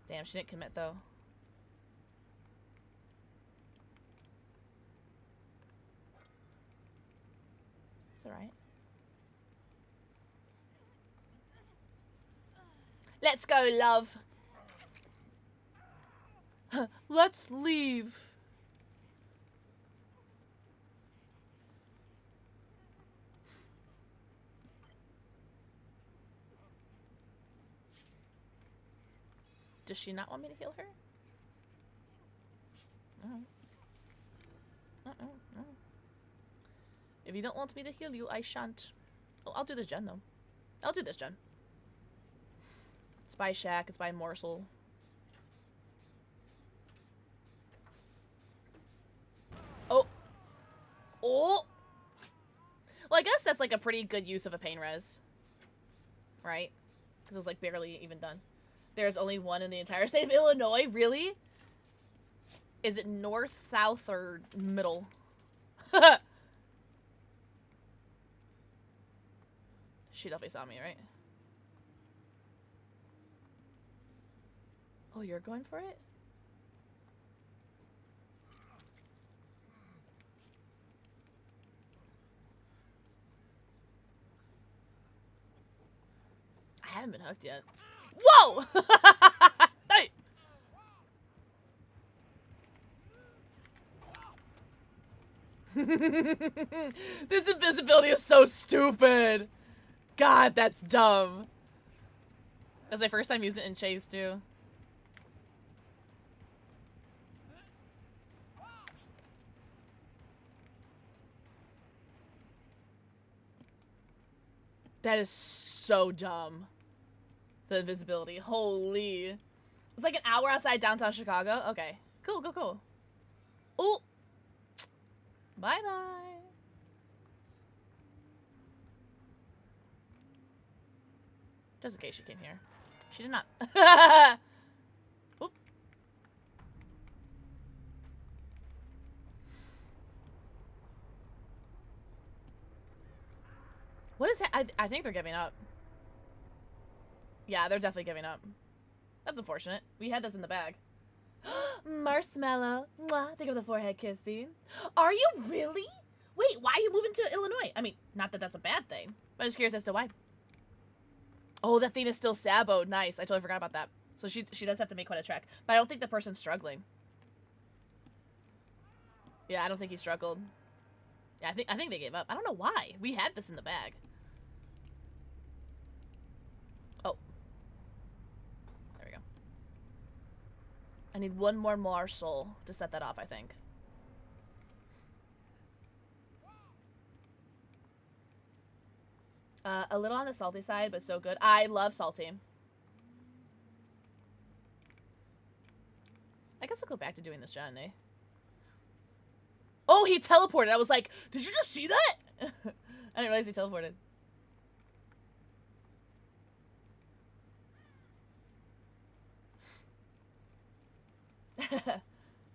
Damn, she didn't commit, though. It's alright. Let's go, love. Let's leave. Does she not want me to heal her? No. If you don't want me to heal you, I shan't. Oh, I'll do this gen, though. I'll do this gen. It's by Shack. It's by Morsel. Oh. Oh! Well, I guess that's, like, a pretty good use of a pain res. Right? Because it was, like, barely even done. There's only one in the entire state of Illinois? Really? Is it north, south, or middle? She definitely saw me, right? Oh, you're going for it? I haven't been hooked yet. Whoa! Hey! This invisibility is so stupid. God, that's dumb. That's my first time using it in Chase, too. That is so dumb. The invisibility. Holy. It's like an hour outside downtown Chicago. Okay. Cool, cool, cool. Ooh. Bye-bye. Just in case she came here. She did not. Oop. What is I think they're giving up. Yeah, they're definitely giving up. That's unfortunate. We had this in the bag. Marshmallow. Mwah. Think of the forehead kissing. Are you really? Wait, why are you moving to Illinois? I mean, not that that's a bad thing, but I'm just curious as to why. Oh, that thing is still Sabo. Nice. I totally forgot about that. So she does have to make quite a trek. But I don't think the person's struggling. Yeah, I don't think he struggled. Yeah, I think they gave up. I don't know why. We had this in the bag. Oh. There we go. I need one more morsel to set that off, I think. A little on the salty side, but so good. I love salty. I guess I'll go back to doing this journey. Oh, he teleported. I was like, did you just see that? I didn't realize he teleported.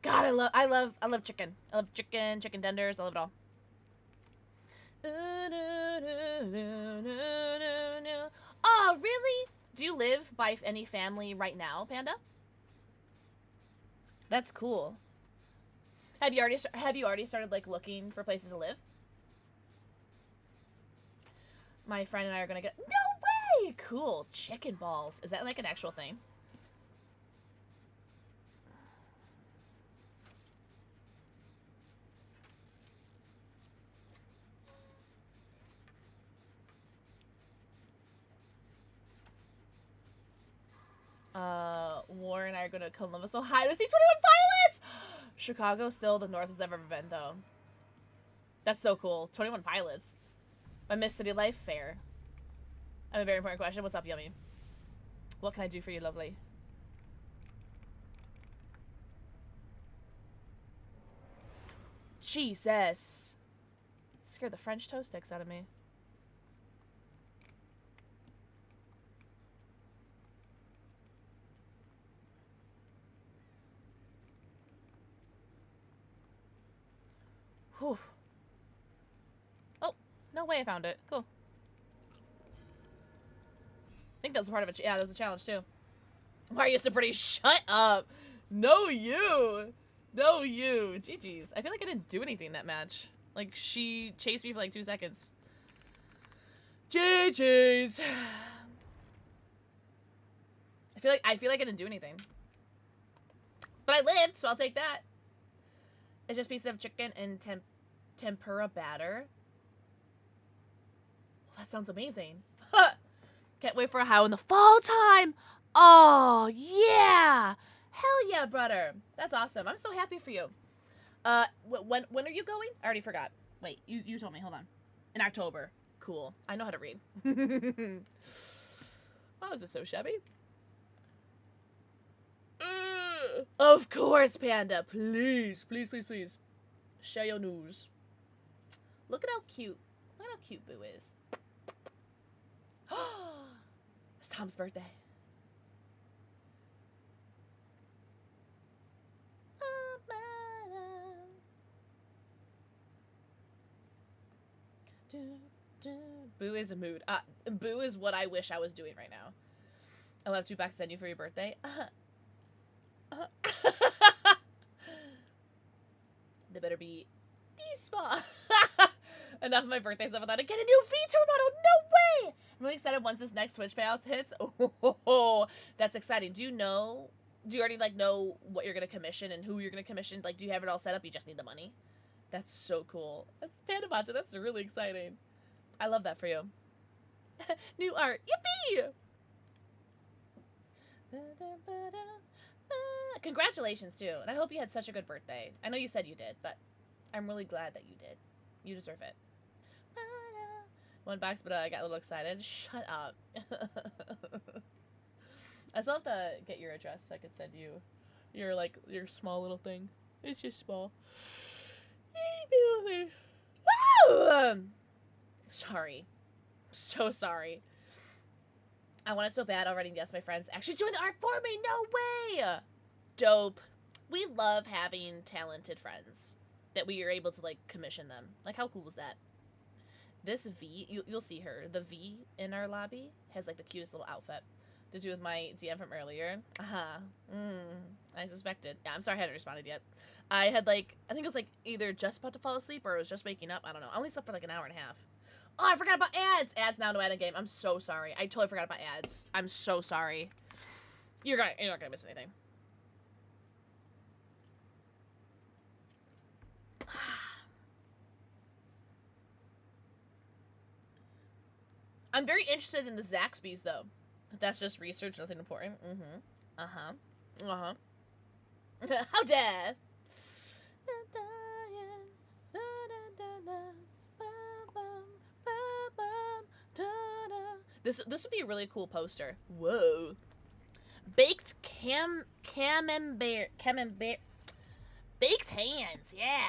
God, I love chicken. I love chicken tenders. I love it all. Oh, really? Do you live by any family right now, Panda? That's cool. Have you already started like looking for places to live? My friend and I are gonna get. No way! Cool. Chicken balls. Is that like an actual thing? Warren and I are going to Columbus, Ohio to see 21 Pilots! Chicago still the north has ever been, though. That's so cool. 21 Pilots. My Miss City Life fair. I have a very important question. What's up, Yummy? What can I do for you, lovely? Jesus. Scared the French toast sticks out of me. Whew. Oh, no way I found it. Cool. I think that was part of it. Yeah, that was a challenge too. Why are you so pretty? Shut up. No, you. No, you. GG's. I feel like I didn't do anything that match. Like, she chased me for like 2 seconds. GG's. I feel like I didn't do anything. But I lived, so I'll take that. It's just pieces of chicken and tempura batter. Well, that sounds amazing. Can't wait for a how in the fall time. Oh, yeah. Hell yeah, brother. That's awesome. I'm so happy for you. When are you going? I already forgot. Wait, you told me. Hold on. In October. Cool. I know how to read. Why was it so shabby? Of course, Panda. Please, please, please, please. Share your news. Look at how cute. Look at how cute Boo is. It's Tom's birthday. Boo is a mood. Boo is what I wish I was doing right now. I'll have 2 packs to send you for your birthday. They better be D-Spa. Enough of my birthday stuff without it. Get a new VTuber model. No way. I'm really excited once this next Twitch payout hits. Oh, that's exciting. Do you already like know what you're gonna commission and who you're gonna commission? Like, do you have it all set up? You just need the money. That's so cool. That's Pandabata. That's really exciting. I love that for you. New art. Yippee! Congratulations, too. And I hope you had such a good birthday. I know you said you did, but I'm really glad that you did. You deserve it. 1 box, but I got a little excited. Shut up. I still have to get your address so I could send you your small little thing. It's just small. Sorry. So sorry. I want it so bad already. Yes, my friends actually joined the art for me. No way. Dope. We love having talented friends that we are able to like commission them. Like, how cool was that? This V, you'll see her. The V in our lobby has like the cutest little outfit to do with my DM from earlier. I suspected. Yeah, I'm sorry I hadn't responded yet. I had like, I think it was like either just about to fall asleep or it was just waking up. I don't know. I only slept for like an hour and a half. Oh, I forgot about ads. Ads now to add a game. I'm so sorry. I totally forgot about ads. I'm so sorry. You're not gonna miss anything. I'm very interested in the Zaxby's though. That's just research, nothing important. How dare! This would be a really cool poster. Whoa. Baked camembert. Baked hands, yeah.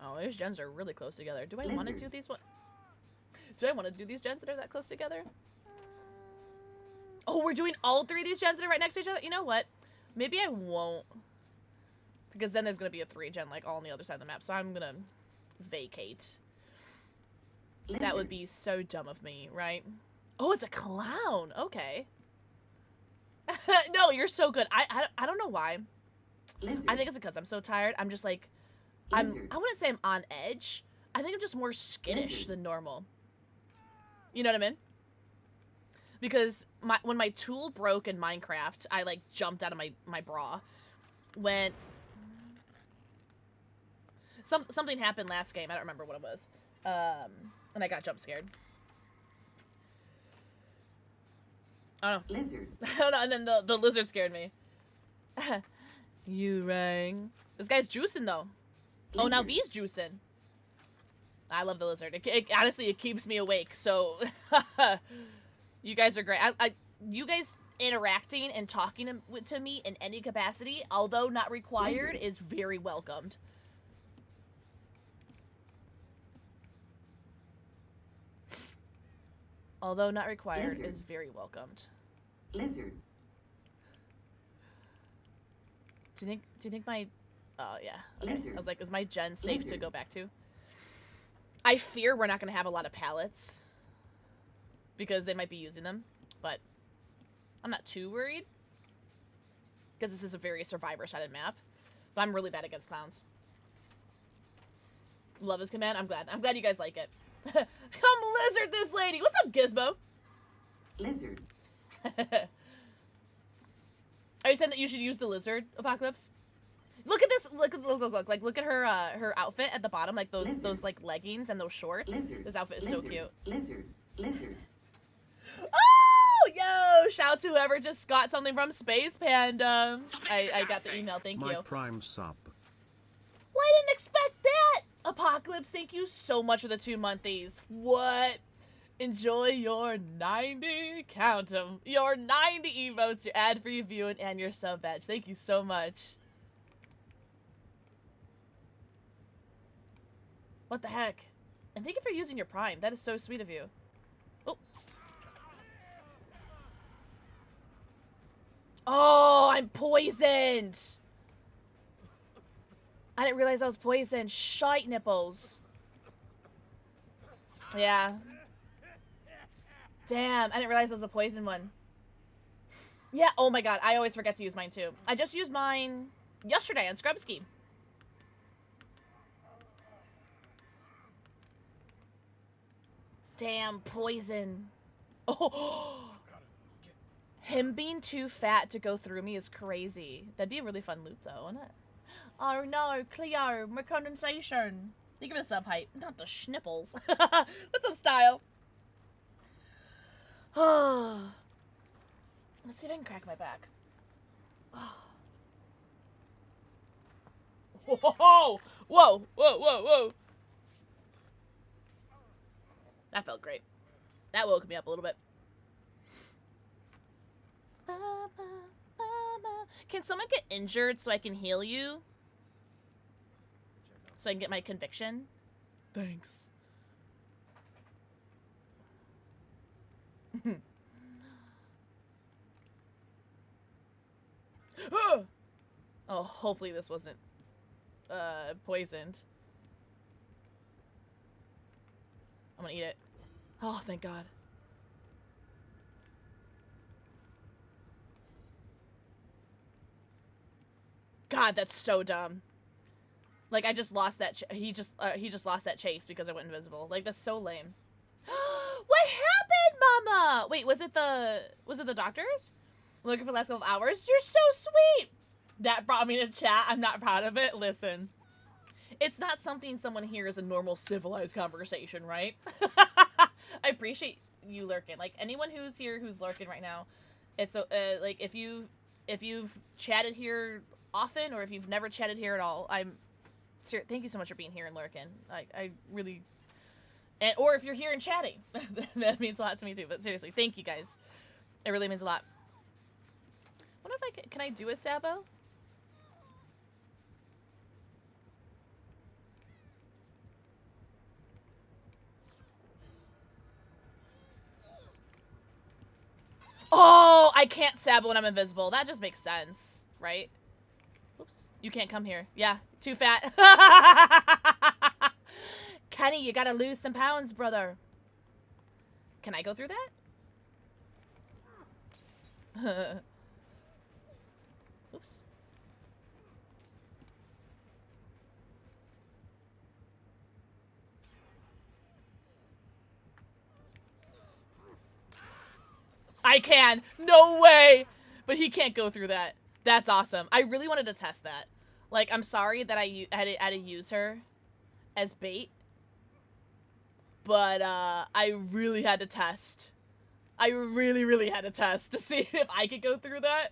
Oh, these gens are really close together. Do I want to do these one? Do I want to do these gens that are that close together? Oh, we're doing all three of these gens that are right next to each other? You know what? Maybe I won't. Because then there's going to be a 3-gen, like, all on the other side of the map. So I'm going to vacate. That would be so dumb of me, right? Oh, it's a clown. Okay. No, you're so good. I don't know why. I think it's because I'm so tired. I'm just, like... I wouldn't say I'm on edge. I think I'm just more skittish than normal. You know what I mean? Because when my tool broke in Minecraft, I like jumped out of my bra. When something happened last game, I don't remember what it was. And I got jump scared. I don't know. Lizard. I don't know, and then the lizard scared me. You rang. This guy's juicing though. Oh, now V's juicing. I love the lizard. Honestly, it keeps me awake. So, you guys are great. You guys interacting and talking to me in any capacity, although not required, is very welcomed. Although not required, is very welcomed. Lizard. Do you think my... Oh, yeah. Okay. I was like, is my gen safe to go back to? I fear we're not going to have a lot of pallets. Because they might be using them. But I'm not too worried. Because this is a very survivor-sided map. But I'm really bad against clowns. Love this command. I'm glad. I'm glad you guys like it. Come lizard this lady! What's up, Gizmo? Lizard. Are you saying that you should use the lizard, Apocalypse? Look at this! Look at her her outfit at the bottom, like those like leggings and those shorts. This outfit is so cute. Lizard. Oh, yo! Shout to whoever just got something from Space Panda. I got the email. Thank you. My prime sub. Well, I didn't expect that. Apocalypse, thank you so much for the 2 monthlies. What? Enjoy your 90, count 'em, your 90 emotes, your ad-free viewing, and your sub badge. Thank you so much. What the heck? And thank you for using your Prime. That is so sweet of you. Oh. Oh, I'm poisoned. I didn't realize I was poisoned. Shite nipples. Yeah. Damn, I didn't realize it was a poison one. Yeah, oh my god, I always forget to use mine too. I just used mine yesterday on Scrubski. Damn, poison. Oh, him being too fat to go through me is crazy. That'd be a really fun loop though, wouldn't it? Oh no, Cleo, my condensation. Think of a sub height, not the schnipples. What's up, style? Oh. Let's see if I can crack my back. Oh. Whoa! Whoa! Whoa! Whoa! Whoa! That felt great. That woke me up a little bit. Can someone get injured so I can heal you? So I can get my conviction? Thanks. Oh, hopefully this wasn't poisoned. I'm gonna eat it. Oh, thank God. God, that's so dumb. Like, I just lost that. He just lost that chase because I went invisible. Like, that's so lame. What happened, Mama? Wait, was it the doctors? Looking for the last couple of hours. You're so sweet. That brought me to chat. I'm not proud of it. Listen, it's not something someone hears in normal civilized conversation, right? I appreciate you lurking. Like, anyone who's here who's lurking right now, it's like if you've chatted here often or if you've never chatted here at all, thank you so much for being here and lurking. I really, or if you're here and chatting, that means a lot to me too. But seriously, thank you guys. It really means a lot. I wonder if can I do a Sabo? Oh, I can't Sabo when I'm invisible. That just makes sense, right? Oops. You can't come here. Yeah, too fat. Kenny, you gotta lose some pounds, brother. Can I go through that? Oops. I can. No way. But he can't go through that. That's awesome. I really wanted to test that. Like, I'm sorry that I had to use her as bait. But, I really had to test. I really had to test to see if I could go through that.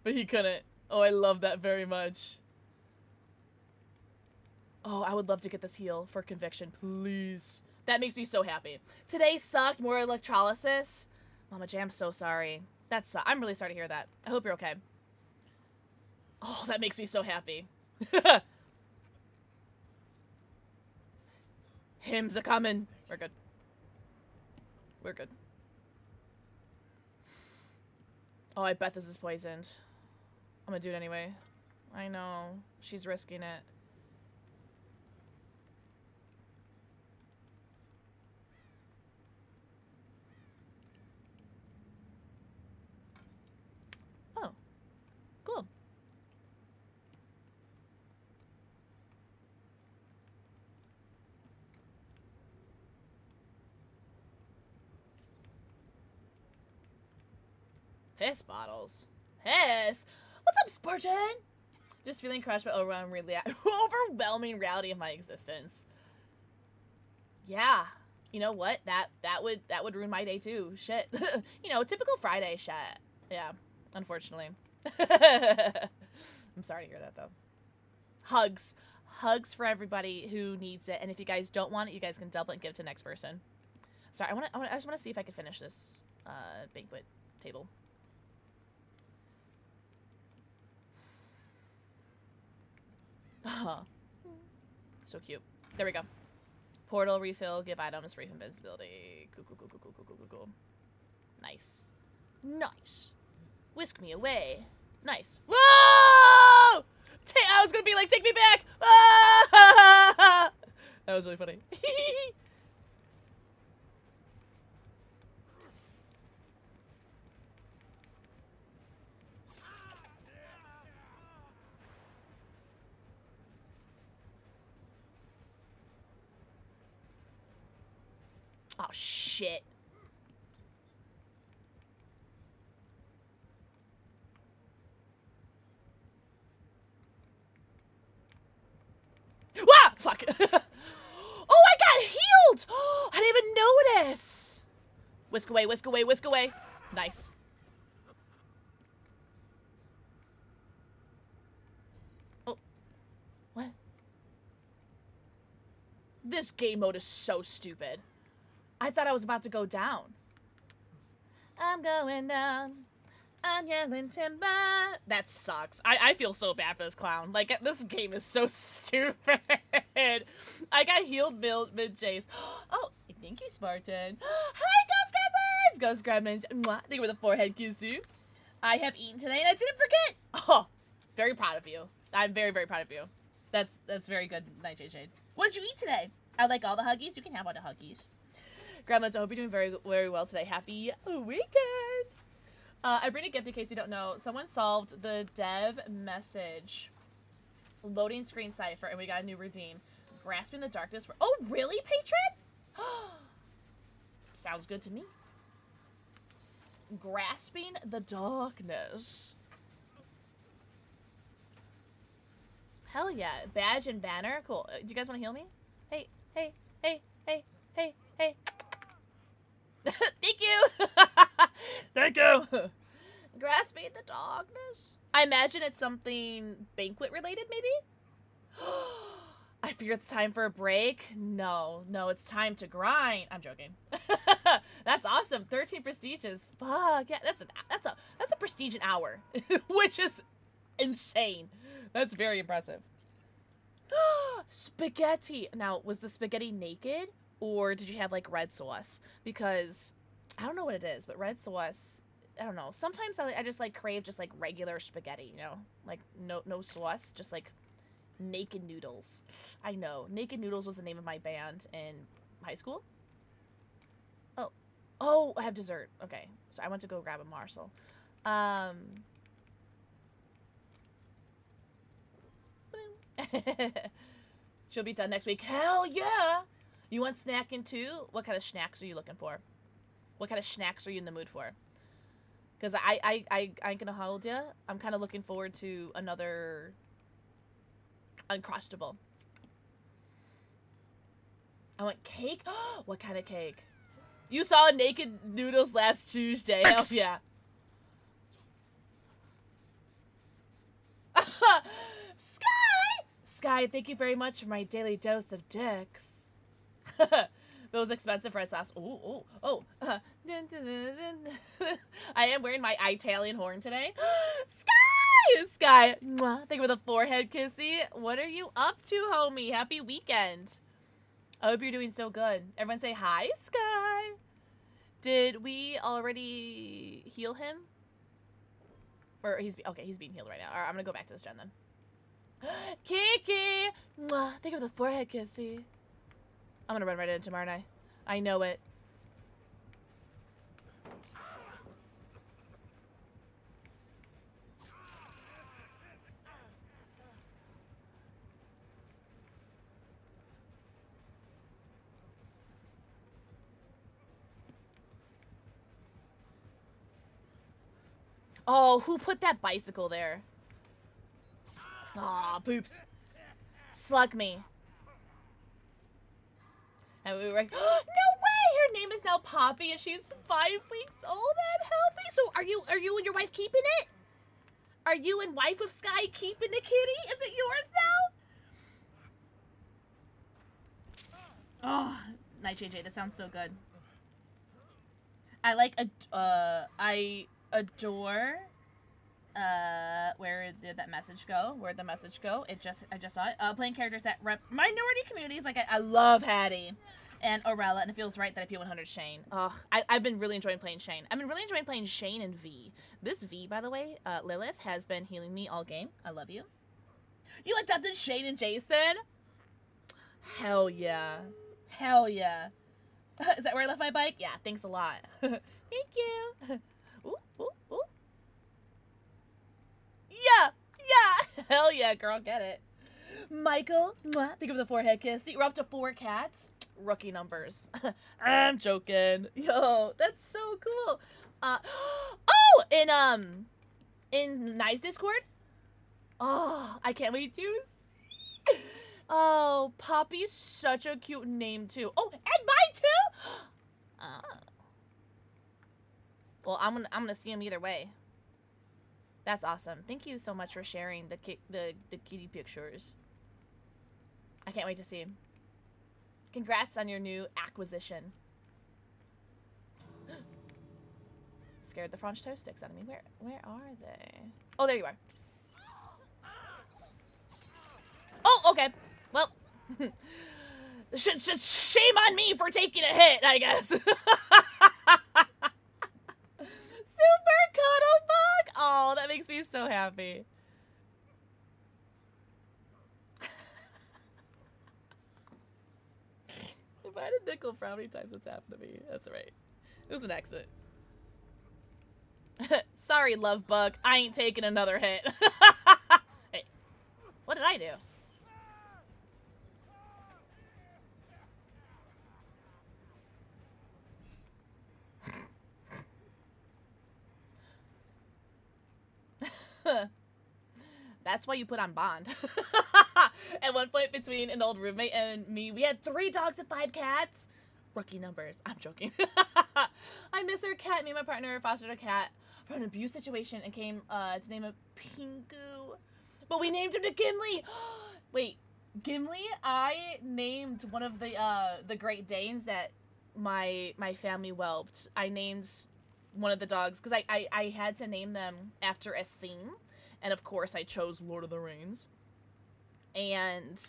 But he couldn't. Oh, I love that very much. Oh, I would love to get this heal for conviction, please. That makes me so happy. Today sucked. More electrolysis. Mama J, I'm so sorry. I'm really sorry to hear that. I hope you're okay. Oh, that makes me so happy. Hymns a coming. We're good. We're good. Oh, I bet this is poisoned. I'm gonna do it anyway. I know. She's risking it. Oh. Cool. Piss bottles. Piss? What's up, Spurgeon? Just feeling crushed by overwhelming reality of my existence. Yeah. You know what? That would ruin my day too. Shit. You know, typical Friday shit. Yeah. Unfortunately. I'm sorry to hear that though. Hugs. Hugs for everybody who needs it. And if you guys don't want it, you guys can double it and give it to the next person. Sorry, I just want to see if I can finish this banquet table. So cute. There we go. Portal refill, give items, brief invincibility. Cool. Nice. Nice. Whisk me away. Nice. Whoa! I was gonna be like, take me back! Ah! That was really funny. Oh, shit. Ah! Fuck. Oh, I got healed! I didn't even notice. Whisk away, whisk away, whisk away. Nice. Oh. What? This game mode is so stupid. I thought I was about to go down. I'm going down. I'm yelling timber. That sucks. I feel so bad for this clown. Like, this game is so stupid. I got healed mid-chase. Oh, thank you, Spartan. Hi, Ghost Gremlins! Mwah. Thank you for the forehead kissu. I have eaten today and I didn't forget. Oh, very proud of you. I'm very, very proud of you. That's very good, Nightshade Shade. What did you eat today? I like all the huggies. You can have all the huggies. Gremlins, I hope you're doing very, very well today. Happy weekend. I bring a gift in case you don't know. Someone solved the dev message loading screen cipher, and we got a new redeem. Grasping the darkness for— oh, really, patron? Sounds good to me. Grasping the darkness. Hell yeah. Badge and banner. Cool. Do you guys want to heal me? Hey, hey, hey, hey, hey, hey. Thank you. Thank you. Grasping the darkness. I imagine it's something banquet related, maybe? I figure it's time for a break. No, it's time to grind. I'm joking. That's awesome. 13 prestiges. Fuck yeah, that's a prestige an hour, which is insane. That's very impressive. Spaghetti. Now, was the spaghetti naked, or did you have like red sauce? Because I don't know what it is, but red sauce, I don't know. Sometimes I just like crave just like regular spaghetti, you know, like no sauce, just like Naked Noodles. I know. Naked Noodles was the name of my band in high school. Oh, I have dessert. Okay. So I went to go grab a morsel. She'll be done next week. Hell yeah! You want snacking too? What kind of snacks are you looking for? What kind of snacks are you in the mood for? Because I ain't gonna hold ya. I'm kind of looking forward to another Uncrustable. I want cake? What kind of cake? You saw Naked Noodles last Tuesday. Hell yeah. Sky, thank you very much for my daily dose of dicks. Those expensive red sauce. Oh. I am wearing my Italian horn today. Sky. Mwah. Thank you for the forehead kissy. What are you up to, homie? Happy weekend. I hope you're doing so good. Everyone say hi, Sky. Did we already heal him? Or he's being healed right now. All right, I'm gonna go back to this gen then. Kiki! Mwah. Thank you for the forehead kissy. I'm gonna run right into him, aren't I? I know it. Oh, who put that bicycle there? Aw, poops. Slug me. And we were like, oh, no way! Her name is now Poppy, and she's 5 weeks old and healthy. So are you and your wife keeping it? Are you and wife of Sky keeping the kitty? Is it yours now? Oh, Night JJ, that sounds so good. I like I adore. Where did that message go? Where'd the message go? I just saw it. Playing characters that rep minority communities. Like I love Hattie and Aurella, and it feels right that I P100 Shane. Ugh, I've been really enjoying playing Shane. I've been really enjoying playing Shane and V. This V, by the way, Lilith, has been healing me all game. I love you. You adopted Shane and Jason? Hell yeah. Hell yeah. Is that where I left my bike? Yeah, thanks a lot. Thank you. Ooh, ooh, ooh. Yeah! Hell yeah, girl, get it. Michael, mwah, think of the forehead kiss. See, we're up to 4 cats. Rookie numbers. I'm joking. Yo, that's so cool. Oh, in Nice Discord? Oh, I can't wait to. Oh, Poppy's such a cute name too. Oh, and mine too. Oh. Well, I'm gonna see him either way. That's awesome. Thank you so much for sharing the kitty pictures. I can't wait to see him. Congrats on your new acquisition. scared the French toast sticks out of me. Where are they? Oh, there you are. Oh, okay. Well, shame on me for taking a hit, I guess. Super cuddle bug. Oh, that makes me so happy. If I had a nickel for how many times it's happened to me, that's right. It was an accident. Sorry, love bug. I ain't taking another hit. Hey, what did I do? That's why you put on Bond. At one point between an old roommate and me, we had 3 dogs and 5 cats. Rookie numbers. I'm joking. I miss our cat. Me and my partner fostered a cat from an abuse situation and came to name him Pingu. But we named him to Gimli. Wait, Gimli? I named one of the Great Danes that my family whelped. I named one of the dogs because I had to name them after a theme. And of course I chose Lord of the Rings. And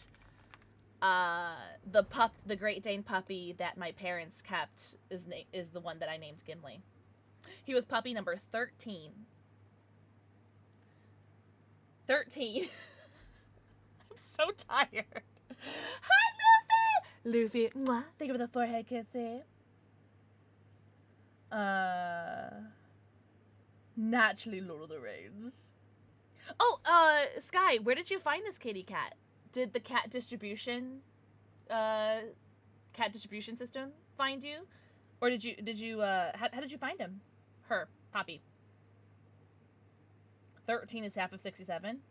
the Great Dane puppy that my parents kept is the one that I named Gimli. He was puppy number 13. 13. I'm so tired. Hi, Luffy! Luffy, mwah. Thank you for the forehead kissy. Naturally Lord of the Rings. Oh, Sky, where did you find this kitty cat? Did the cat distribution system find you? Or did you how did you find him? Her, Poppy. 13 is half of 67.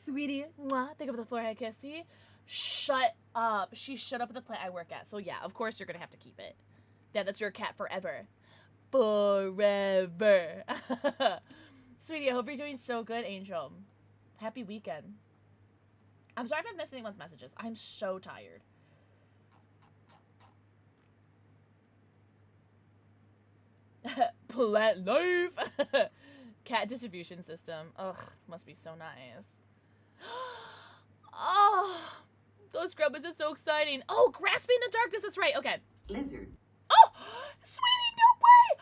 Sweetie, mwah. Think of the forehead kissy. Shut up. She shut up at the plant I work at. So yeah, of course you're gonna have to keep it. Yeah, that's your cat forever. Forever. Sweetie, I hope you're doing so good, Angel. Happy weekend. I'm sorry if I've missed anyone's messages. I'm so tired. Plant life. Cat distribution system. Ugh, must be so nice. Oh, those scrubbers are so exciting. Oh, grasping the darkness. That's right. Okay. Lizard. Oh, sweetie, no way!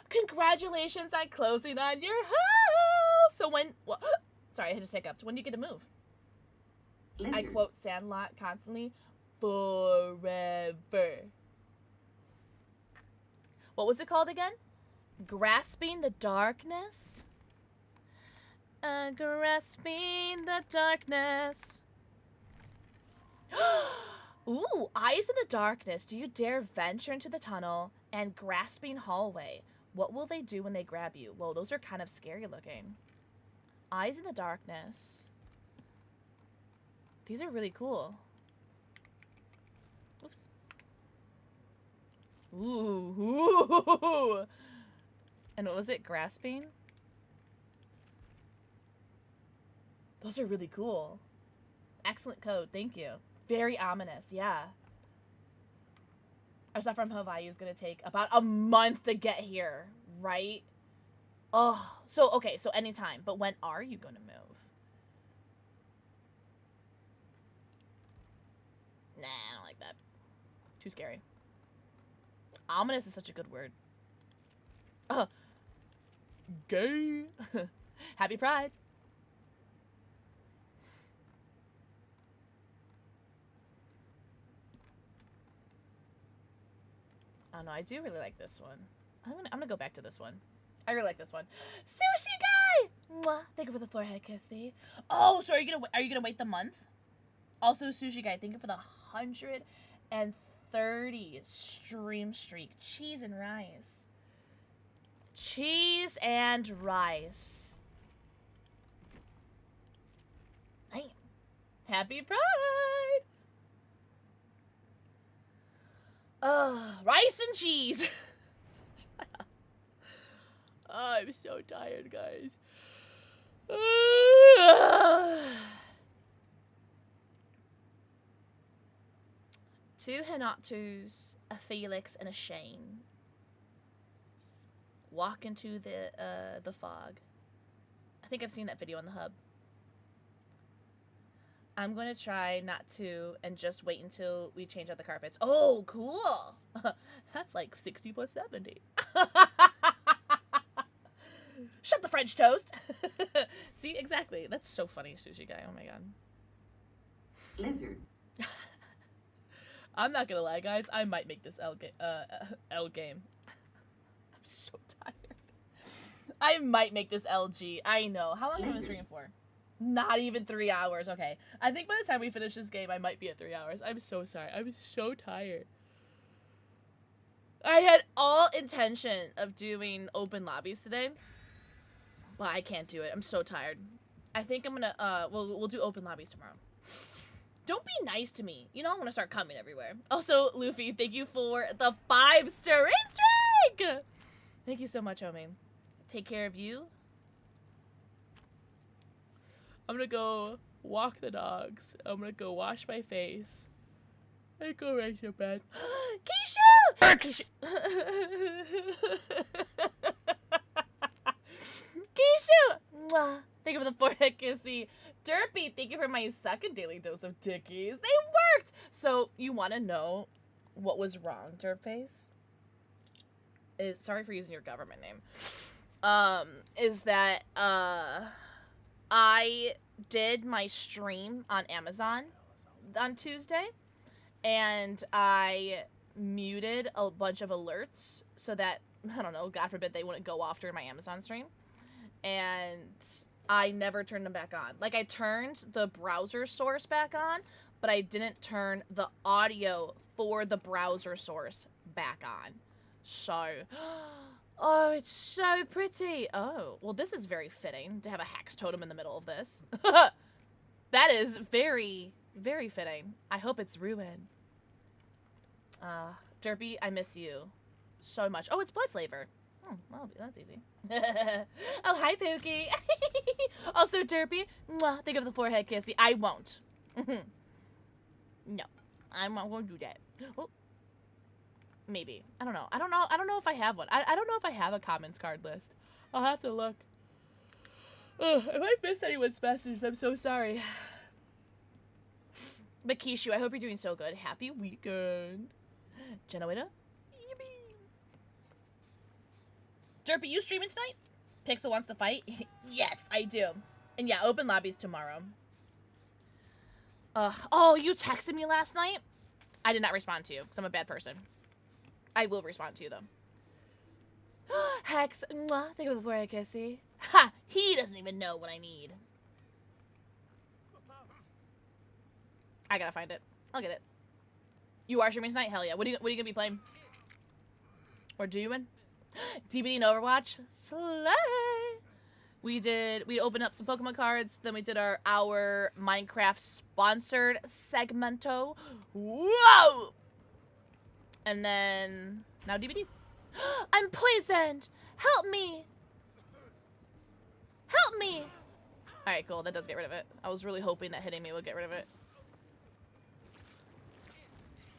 Congratulations on closing on your house. So when? Well, sorry, I just hiccuped. When do you get to move? Lizard. I quote Sandlot constantly. Forever. What was it called again? Grasping the darkness. Grasping the darkness. Ooh, eyes in the darkness. Do you dare venture into the tunnel and grasping hallway? What will they do when they grab you? Whoa, those are kind of scary looking. Eyes in the darkness. These are really cool. Oops. Ooh. And what was it? Grasping? Those are really cool. Excellent code. Thank you. Very ominous. Yeah. Our stuff from Hawaii is going to take about a month to get here, right? Oh, so, okay, so anytime. But when are you going to move? Nah, I don't like that. Too scary. Ominous is such a good word. Gay. Happy Pride. Oh no, I do really like this one. I'm gonna go back to this one. I really like this one. Sushi guy! Mwah. Thank you for the forehead kissy. Oh, so are you gonna wait the month? Also, Sushi guy, thank you for the 130 stream streak. Cheese and rice. Cheese and rice. Damn. Happy Pride! Rice and cheese. Shut up. Oh, I'm so tired, guys. 2 Hinatus, a Felix, and a Shane. walk into the fog. I think I've seen that video on the hub. I'm going to try not to and just wait until we change out the carpets. Oh, cool. That's like 60 plus 70. Shut the French toast. See, exactly. That's so funny, Sushi Guy. Oh my god. Lizard. I'm not gonna lie, guys. I might make this L game. I'm so tired. I might make this LG. I know. How long have I been streaming for? Not even 3 hours. Okay. I think by the time we finish this game, I might be at 3 hours. I'm so sorry. I'm so tired. I had all intention of doing open lobbies today. Well, I can't do it. I'm so tired. I think I'm gonna, we'll do open lobbies tomorrow. Don't be nice to me. You know I'm gonna start coming everywhere. Also, Luffy, thank you for the 5-star streak! Thank you so much, homie. Take care of you. I'm gonna go walk the dogs. I'm gonna go wash my face. And go right to bed. Keisha! Keisha! Mwah. Thank you for the forehead kissy. Derpy, thank you for my second daily dose of tickies. They worked! So, you want to know what was wrong, Derpface? Sorry for using your government name. Is that, I did my stream on Amazon on Tuesday, and I muted a bunch of alerts so that, I don't know, God forbid they wouldn't go off during my Amazon stream. And I never turned them back on. Like, I turned the browser source back on, but I didn't turn the audio for the browser source back on. So, oh, it's so pretty. Oh, well, this is very fitting to have a hex totem in the middle of this. That is very, very fitting. I hope it's ruined. Derpy, I miss you so much. Oh, it's blood flavor. Well, that's easy. Oh, hi, Pookie. Also, Derpy, mwah, think of the forehead kissy. I won't. No, I'm not going to do that. Oh, maybe. I don't know. I don't know if I have one. I don't know if I have a comments card list. I'll have to look. Ugh, if I missed anyone's message, I'm so sorry. But Kishu, I hope you're doing so good. Happy weekend. Genoida? Derpy, you streaming tonight? Pixel wants to fight? Yes, I do. And yeah, open lobbies tomorrow. Oh, you texted me last night? I did not respond to you, because I'm a bad person. I will respond to you, though. Hex, mwah, thank you for the forehead kissy. Ha! He doesn't even know what I need. I gotta find it. I'll get it. You are streaming tonight? Hell yeah. What are you gonna be playing? Or doing? DBD and Overwatch? Slay! We opened up some Pokemon cards, then we did our Minecraft sponsored segmento. Whoa! And then, now DBD. I'm poisoned! Help me! Help me! Alright, cool, that does get rid of it. I was really hoping that hitting me would get rid of it.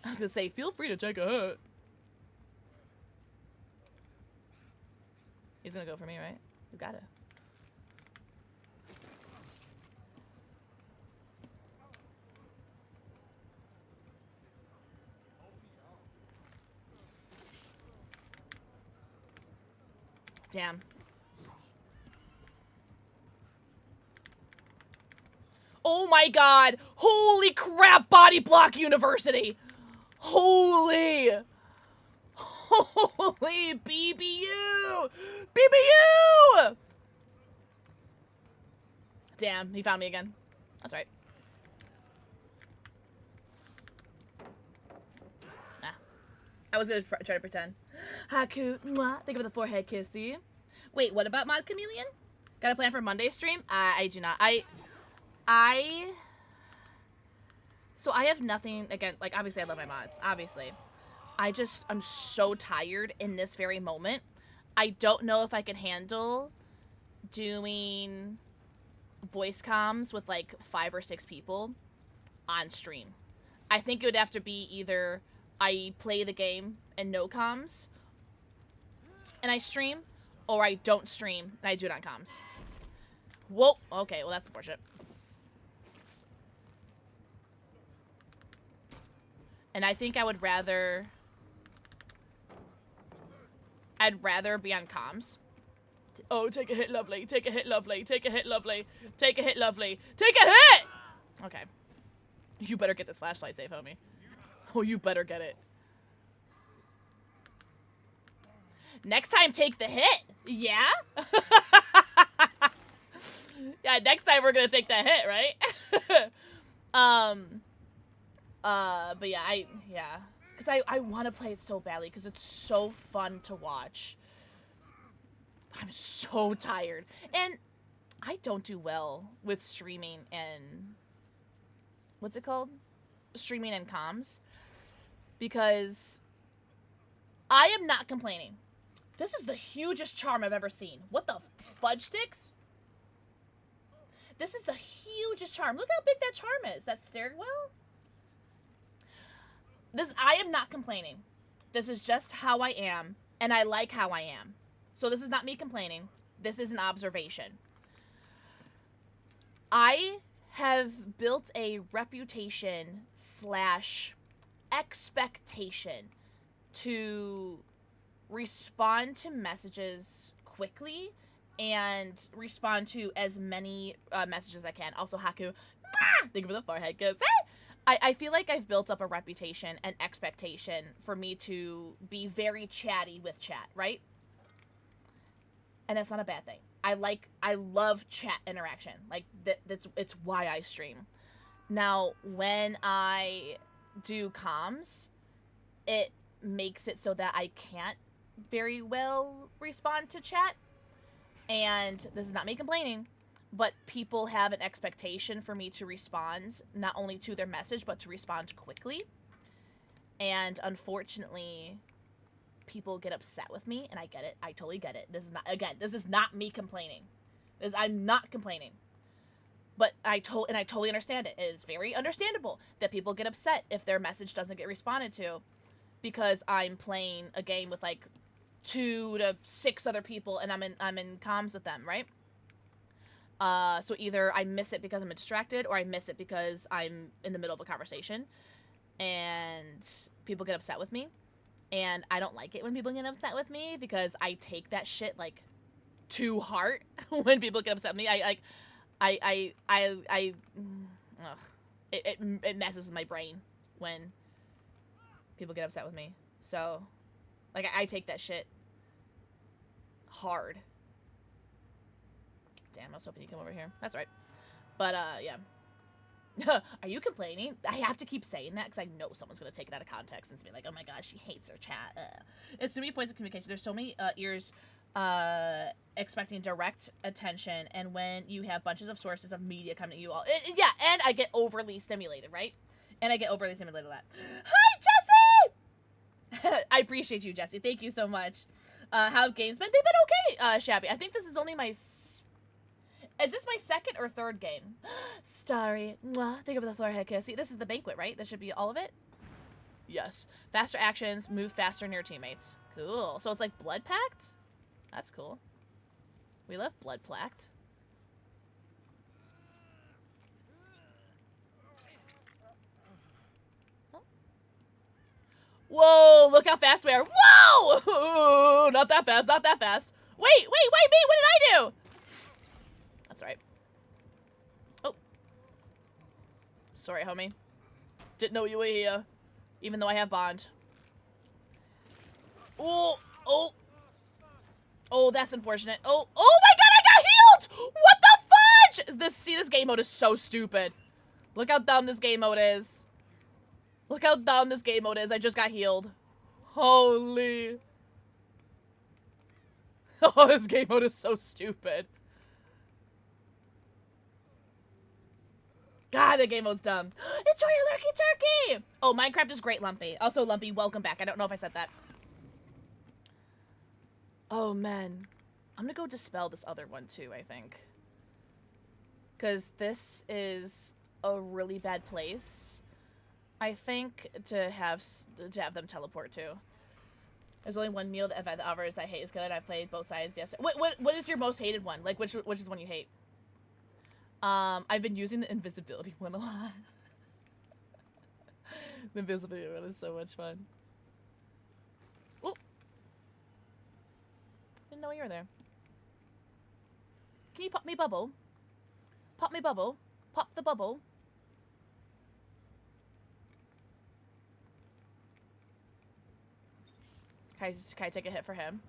I was gonna say, feel free to take a hit. He's gonna go for me, right? He's got it. Damn. Oh my god! Holy crap, Body Block University! Holy! Holy BBU! BBU! Damn, he found me again. That's right. Nah. I was gonna try to pretend. Haku, mwah, think of the forehead kissy. Wait, what about Mod Chameleon? Got a plan for Monday stream? I do not. So I have nothing against, like, obviously I love my mods, obviously. I'm so tired in this very moment. I don't know if I can handle doing voice comms with like 5 or 6 people on stream. I think it would have to be either I play the game and no comms and I stream, or I don't stream and I do it on comms. Whoa. Okay, well that's unfortunate. And I think I would rather... I'd rather be on comms. Oh, take a hit, lovely. Take a hit, lovely. Take a hit, lovely. Take a hit, lovely. Take a hit! Okay. You better get this flashlight safe, homie. Oh, you better get it. Next time, take the hit. Yeah? Yeah, next time we're gonna take the hit, right? But yeah, because I want to play it so badly because it's so fun to watch. I'm so tired. And I don't do well with streaming and... What's it called? Streaming and comms. Because I am not complaining. This is the hugest charm I've ever seen. What the fudge sticks? This is the hugest charm. Look how big that charm is. That stairwell. I am not complaining. This is just how I am, and I like how I am. So this is not me complaining. This is an observation. I have built a reputation / expectation to respond to messages quickly and respond to as many messages as I can. Also, Haku, thank you for the forehead kiss. I feel like I've built up a reputation and expectation for me to be very chatty with chat, right? And that's not a bad thing. I love chat interaction. Like, it's why I stream. Now, when I do comms, it makes it so that I can't very well respond to chat. And this is not me complaining, but people have an expectation for me to respond, not only to their message, but to respond quickly. And unfortunately, people get upset with me, and I get it. I totally get it. This is not me complaining. I'm not complaining. But I totally understand it. It is very understandable that people get upset if their message doesn't get responded to, because I'm playing a game with like 2 to 6 other people, and I'm in comms with them, right? So either I miss it because I'm distracted, or I miss it because I'm in the middle of a conversation, and people get upset with me. And I don't like it when people get upset with me, because I take that shit like to heart when people get upset with me. It messes with my brain when people get upset with me. So, like, I take that shit hard. Damn, I was hoping you'd come over here. That's right. But, yeah. Are you complaining? I have to keep saying that because I know someone's going to take it out of context and be like, oh my god, she hates her chat. It's too many points of communication. There's so many ears expecting direct attention, and when you have bunches of sources of media coming to you all... yeah, and I get overly stimulated, right? And I get overly stimulated with that. Hi, Jesse! I appreciate you, Jesse. Thank you so much. How have games been? They've been okay, Shabby. I think this is only my... Is this my second or third game? Starry. Mwah. Thank you for the forehead kiss. See, this is the banquet, right? This should be all of it? Yes. Faster actions, move faster near teammates. Cool. So it's like Blood Pact? That's cool. We love Blood Pact. Oh. Whoa, look how fast we are. Whoa! Not that fast, not that fast. Wait, me, what did I do? That's right. Oh. Sorry, homie. Didn't know you were here. Even though I have Bond. Oh. Oh, that's unfortunate. Oh my god, I got healed! What the fudge? This game mode is so stupid. Look how dumb this game mode is. Look how dumb this game mode is. I just got healed. Holy. Oh, this game mode is so stupid. God, that game mode's dumb. Enjoy your lurky turkey! Oh, Minecraft is great, Lumpy. Also, Lumpy, welcome back. I don't know if I said that. Oh, man. I'm gonna go dispel this other one, too, I think. Because this is a really bad place, I think, to have them teleport to. There's only one meal that the others that I hate is good. I've played both sides yesterday. What is your most hated one? Like which is the one you hate? I've been using the invisibility one a lot. The invisibility one is so much fun. Ooh. Didn't know you were there. Can you pop me bubble? Pop me bubble. Pop the bubble. Can I take a hit for him?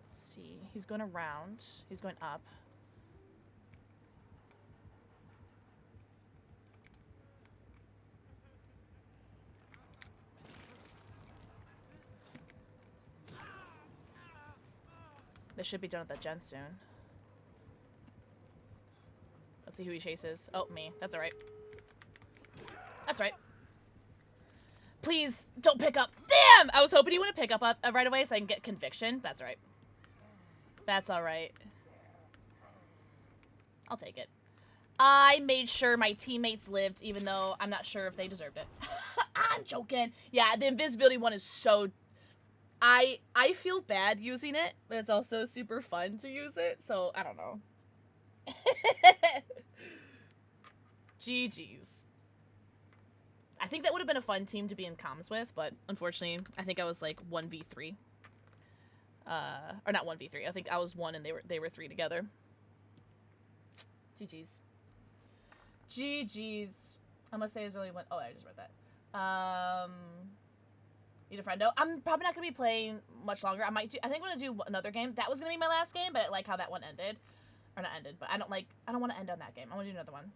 Let's see. He's going around. He's going up. This should be done with that gen soon. Let's see who he chases. Oh, me. That's alright. That's right. Please, don't pick up. Damn! I was hoping he wouldn't pick up right away so I can get conviction. That's alright. That's alright. I'll take it. I made sure my teammates lived, even though I'm not sure if they deserved it. I'm joking. Yeah, the invisibility one is so... I feel bad using it, but it's also super fun to use it, so I don't know. GG's. I think that would have been a fun team to be in comms with, but unfortunately, I think I was like 1v3. Or not 1v3. I think I was 1 and they were 3 together. GG's. GG's. I'm gonna say there's only one. Oh, I just read that. Need a friendo. I'm probably not gonna be playing much longer. I think I'm gonna do another game. That was gonna be my last game, but I like how that one ended. Or not ended, but I don't want to end on that game. I want to do another one.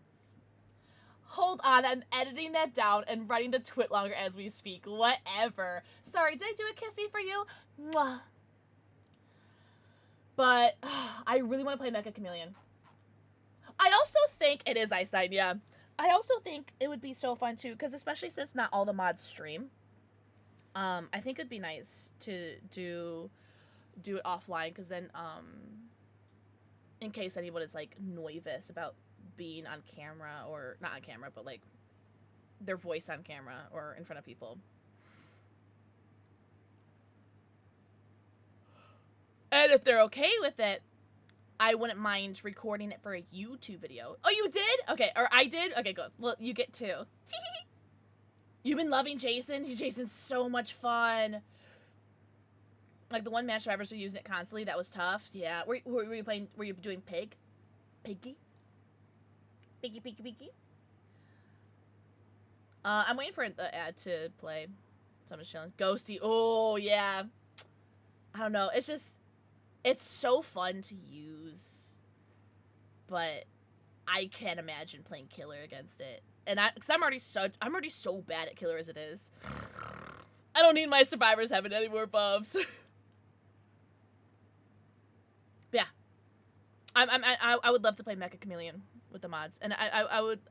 Hold on, I'm editing that down and writing the twit longer as we speak. Whatever. Sorry, did I do a kissy for you? Mwah. But I really want to play Mecha Chameleon. I also think it is Ice Nine, yeah. I also think it would be so fun too, because especially since not all the mods stream. I think it'd be nice to do it offline, because then, in case anyone is, like, nervous about being on camera, or, not on camera, but, like, their voice on camera, or in front of people. And if they're okay with it, I wouldn't mind recording it for a YouTube video. Oh, you did? Okay, or I did? Okay, good. Well, you get 2. You've been loving Jason? Jason's so much fun. Like, the one match survivors were using it constantly. That was tough. Yeah. Were you playing... Were you doing Pig? Piggy? Piggy. I'm waiting for the ad to play. So I'm just chilling. Ghosty. Oh, yeah. I don't know. It's just... It's so fun to use. But I can't imagine playing Killer against it. And because I'm already so bad at Killer as it is. I don't need my survivors having any more buffs. But yeah, I would love to play Mecha Chameleon with the mods, and I would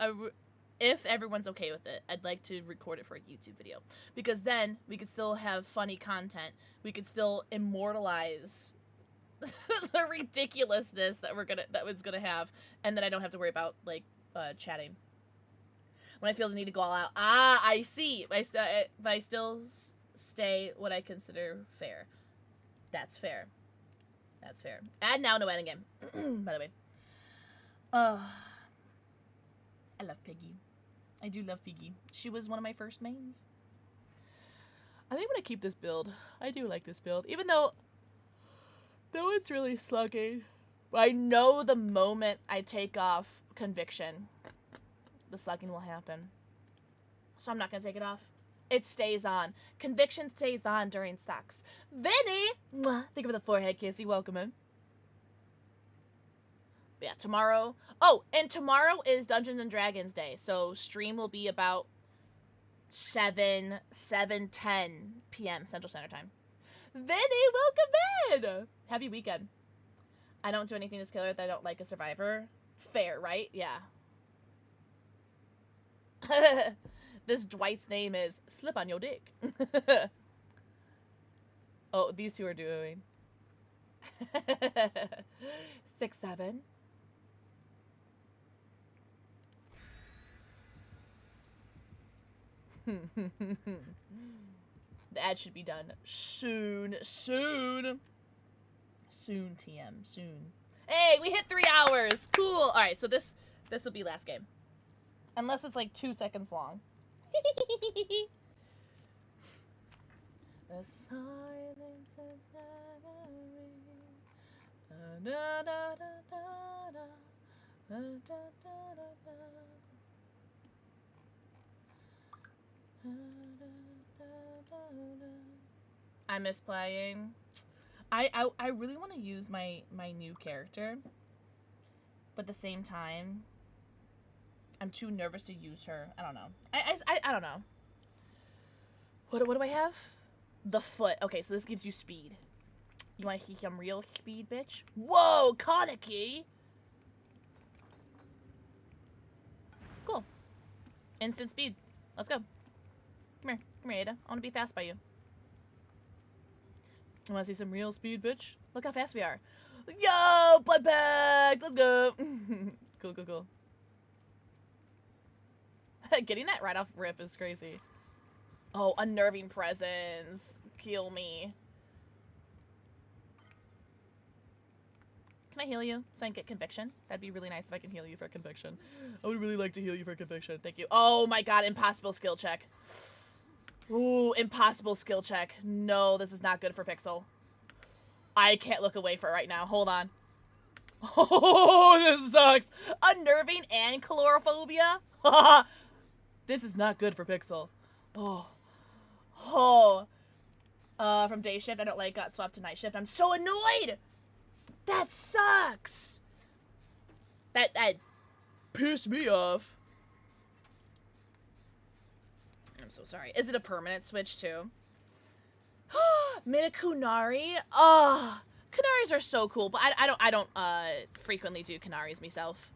if everyone's okay with it, I'd like to record it for a YouTube video, because then we could still have funny content. We could still immortalize the ridiculousness that it's gonna have, and then I don't have to worry about like chatting. When I feel the need to go all out. Ah, I see. But I still stay what I consider fair. That's fair. That's fair. Add now, no adding again. By the way. I love Piggy. I do love Piggy. She was one of my first mains. I think I'm gonna keep this build. I do like this build. Even though no one's really slugging. But I know the moment I take off Conviction, the slugging will happen. So I'm not gonna take it off. It stays on. Conviction stays on during sex. Vinny! Mwah, think of the forehead kiss. You welcome him. But yeah, tomorrow. Oh, and tomorrow is Dungeons and Dragons Day. So stream will be about 7:10 p.m. Central Standard Time. Vinny, welcome in! Happy weekend. I don't do anything this killer that I don't like a survivor. Fair, right? Yeah. This Dwight's name is Slip on Your Dick. Oh, these two are doing. 6, 7. The ad should be done soon. Soon, TM. Soon. Hey, we hit 3 hours. Cool. All right, so this will be last game. Unless it's like 2 seconds long. The silence of I miss playing. I really want to use my new character, but at the same time, I'm too nervous to use her. I don't know. I don't know. What do I have? The foot. Okay, so this gives you speed. You want to heat some real speed, bitch? Whoa, Kaneki! Cool. Instant speed. Let's go. Come here, Ada. I want to be fast by you. I want to see some real speed, bitch? Look how fast we are. Yo, blood pack! Let's go! Cool. Getting that right off rip is crazy. Oh, unnerving presence. Kill me. Can I heal you so I can get conviction? That'd be really nice if I can heal you for conviction. I would really like to heal you for conviction. Thank you. Oh my god, impossible skill check. Ooh, impossible skill check. No, this is not good for Pixel. I can't look away for it right now. Hold on. Oh, this sucks. Unnerving and calorophobia? This is not good for Pixel. Oh. From day shift, I don't like got swapped to night shift. I'm so annoyed! That sucks! That pissed me off. I'm so sorry. Is it a permanent switch too? Made a Kunari? Oh, Kunaris are so cool, but I don't frequently do Kunaris myself.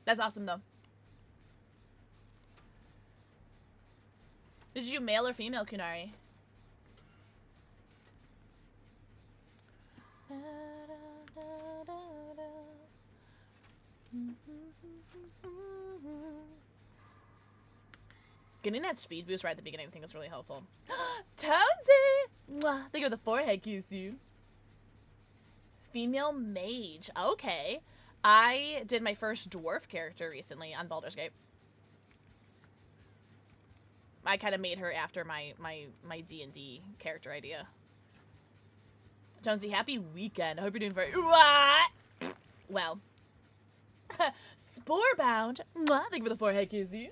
That's awesome though. Did you male or female Kunari? Getting that speed boost right at the beginning I think is really helpful. Townsy! Mwah. Think of the forehead kiss you. Female mage. Okay. I did my first dwarf character recently on Baldur's Gate. I kind of made her after my D&D character idea. Jonesy, happy weekend. I hope you're doing very... What? Well. Sporebound. Mwah. Thank you for the forehead kissy.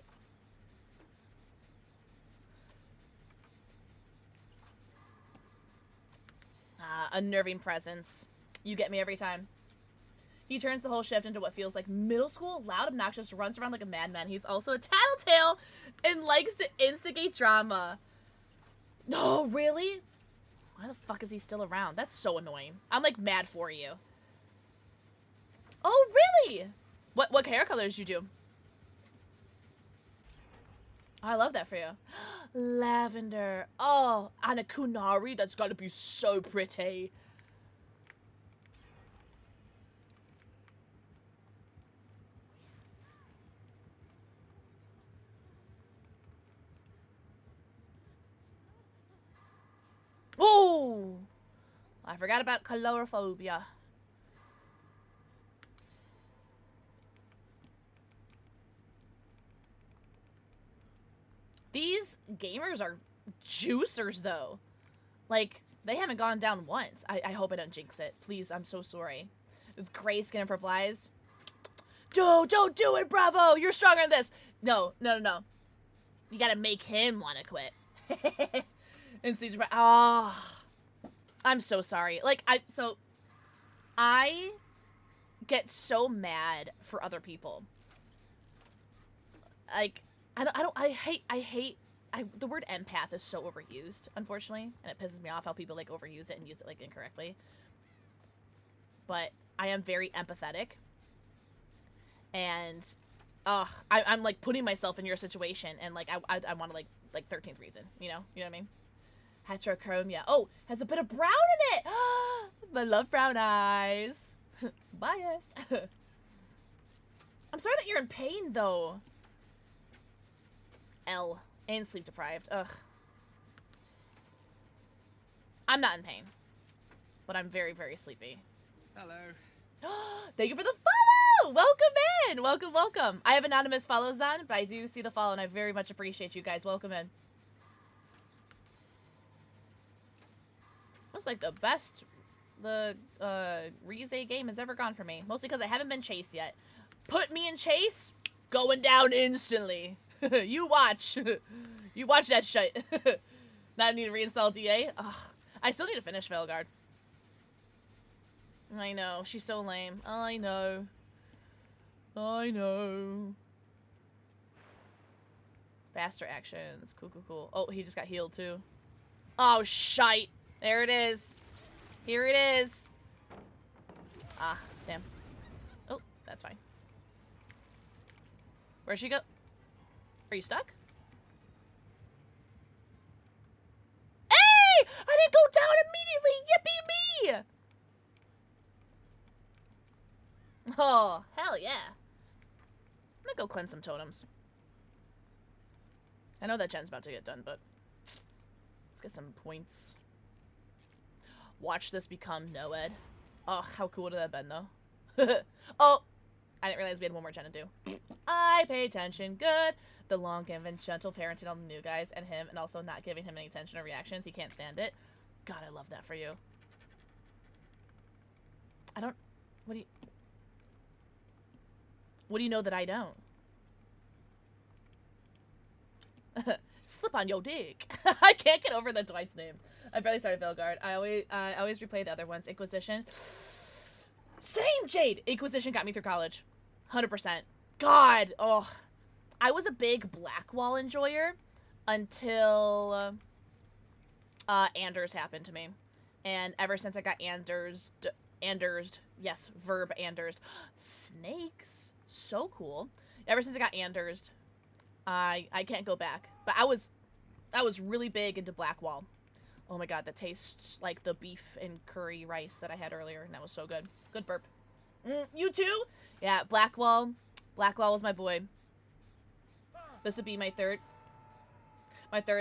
Unnerving presence. You get me every time. He turns the whole shift into what feels like middle school, loud, obnoxious, runs around like a madman. He's also a tattletale and likes to instigate drama. No, really? Why the fuck is he still around? That's so annoying. I'm like mad for you. Oh, really? What hair color did you do? I love that for you. Lavender. Oh, and a Kunari. That's gotta be so pretty. Oh! I forgot about calorophobia. These gamers are juicers, though. Like, they haven't gone down once. I hope I don't jinx it. Please, I'm so sorry. With gray skin for flies. Don't do it, Bravo! You're stronger than this! No. You gotta make him want to quit. And Siege of... Oh, I'm so sorry. Like, I get so mad for other people. Like, I the word empath is so overused, unfortunately, and it pisses me off how people like overuse it and use it like incorrectly. But I am very empathetic, and I'm like putting myself in your situation, and like I want to like 13th reason, you know what I mean? Heterochromia. Oh, has a bit of brown in it. I love brown eyes. Biased. I'm sorry that you're in pain though. L. And sleep deprived. Ugh. I'm not in pain, but I'm very, very sleepy. Hello. Thank you for the follow! Welcome in! Welcome, welcome. I have anonymous follows on, but I do see the follow, and I very much appreciate you guys. Welcome in. Looks like the best the Rize game has ever gone for me. Mostly because I haven't been chased yet. Put me in chase, going down instantly. You watch. You watch that shit. Not need to reinstall DA. Ugh. I still need to finish Felguard. I know. She's so lame. I know. I know. Faster actions. Cool, cool, cool. Oh, he just got healed too. Oh, shite. There it is. Here it is. Ah, damn. Oh, that's fine. Where'd she go? Are you stuck? Hey! I didn't go down immediately! Yippee me! Oh, hell yeah. I'm gonna go cleanse some totems. I know that gen's about to get done, but let's get some points. Watch this become Noed. Oh, how cool would that have been, though? Oh! I didn't realize we had one more gen to do. I pay attention. Good. The long and gentle parenting on the new guys and him, and also not giving him any attention or reactions. He can't stand it. God, I love that for you. I don't... What do you know that I don't? Slip on your dick. I can't get over that Dwight's name. I barely started Velguard. I always replay the other ones. Inquisition. Same, Jade! Inquisition got me through college. 100%. God! Oh. I was a big Blackwall enjoyer until Anders happened to me. And ever since I got Andersed, yes, verb Andersed. Snakes. So cool. Ever since I got Andersed, I can't go back. But I was really big into Blackwall. Oh my god, that tastes like the beef and curry rice that I had earlier, and that was so good. Good burp. You too? Yeah, Blackwall. Blackwall was my boy. This would be my third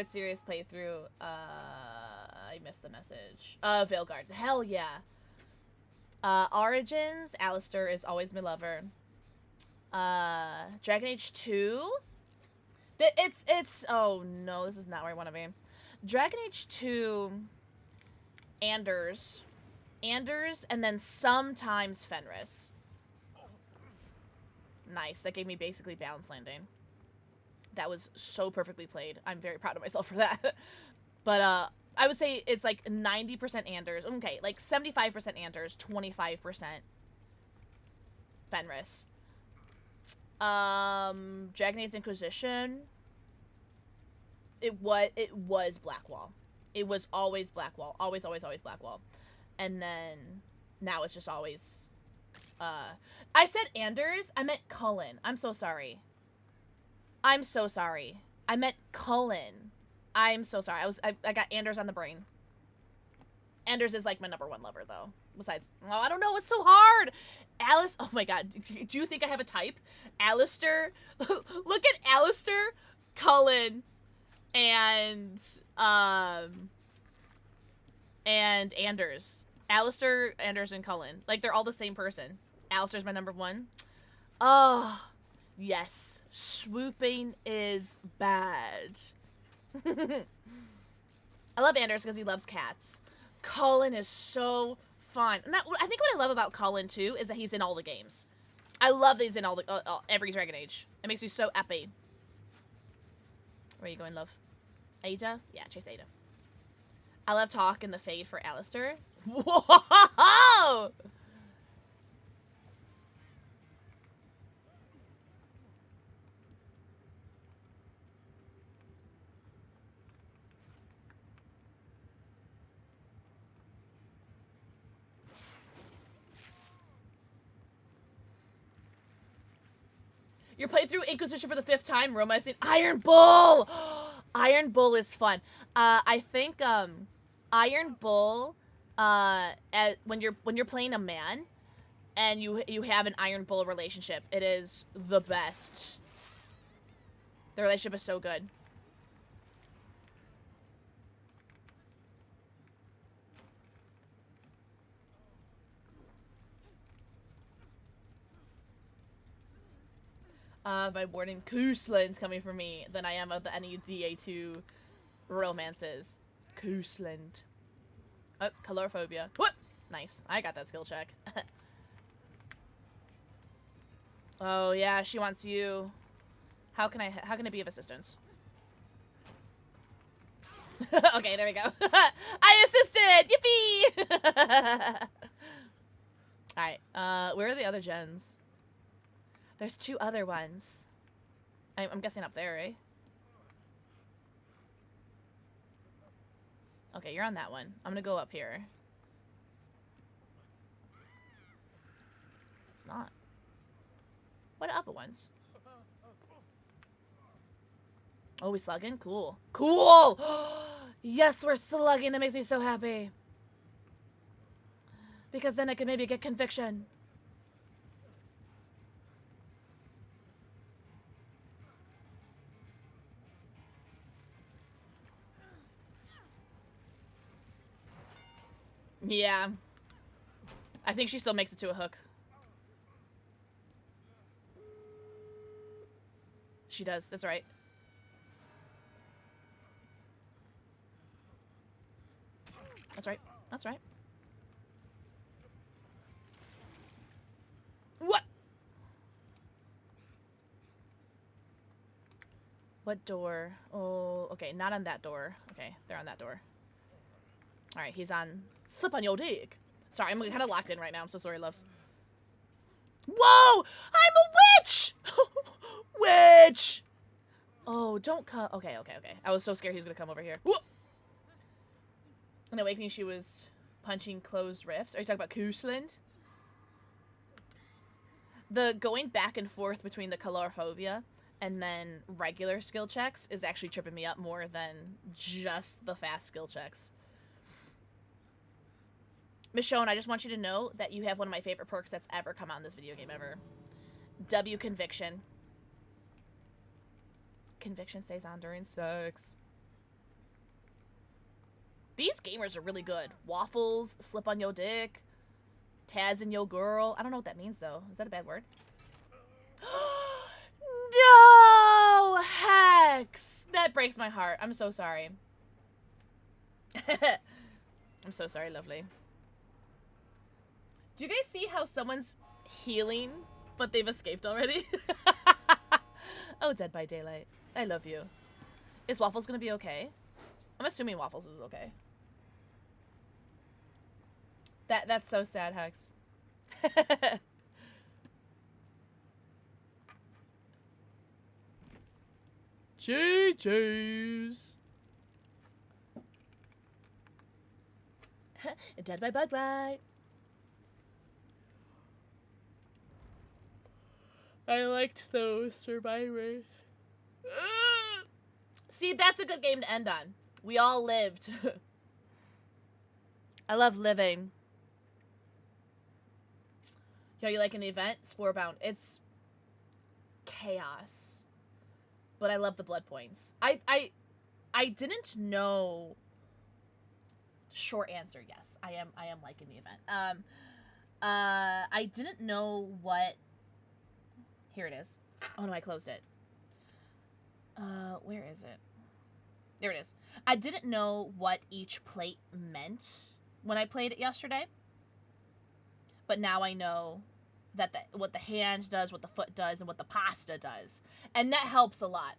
serious playthrough. I missed the message. Veilguard. Hell yeah. Origins, Alistair is always my lover. Dragon Age 2? It's oh no, this is not where I want to be. Dragon Age 2, Anders, and then sometimes Fenris. Nice, that gave me basically Balance Landing. That was so perfectly played. I'm very proud of myself for that. But, I would say it's like 90% Anders. Okay, like 75% Anders, 25% Fenris. Dragon Age Inquisition. It was Blackwall. It was always Blackwall. Always, always, always Blackwall. And then now it's just always I said Anders, I meant Cullen. I'm so sorry. I'm so sorry. I meant Cullen. I'm so sorry. I got Anders on the brain. Anders is like my #1 lover though. Besides, oh, I don't know, it's so hard. Alice, oh my god, do you think I have a type? Alistair, look at Alistair, Cullen, and Anders. Alistair, Anders, and Cullen. Like, they're all the same person. Alistair's my #1. Oh, yes. Swooping is bad. I love Anders because he loves cats. Cullen is so fun. And I think what I love about Cullen, too, is that he's in all the games. I love that he's in all the every Dragon Age. It makes me so happy. Where are you going, love? Ada? Yeah, chase Ada. I love Talk and the Fade for Alistair. Whoa! You're playing through Inquisition for the 5th time, romancing Iron Bull! Iron Bull is fun. I think, Iron Bull, when you're playing a man, and you have an Iron Bull relationship, it is the best. The relationship is so good. By warning Koosland's coming for me than I am of any DA2 romances. Koosland. Oh, colorophobia. What? Nice. I got that skill check. Oh yeah, she wants you. How can I be of assistance? Okay, there we go. I assisted! Yippee! Alright, where are the other gens? There's 2 other ones. I'm guessing up there, right? Okay, you're on that one. I'm gonna go up here. It's not. What are the other ones? Oh, we slugging? Cool. Cool! Yes, we're slugging. That makes me so happy. Because then I can maybe get conviction. Yeah. I think she still makes it to a hook. She does. That's right. That's right. That's right. What? What door? Oh, okay. Not on that door. Okay, they're on that door. Alright, he's on... Slip on your dick. Sorry, I'm kind of locked in right now. I'm so sorry, loves. Whoa! I'm a witch! Witch! Oh, don't come... Okay. I was so scared he was going to come over here. Whoa! In Awakening, she was punching closed rifts. Are you talking about Koosland? The going back and forth between the colorophobia and then regular skill checks is actually tripping me up more than just the fast skill checks. Michonne, I just want you to know that you have one of my favorite perks that's ever come out in this video game ever. W Conviction. Conviction stays on during sex. These gamers are really good. Waffles, slip on your dick, Taz and yo girl. I don't know what that means though. Is that a bad word? No! Hex! That breaks my heart. I'm so sorry. I'm so sorry, lovely. Do you guys see how someone's healing, but they've escaped already? Oh, Dead by Daylight. I love you. Is Waffles gonna be okay? I'm assuming Waffles is okay. That's so sad, Hex. Cheese. Dead by Bug Light. I liked those survivors. See, that's a good game to end on. We all lived. I love living. Yo, you like an event? Sporebound. It's chaos. But I love the blood points. I didn't know. Short answer, yes. I am liking the event. I didn't know what. Here it is. Oh no, I closed it. Where is it? There it is. I didn't know what each plate meant when I played it yesterday. But now I know that what the hand does, what the foot does, and what the pasta does. And that helps a lot.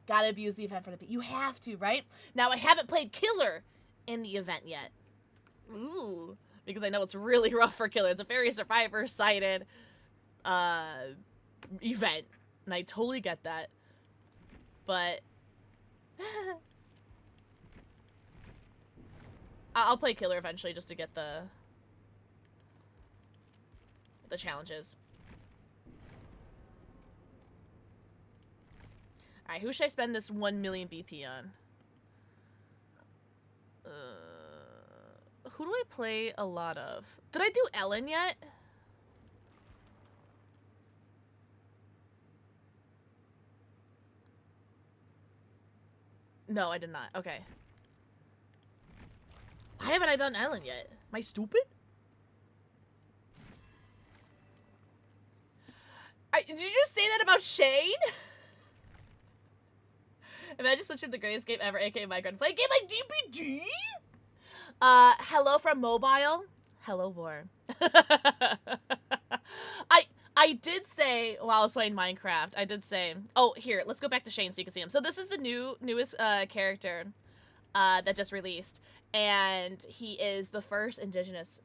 Gotta abuse the event for the... You have to, right? Now, I haven't played Killer in the event yet. Ooh. Because I know it's really rough for Killer. It's a very survivor-sided event. And I totally get that. But... I'll play Killer eventually just to get the challenges. Alright, who should I spend this 1 million BP on? Who do I play a lot of? Did I do Ellen yet? No, I did not. Okay. Why haven't I done Ellen yet? Am I stupid? Did you just say that about Shane? Imagine switching the greatest game ever, aka Minecraft. Play a game like DBD? Hello from mobile. Hello, War. I did say while I was playing Minecraft, I did say, oh, here, let's go back to Shane so you can see him. So this is the newest character that just released, and he is the first indigenous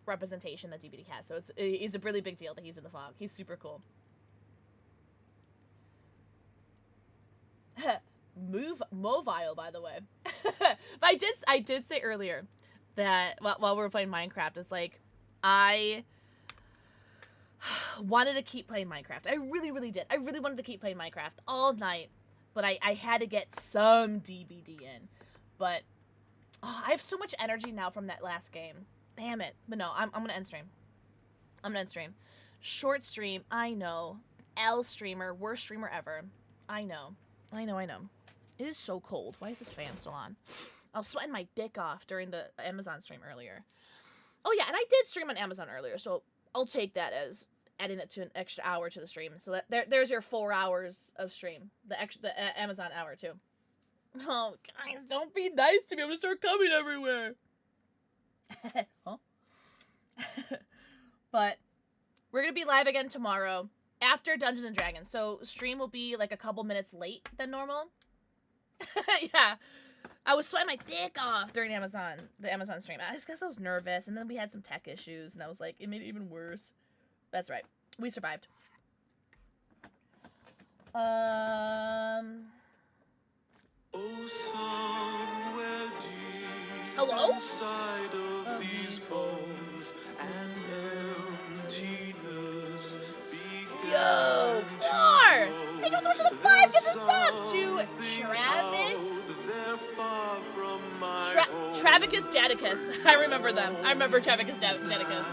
representation that DBD has. So it's a really big deal that he's in the fog. He's super cool. Mobile, by the way. But I did say earlier that while we were playing Minecraft, it's like I wanted to keep playing Minecraft. I really did. I really wanted to keep playing Minecraft all night, but I had to get some DBD in. But I have so much energy now from that last game. Damn it. But no, I'm gonna end stream. I'm gonna end stream. Short stream, I know. L streamer, worst streamer ever. I know. It is so cold. Why is this fan still on? I was sweating my dick off during the Amazon stream earlier. Oh yeah, and I did stream on Amazon earlier, so I'll take that as adding it to an extra hour to the stream. So that there's your 4 hours of stream. The Amazon hour too. Oh, guys, don't be nice to me. I'm gonna start coming everywhere. Huh? But we're gonna be live again tomorrow after Dungeons and Dragons. So stream will be like a couple minutes late than normal. Yeah. I was sweating my dick off during the Amazon stream. I just guess I was nervous, and then we had some tech issues, and I was like, it made it even worse. That's right. We survived. Hello? Yo! More! Thank you so much for the 5 gifted subs to Travis. Travicus Daticus. I remember them. I remember Travicus Daticus.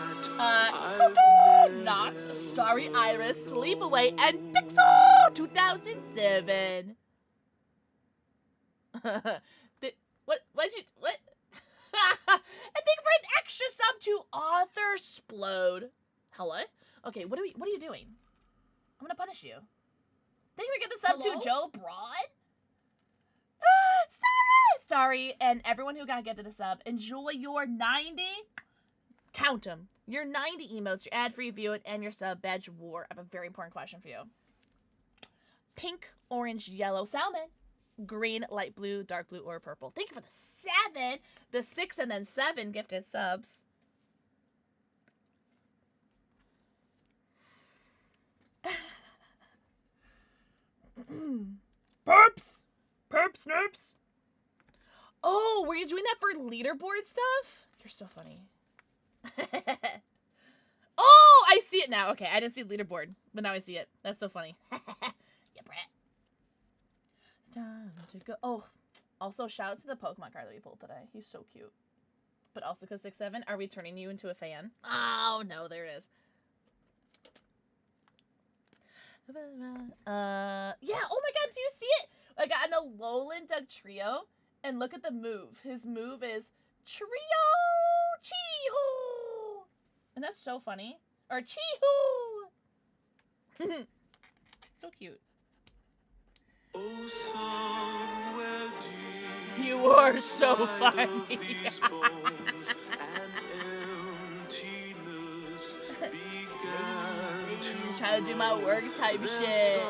Koto, Nox, Starry Iris, Sleepaway, and Pixel 2007. What? And thank you for an extra sub to Author Splode. Hello? Okay, what are you doing? I'm gonna punish you. Thank you for getting the sub to Joe Broad. Starry, and everyone who got gifted a sub, enjoy your 90. Count them. Your 90 emotes, your ad-free view it, and your sub badge of war. I have a very important question for you. Pink, orange, yellow, salmon. Green, light blue, dark blue, or purple. Thank you for the 7, the 6, and then 7 gifted subs. Perps! Perps, nerps! Oh, were you doing that for leaderboard stuff? You're so funny. Oh, I see it now. Okay, I didn't see leaderboard, but now I see it. That's so funny. Yeah, Brett. It's time to go. Oh, also shout out to the Pokemon card that we pulled today. He's so cute. But also because 6-7, are we turning you into a fan? Oh, no, there it is. Yeah, oh my god, do you see it? I got an Alolan Dugtrio, and look at the move. His move is Trio Chee-hoo! And that's so funny. Or Chee-hoo! So cute. You are so funny. He's trying to do my work type shit.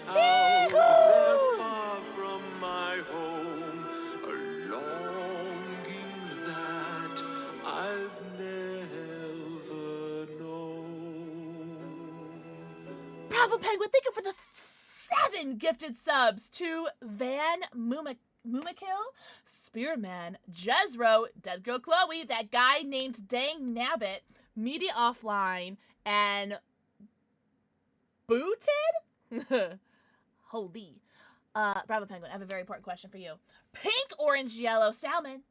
Chee-hoo! Bravo Penguin, thank you for the 7 gifted subs to Van Mumakill, Spearman, Jezro, Dead Girl Chloe, that guy named Dang Nabbit, Media Offline, and Booted? Holy. Bravo Penguin, I have a very important question for you. Pink, orange, yellow, salmon,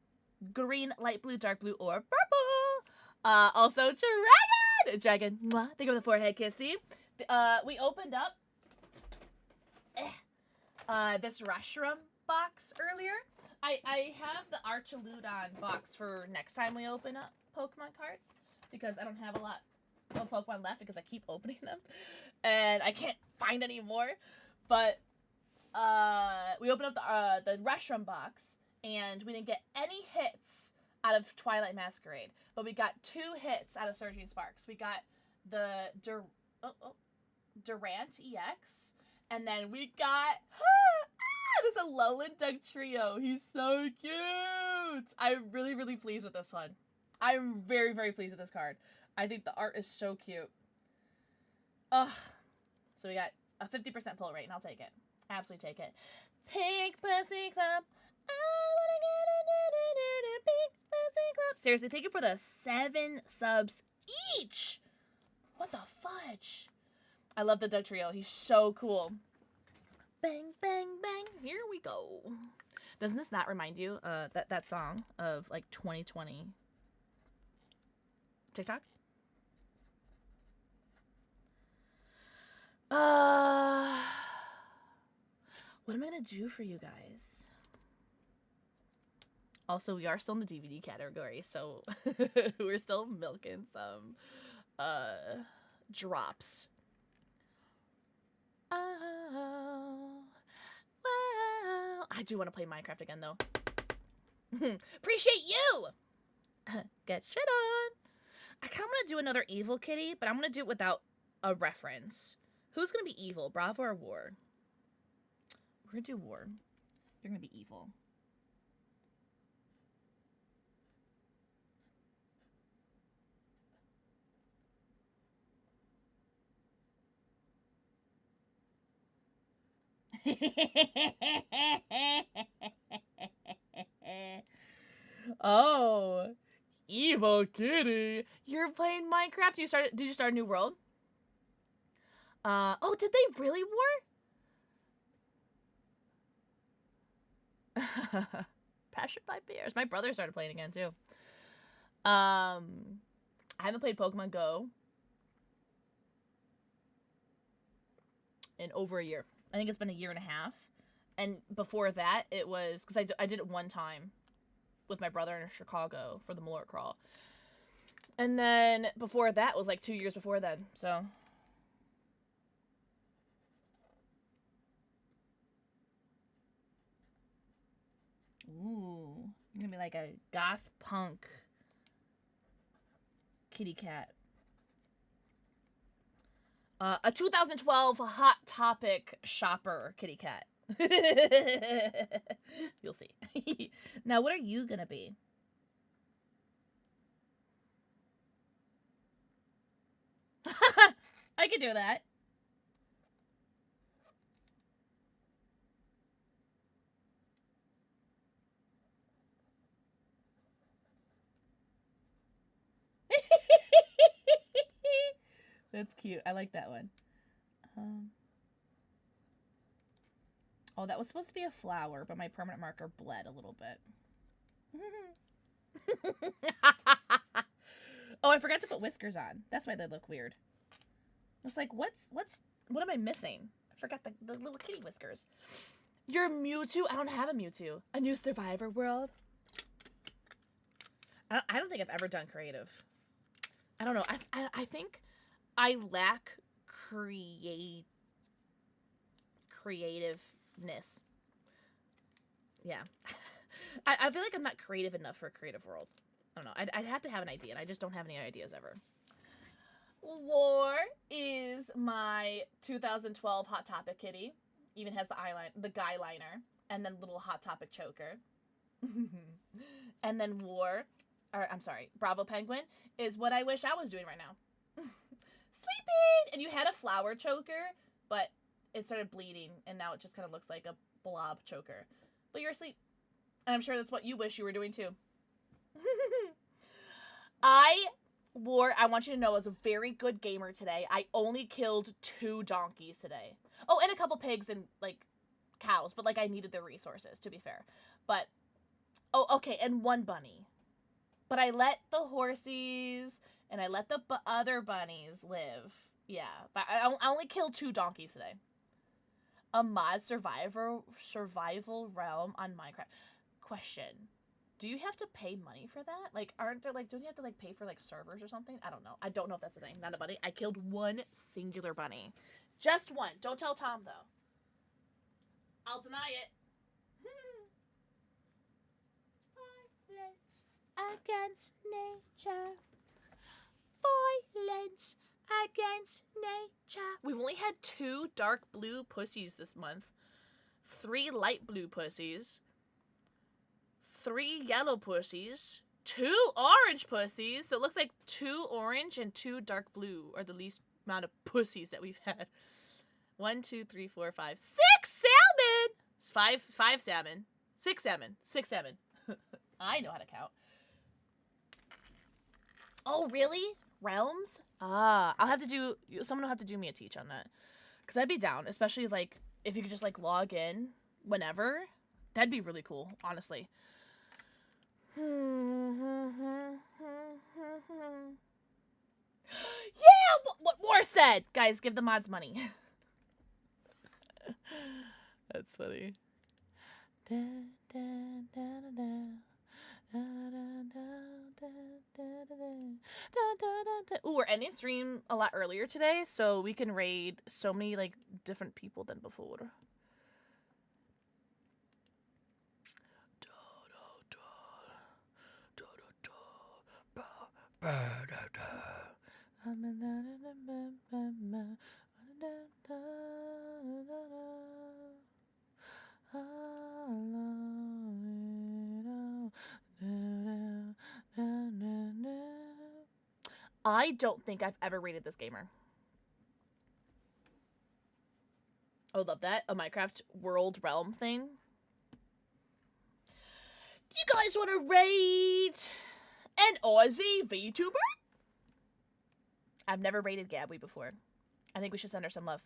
green, light blue, dark blue, or purple. Also Dragon. Mwah. Think of the forehead kissy. We opened up this Reshiram box earlier. I have the Archaludon box for next time we open up Pokemon cards because I don't have a lot of Pokemon left because I keep opening them and I can't find any more. But we opened up the Reshiram box and we didn't get any hits out of Twilight Masquerade, but we got 2 hits out of Surging Sparks. We got the Durant EX, and then we got this Alolan Dugtrio. He's so cute. I'm really, really pleased with this one. I'm very, very pleased with this card. I think the art is so cute. Ugh. So we got a 50% pull rate, and I'll take it. Absolutely take it. Pink Pussy Club. I wanna get a Pink Pussy Club. Seriously, thank you for the 7 subs each. What the fudge? I love the Dugtrio. He's so cool. Bang, bang, bang. Here we go. Doesn't this not remind you that song of like 2020 TikTok? What am I gonna do for you guys? Also, we are still in the DVD category, so we're still milking some drops. Oh, wow. I do want to play Minecraft again, though. Appreciate you! Get shit on. I kind of want to do another Evil Kitty, but I'm going to do it without a reference. Who's going to be evil, Bravo or War? We're going to do War. You're going to be evil. Oh, Evil Kitty. You're playing Minecraft? Did you start a new world? Oh, did they really war? Passion by Bears. My brother started playing again too. I haven't played Pokemon Go in over a year. I think it's been a year and a half. And before that, it was... Because I did it one time with my brother in Chicago for the Malort Crawl. And then before that was like 2 years before then. So... Ooh. You're gonna be like a goth punk kitty cat. A 2012 Hot Topic shopper kitty cat. You'll see. Now, what are you gonna be? I can do that. That's cute. I like that one. Oh, that was supposed to be a flower, but my permanent marker bled a little bit. Oh, I forgot to put whiskers on. That's why they look weird. I was like, what am I missing? I forgot the little kitty whiskers. Your Mewtwo? I don't have a Mewtwo. A new Survivor World? I don't think I've ever done creative. I don't know. I think I lack creativeness. Yeah. I feel like I'm not creative enough for a creative world. I don't know. I'd have to have an idea, and I just don't have any ideas ever. War is my 2012 Hot Topic kitty. Even has the guy liner, and then little Hot Topic choker. And then Bravo Penguin is what I wish I was doing right now. Sleeping! And you had a flower choker, but it started bleeding, and now it just kind of looks like a blob choker. But you're asleep. And I'm sure that's what you wish you were doing too. I War, I want you to know, I was a very good gamer today. I only killed 2 donkeys today. Oh, and a couple pigs and, like, cows. But, like, I needed the resources, to be fair. But, oh, okay, and 1 bunny. But I let the horsies and I let the other bunnies live. Yeah, but I only killed 2 donkeys today. A mod survival realm on Minecraft. Question. Do you have to pay money for that? Like, aren't there, like, don't you have to, like, pay for, like, servers or something? I don't know. I don't know if that's a thing. Not a bunny. I killed 1 singular bunny. Just 1. Don't tell Tom, though. I'll deny it. Violence against nature. Violence against nature. We've only had 2 dark blue pussies this month. 3 light blue pussies. 3 yellow pussies, 2 orange pussies. So it looks like 2 orange and 2 dark blue are the least amount of pussies that we've had. 1, 2, 3, 4, 5, 6 salmon. 5 salmon. 6 salmon. 6 salmon. I know how to count. Oh, really? Realms? Ah, someone will have to do me a teach on that. Because I'd be down, especially, like, if you could just, like, log in whenever. That'd be really cool, honestly. Yeah, what War said. Guys, give the mods money. That's funny. Ooh, we're ending stream a lot earlier today, so we can raid so many, like, different people than before. I don't think I've ever rated this gamer. Oh, love that. A Minecraft world realm thing. Do you guys want to raid an Aussie VTuber? I've never rated Gabby before. I think we should send her some love.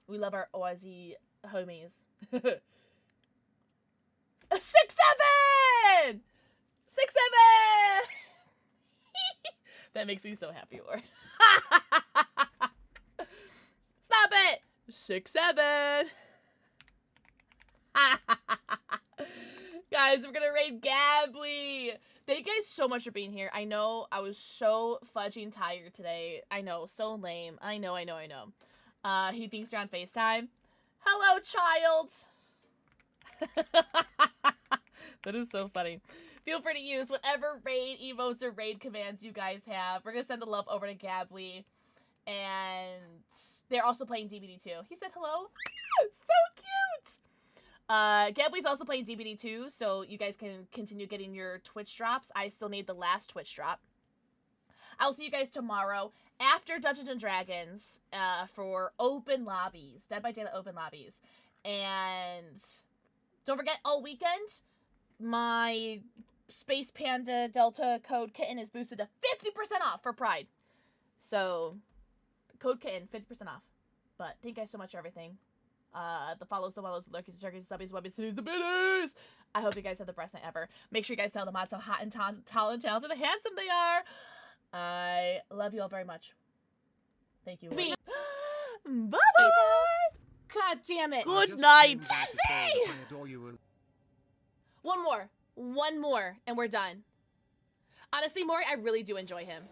We love our Aussie homies. 6, 7! 6, 7! That makes me so happy, Or. Stop it! 6, 7! Guys, we're gonna raid Gabby. Thank you guys so much for being here. I know I was so fudging tired today. I know, so lame. I know. He thinks you're on FaceTime. Hello, child. That is so funny. Feel free to use whatever raid emotes or raid commands you guys have. We're gonna send the love over to Gabby. And they're also playing DBD 2. He said hello. So cute. Gabby's also playing DBD 2, so you guys can continue getting your Twitch drops. I still need the last Twitch drop. I'll see you guys tomorrow after Dungeons & Dragons for open lobbies. Dead by Daylight open lobbies. And don't forget, all weekend, my Space Panda Delta code Kitten is boosted to 50% off for Pride. So, code Kitten, 50% off. But thank you guys so much for everything. The follows, the wellows, the lurkies, the turkeys, the subbies, webbies, the biddies. I hope you guys have the best night ever. Make sure you guys tell the mods how hot and talented and handsome they are. I love you all very much. Thank you. Bye-bye. God damn it. Good night. One more, and we're done. Honestly, Maury, I really do enjoy him.